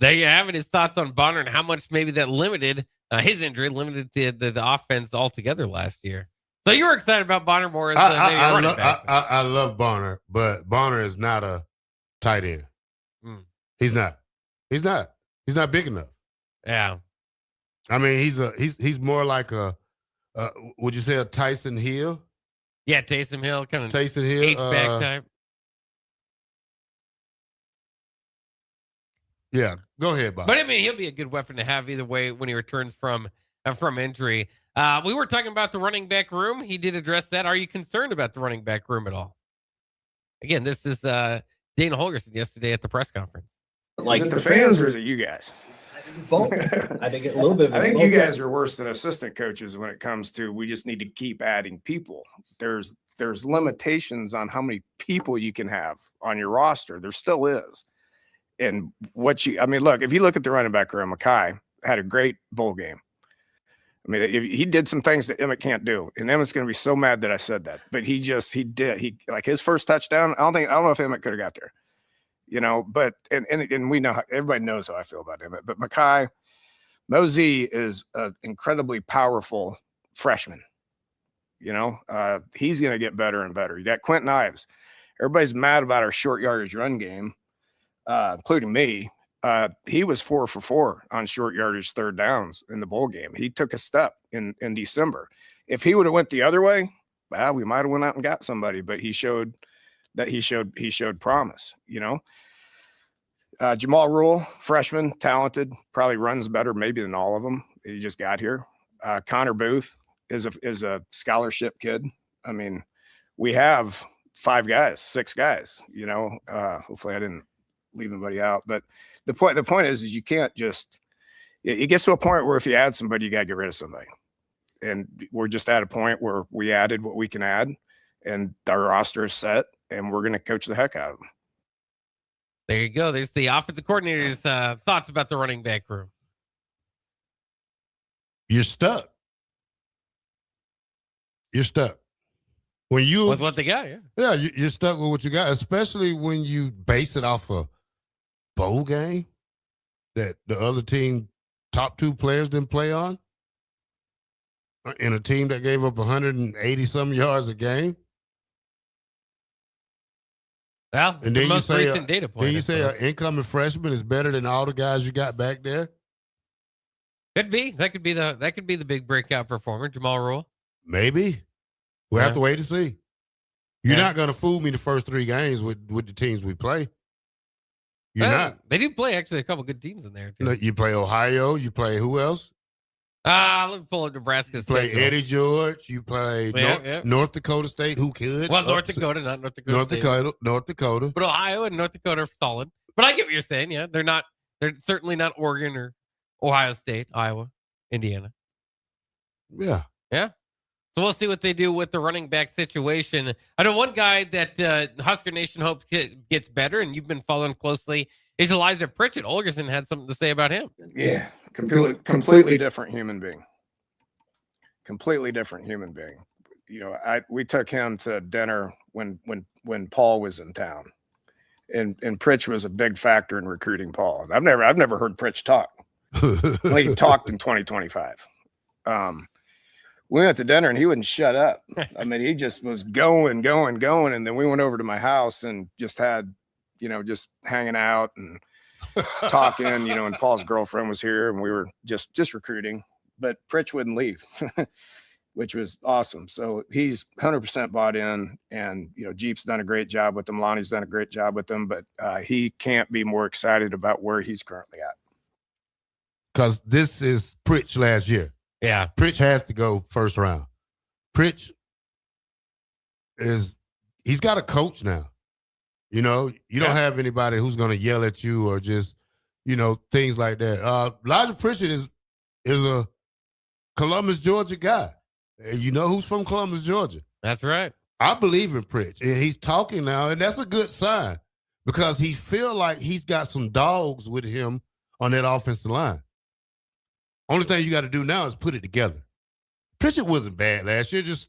Speaker 10: There you have it. His thoughts on Bonner and how much maybe that limited his injury, limited the offense altogether last year. So you were excited about Bonner more as maybe a running back.
Speaker 9: I love Bonner, but Bonner is not a tight end. He's not. He's not big enough.
Speaker 10: Yeah.
Speaker 9: I mean, he's more like would you say a Tyson Hill?
Speaker 10: Yeah, Taysom Hill, kind of
Speaker 9: Taysom Hill,
Speaker 10: H-back type.
Speaker 9: Yeah, go ahead, Bob.
Speaker 10: But I mean, he'll be a good weapon to have either way when he returns from injury. We were talking about the running back room. He did address that. Are you concerned about the running back room at all? Again, this is Dana Holgorsen yesterday at the press conference.
Speaker 24: Is it the fans or is it you guys?
Speaker 2: Both. I think a little bit.
Speaker 24: I think you guys are worse than assistant coaches when it comes to we just need to keep adding people. There's limitations on how many people you can have on your roster. There still is. And look, if you look at the running back room, Mekhi had a great bowl game. I mean, he did some things that Emmett can't do, and Emmett's going to be so mad that I said that. But he did. He like his first touchdown. I don't know if Emmett could have got there. But and we know everybody knows how I feel about Emmett. But Mekhi Mosey is an incredibly powerful freshman. He's going to get better and better. You got Quentin Ives. Everybody's mad about our short yardage run game, including me. He was 4 for 4 on short yardage third downs in the bowl game. He took a step in December. If he would have went the other way, we might have went out and got somebody. But he showed promise. Jamal Rule, freshman, talented, probably runs better maybe than all of them. He just got here. Connor Booth is a scholarship kid. I mean, we have 6 guys. Hopefully I didn't leave anybody out. But the point is you can't just. It gets to a point where if you add somebody, you got to get rid of somebody. And we're just at a point where we added what we can add, and our roster is set, and we're going to coach the heck out of them.
Speaker 10: There you go. There's the offensive coordinator's thoughts about the running back room.
Speaker 9: You're stuck. When you
Speaker 10: with what they got, yeah.
Speaker 9: Yeah, you're stuck with what you got, especially when you base it off a bowl game that the other team top 2 players didn't play on, in a team that gave up 180 some yards a game.
Speaker 10: Well,
Speaker 9: and then
Speaker 10: the most recent data point.
Speaker 9: Then you say an incoming freshman is better than all the guys you got back there.
Speaker 10: Could be. That could be the big breakout performer, Jamal Rule.
Speaker 9: Maybe. We'll have to wait to see. You're not going to fool me the first 3 games with the teams we play. You're not.
Speaker 10: They do play actually a couple good teams in there too.
Speaker 9: You play Ohio. You play who else?
Speaker 10: Let me pull up Nebraska.
Speaker 9: You play Eddie George. You play North Dakota State. Who could?
Speaker 10: Well, North Dakota, not North Dakota.
Speaker 9: North Dakota.
Speaker 10: But Ohio and North Dakota are solid. But I get what you're saying. Yeah, they're certainly not Oregon or Ohio State, Iowa, Indiana.
Speaker 9: Yeah.
Speaker 10: Yeah. So we'll see what they do with the running back situation. I know one guy that Husker Nation hopes gets better, and you've been following closely, is Elijah Pritchett. Holgorsen had something to say about him.
Speaker 24: Yeah, completely different human being. Completely different human being. We took him to dinner when Paul was in town, and Pritch was a big factor in recruiting Paul. I've never heard Pritch talk. He talked in 2025. We went to dinner and he wouldn't shut up. I mean, he just was going. And then we went over to my house and just had, just hanging out and talking, and Paul's girlfriend was here and we were just recruiting, but Pritch wouldn't leave, which was awesome. So he's 100% bought in, and, Jeep's done a great job with him. Lonnie's done a great job with him, but he can't be more excited about where he's currently at.
Speaker 9: because this is Pritch last year.
Speaker 10: Yeah.
Speaker 9: Pritch has to go first round. Pritch he's got a coach now. You know, you don't have anybody who's going to yell at you or just, things like that. Elijah Pritchett is a Columbus, Georgia guy. And you know who's from Columbus, Georgia?
Speaker 10: That's right.
Speaker 9: I believe in Pritch, and he's talking now, and that's a good sign because he feel like he's got some dogs with him on that offensive line. Only thing you got to do now is put it together. Pritchett wasn't bad last year, just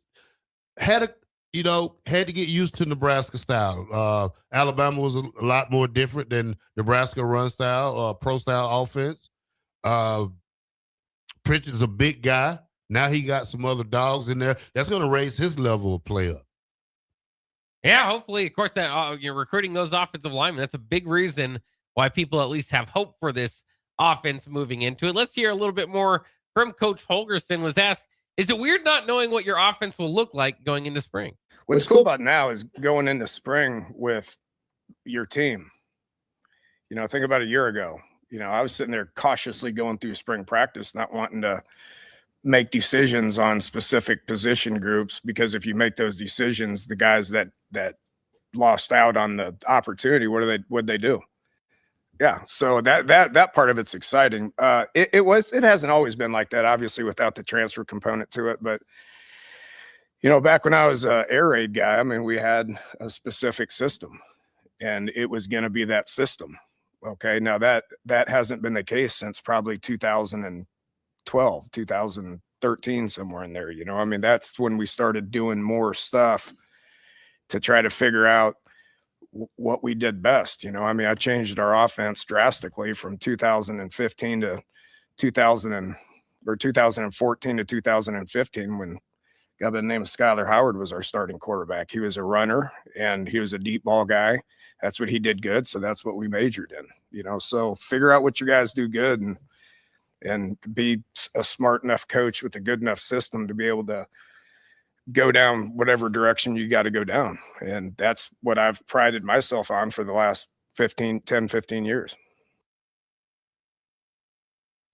Speaker 9: had to get used to Nebraska style. Alabama was a lot more different than Nebraska run style, pro style offense. Pritchett is a big guy. Now he got some other dogs in there. That's going to raise his level of play up.
Speaker 10: Yeah, hopefully, of course, that you're recruiting those offensive linemen. That's a big reason why people at least have hope for this offense moving into it. Let's hear a little bit more from Coach Holgerson. Was asked, is it weird not knowing what your offense will look like going into spring?
Speaker 24: What's cool about now is going into spring with your team. Think about a year ago. I was sitting there cautiously going through spring practice, not wanting to make decisions on specific position groups, because if you make those decisions, the guys that lost out on the opportunity, what'd they do? Yeah. So that part of it's exciting. It hasn't always been like that, obviously, without the transfer component to it. But, back when I was an air raid guy, we had a specific system, and it was going to be that system. Okay. Now that hasn't been the case since probably 2012, 2013, somewhere in there. That's when we started doing more stuff to try to figure out what we did best. I changed our offense drastically from 2015 to 2014 to 2015 when a guy by the name of Skyler Howard was our starting quarterback. He was a runner and he was a deep ball guy. That's what he did good. So that's what we majored in, so figure out what your guys do good and be a smart enough coach with a good enough system to be able to go down whatever direction you got to go down. And that's what I've prided myself on for the last 10, 15 years.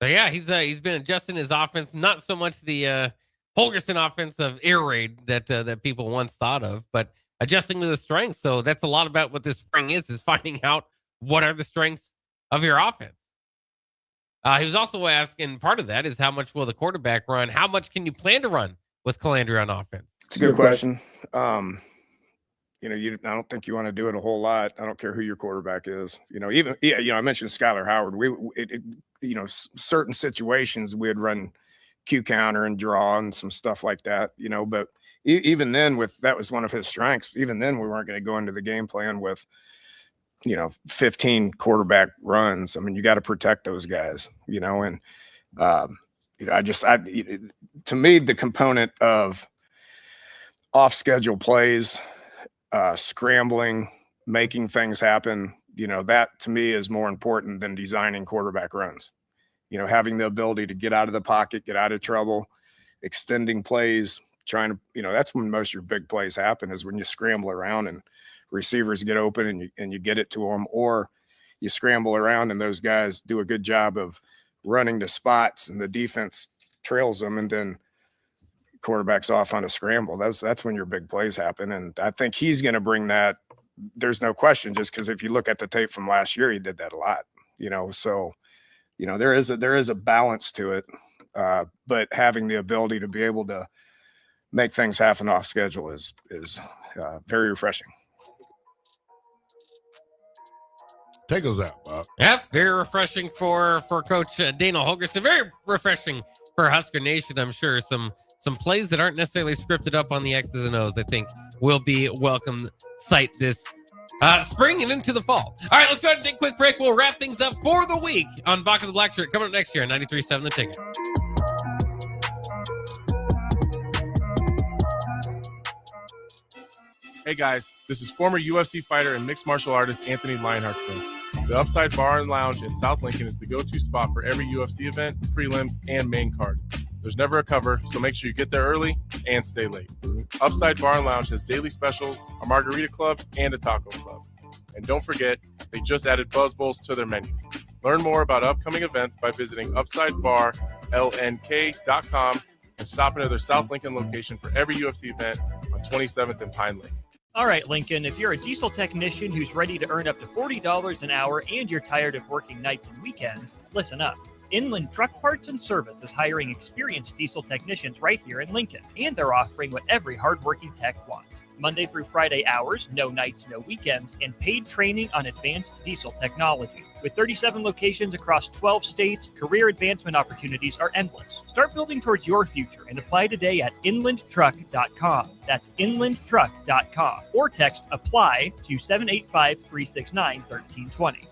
Speaker 10: So yeah, he's been adjusting his offense, not so much the Holgerson offense of air raid that people once thought of, but adjusting to the strengths. So that's a lot about what this spring is finding out what are the strengths of your offense. He was also asking, part of that is how much will the quarterback run? How much can you plan to run with Calandria on offense?
Speaker 24: It's a good question. I don't think you want to do it a whole lot. I don't care who your quarterback is. I mentioned Skyler Howard. Certain situations we'd run Q counter and draw and some stuff like that. But even then, that was one of his strengths. Even then, we weren't going to go into the game plan with 15 quarterback runs. You got to protect those guys. To me, the component of off-schedule plays, scrambling, making things happen, that to me is more important than designing quarterback runs. Having the ability to get out of the pocket, get out of trouble, extending plays, trying to, that's when most of your big plays happen, is when you scramble around and receivers get open and you get it to them, or you scramble around and those guys do a good job of running to spots and the defense trails them, and then quarterback's off on a scramble. That's when your big plays happen. And I think he's going to bring that. There's no question, just because if you look at the tape from last year, he did that a lot, so, there is a balance to it. But having the ability to be able to make things happen off schedule is very refreshing.
Speaker 9: Take us out, Bob.
Speaker 10: Yep, very refreshing for Coach Dana Holgerson. Very refreshing for Husker Nation. I'm sure some plays that aren't necessarily scripted up on the X's and O's, I think, will be welcome sight this spring and into the fall. All right, let's go ahead and take a quick break. We'll wrap things up for the week on Bock The Blackshirt coming up next year on 93.7 The Ticket.
Speaker 5: Hey guys, this is former UFC fighter and mixed martial artist Anthony Lionheart-Smith. The Upside Bar and Lounge in South Lincoln is the go-to spot for every UFC event, prelims, and main card. There's never a cover, so make sure you get there early and stay late. Upside Bar and Lounge has daily specials, a margarita club, and a taco club. And don't forget, they just added Buzz Bowls to their menu. Learn more about upcoming events by visiting UpsideBarLNK.com and stop into their South Lincoln location for every UFC event on 27th and Pine Lake.
Speaker 3: All right, Lincoln, if you're a diesel technician who's ready to earn up to $40 an hour and you're tired of working nights and weekends, listen up. Inland Truck Parts and Service is hiring experienced diesel technicians right here in Lincoln, and they're offering what every hardworking tech wants. Monday through Friday hours, no nights, no weekends, and paid training on advanced diesel technology. With 37 locations across 12 states, career advancement opportunities are endless. Start building towards your future and apply today at inlandtruck.com. That's inlandtruck.com. Or text APPLY to 785-369-1320.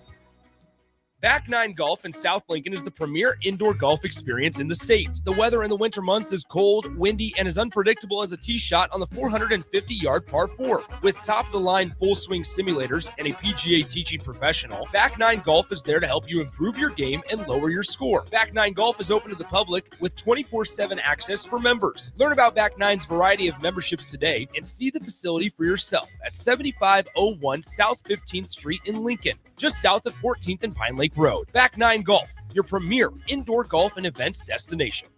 Speaker 4: Back Nine Golf in South Lincoln is the premier indoor golf experience in the state. The weather in the winter months is cold, windy, and as unpredictable as a tee shot on the 450-yard par 4. With top-of-the-line full-swing simulators and a PGA teaching professional, Back Nine Golf is there to help you improve your game and lower your score. Back Nine Golf is open to the public with 24/7 access for members. Learn about Back Nine's variety of memberships today and see the facility for yourself at 7501 South 15th Street in Lincoln, just south of 14th and Pine Lake Road. Back Nine Golf, your premier indoor golf and events destination.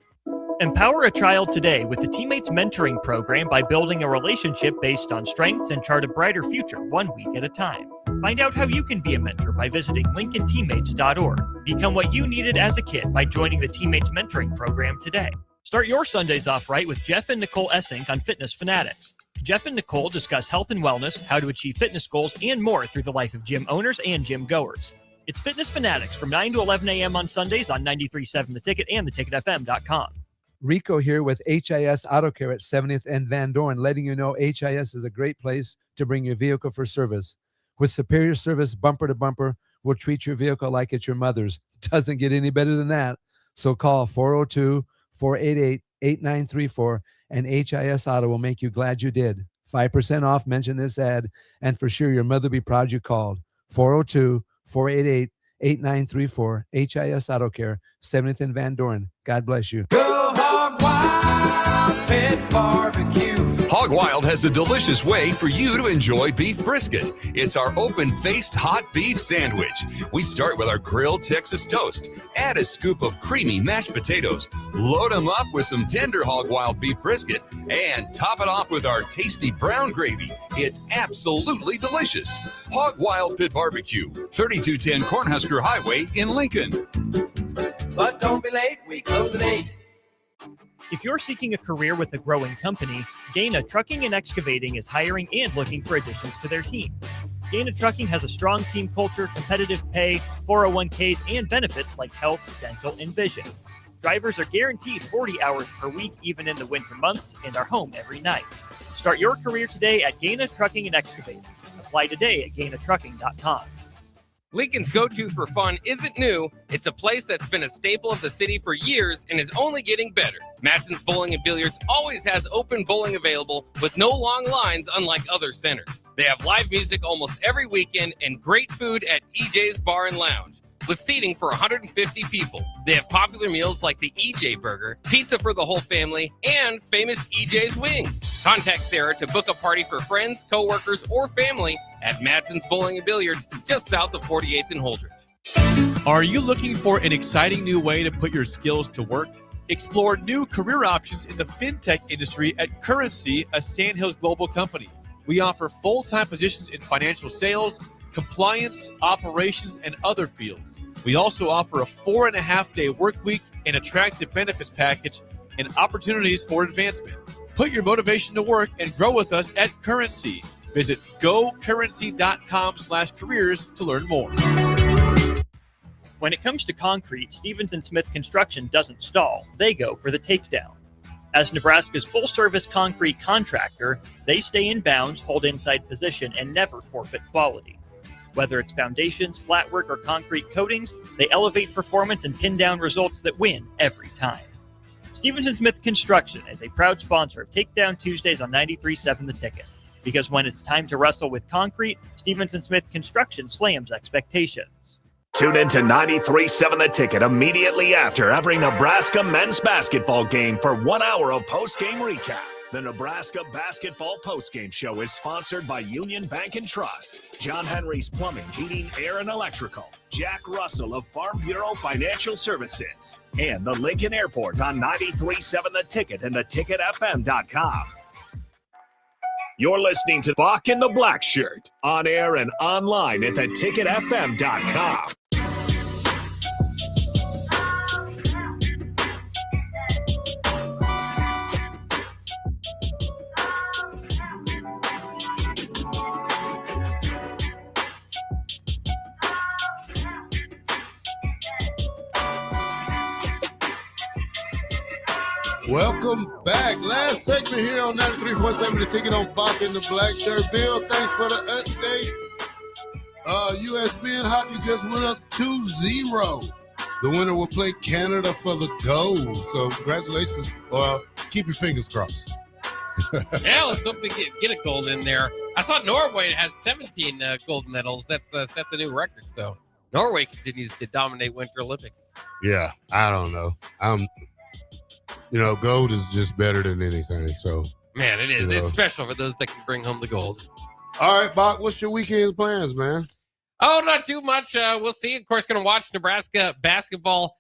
Speaker 3: Empower a child today with the Teammates Mentoring Program by building a relationship based on strengths and chart a brighter future 1 week at a time. Find out how you can be a mentor by visiting LincolnTeammates.org. Become what you needed as a kid by joining the Teammates Mentoring Program today. Start your Sundays off right with Jeff and Nicole Essink on Fitness Fanatics. Jeff and Nicole discuss health and wellness, how to achieve fitness goals, and more through the life of gym owners and gym goers. It's Fitness Fanatics from 9 to 11 a.m. on Sundays on 93.7 The Ticket and theticketfm.com.
Speaker 23: Rico here with HIS Auto Care at 70th and Van Dorn, letting you know HIS is a great place to bring your vehicle for service. With superior service, bumper to bumper, we'll treat your vehicle like it's your mother's. Doesn't get any better than that. So call 402-488-8934 and HIS Auto will make you glad you did. 5% off, mention this ad, and for sure your mother will be proud you called. 402-488-8934, HIS Auto Care, 70th and Van Dorn. God bless you.
Speaker 17: Go Hog Wild Pit Barbecue.
Speaker 8: Hog Wild has a delicious way for you to enjoy beef brisket. It's our open-faced hot beef sandwich. We start with our grilled Texas toast. Add a scoop of creamy mashed potatoes. Load them up with some tender Hog Wild beef brisket and top it off with our tasty brown gravy. It's absolutely delicious. Hog Wild Pit Barbecue, 3210 Cornhusker Highway in Lincoln.
Speaker 17: But don't be late, we close at 8.
Speaker 3: If you're seeking a career with a growing company, Gaina Trucking and Excavating is hiring and looking for additions to their team. Gaina Trucking has a strong team culture, competitive pay, 401ks, and benefits like health, dental, and vision. Drivers are guaranteed 40 hours per week, even in the winter months, and are home every night. Start your career today at Gaina Trucking and Excavating. Apply today at GainaTrucking.com.
Speaker 1: Lincoln's go-to for fun isn't new. It's a place that's been a staple of the city for years and is only getting better. Matson's Bowling and Billiards always has open bowling available with no long lines unlike other centers. They have live music almost every weekend and great food at EJ's Bar and Lounge with seating for 150 people. They have popular meals like the EJ Burger, pizza for the whole family, and famous EJ's Wings. Contact Sarah to book a party for friends, coworkers, or family at Matson's Bowling and Billiards just south of 48th and Holdridge.
Speaker 7: Are you looking for an exciting new way to put your skills to work? Explore new career options in the fintech industry at Currency, a Sandhills global company. We offer full-time positions in financial sales, compliance, operations, and other fields. We also offer a 4.5-day work week, an attractive benefits package, and opportunities for advancement. Put your motivation to work and grow with us at Currency. Visit gocurrency.com/careers to learn more.
Speaker 3: When it comes to concrete, Stevens & Smith Construction doesn't stall. They go for the takedown. As Nebraska's full-service concrete contractor, they stay in bounds, hold inside position, and never forfeit quality. Whether it's foundations, flatwork, or concrete coatings, they elevate performance and pin down results that win every time. Stevens & Smith Construction is a proud sponsor of Takedown Tuesdays on 93.7 The Ticket. Because when it's time to wrestle with concrete, Stevens & Smith Construction slams expectations.
Speaker 6: Tune in to 93.7 The Ticket immediately after every Nebraska men's basketball game for 1 hour of post-game recap. The Nebraska Basketball Postgame Show is sponsored by Union Bank and Trust, John Henry's Plumbing, Heating, Air, and Electrical, Jack Russell of Farm Bureau Financial Services, and the Lincoln Airport on 93.7 The Ticket and theticketfm.com. You're listening to Bock the Blackshirt, on air and online at theticketfm.com.
Speaker 9: Welcome back. Last segment here on 93.7 The Ticket on Bock the Blackshirt. Bill, thanks for the update. U.S. men hockey just went up 2-0. The winner will play Canada for the gold. So congratulations. Keep your fingers crossed.
Speaker 10: Yeah, let's hope we get a gold in there. I saw Norway has 17 gold medals. That set the new record. So Norway continues to dominate Winter Olympics.
Speaker 9: Yeah, I don't know. Gold is just better than anything. So,
Speaker 10: man, it is. It's special for those that can bring home the gold.
Speaker 9: All right, Bock, what's your weekend's plans, man?
Speaker 10: Oh, not too much. We'll see. Of course, going to watch Nebraska basketball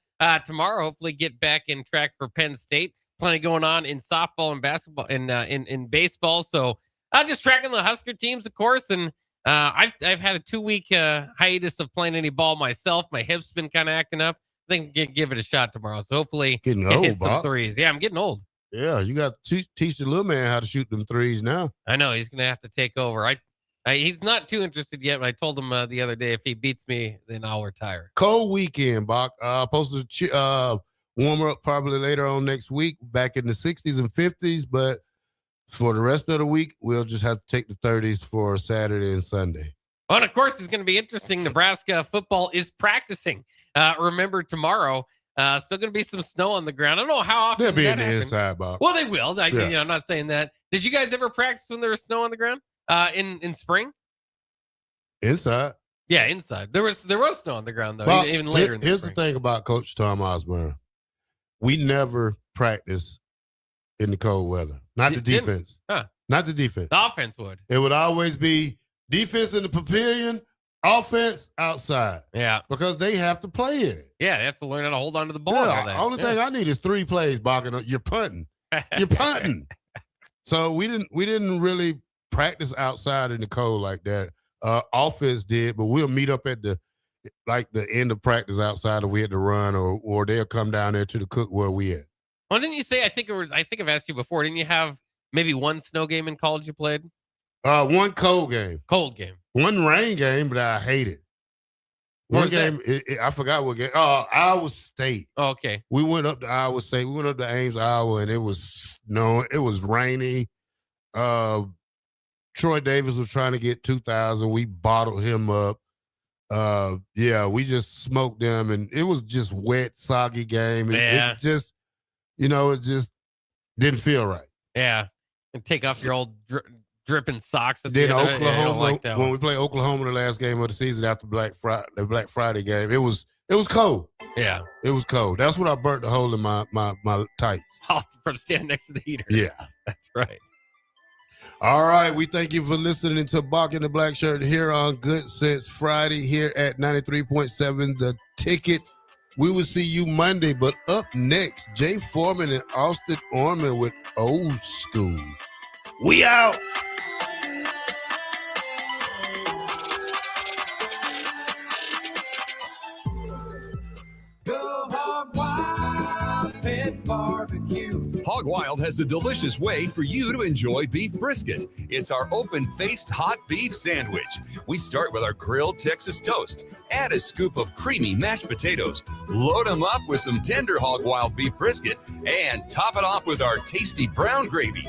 Speaker 10: tomorrow. Hopefully, get back in track for Penn State. Plenty going on in softball and basketball and in baseball. So, just tracking the Husker teams, of course. And I've had a 2-week hiatus of playing any ball myself. My hip's been kind of acting up. I think give it a shot tomorrow. So hopefully
Speaker 9: getting
Speaker 10: hit
Speaker 9: old,
Speaker 10: some
Speaker 9: Bock.
Speaker 10: threes. Yeah, I'm getting old.
Speaker 9: Yeah, you got to teach the little man how to shoot them threes now.
Speaker 10: I know he's gonna have to take over. He's not too interested yet, but I told him the other day if he beats me, then I'll retire.
Speaker 9: Cold weekend, Bock. Supposed to warm up probably later on next week, back in the 60s and 50s. But for the rest of the week, we'll just have to take the 30s for Saturday and Sunday.
Speaker 10: Well, and of course, it's going to be interesting. Nebraska football is practicing. Remember, tomorrow, still going to be some snow on the ground. I don't know how often
Speaker 9: They'll be in the
Speaker 10: happens.
Speaker 9: inside, Bock.
Speaker 10: Well, they will.
Speaker 9: Yeah.
Speaker 10: I'm not saying that. Did you guys ever practice when there was snow on the ground in spring?
Speaker 9: Inside.
Speaker 10: Yeah, inside. There was snow on the ground, though,
Speaker 9: Bock,
Speaker 10: even later in the
Speaker 9: here's
Speaker 10: spring.
Speaker 9: the thing about Coach Tom Osborne. We never practice in the cold weather. Not the defense. Not the defense.
Speaker 10: The offense would.
Speaker 9: It would always be defense in the pavilion, offense outside.
Speaker 10: Yeah.
Speaker 9: Because they have to play it.
Speaker 10: Yeah, they have to learn how to hold on to the ball. and all that.
Speaker 9: Only thing I need is 3 plays, Bock, and you're punting. You're punting. So we didn't really practice outside in the cold like that. Offense did, but we'll meet up at the end of practice outside, or we had to run, or they'll come down there to the cook where we at.
Speaker 10: Well, didn't you say? I think I've asked you before. Didn't you have maybe one snow game in college you played?
Speaker 9: One cold game.
Speaker 10: Cold game.
Speaker 9: One rain game, but I hate it. One game, I forgot what game. Iowa State.
Speaker 10: Oh, okay.
Speaker 9: We went up to Iowa State. We went up to Ames, Iowa, and it was snow. It was rainy. Troy Davis was trying to get 2,000. We bottled him up. We just smoked them, and it was just wet, soggy game. It just, it just didn't feel right.
Speaker 10: Yeah, and take off your old dripping socks.
Speaker 9: Then Oklahoma, when we played Oklahoma the last game of the season after the Black Friday game, it was cold.
Speaker 10: Yeah,
Speaker 9: it was cold. That's when I burnt the hole in my tights.
Speaker 10: From standing next to the heater.
Speaker 9: Yeah,
Speaker 10: that's right.
Speaker 9: All right, we thank you for listening to Bock the Blackshirt here on Good Sense Friday here at 93.7 The Ticket. We will see you Monday, but up next, Jay Foreman and Austin Orman with Old School. We out.
Speaker 17: Go Hog Wild Pit Barbecue.
Speaker 8: Hog Wild has a delicious way for you to enjoy beef brisket. It's our open-faced hot beef sandwich. We start with our grilled Texas toast. Add a scoop of creamy mashed potatoes. Load them up with some tender Hog Wild beef brisket. And top it off with our tasty brown gravy.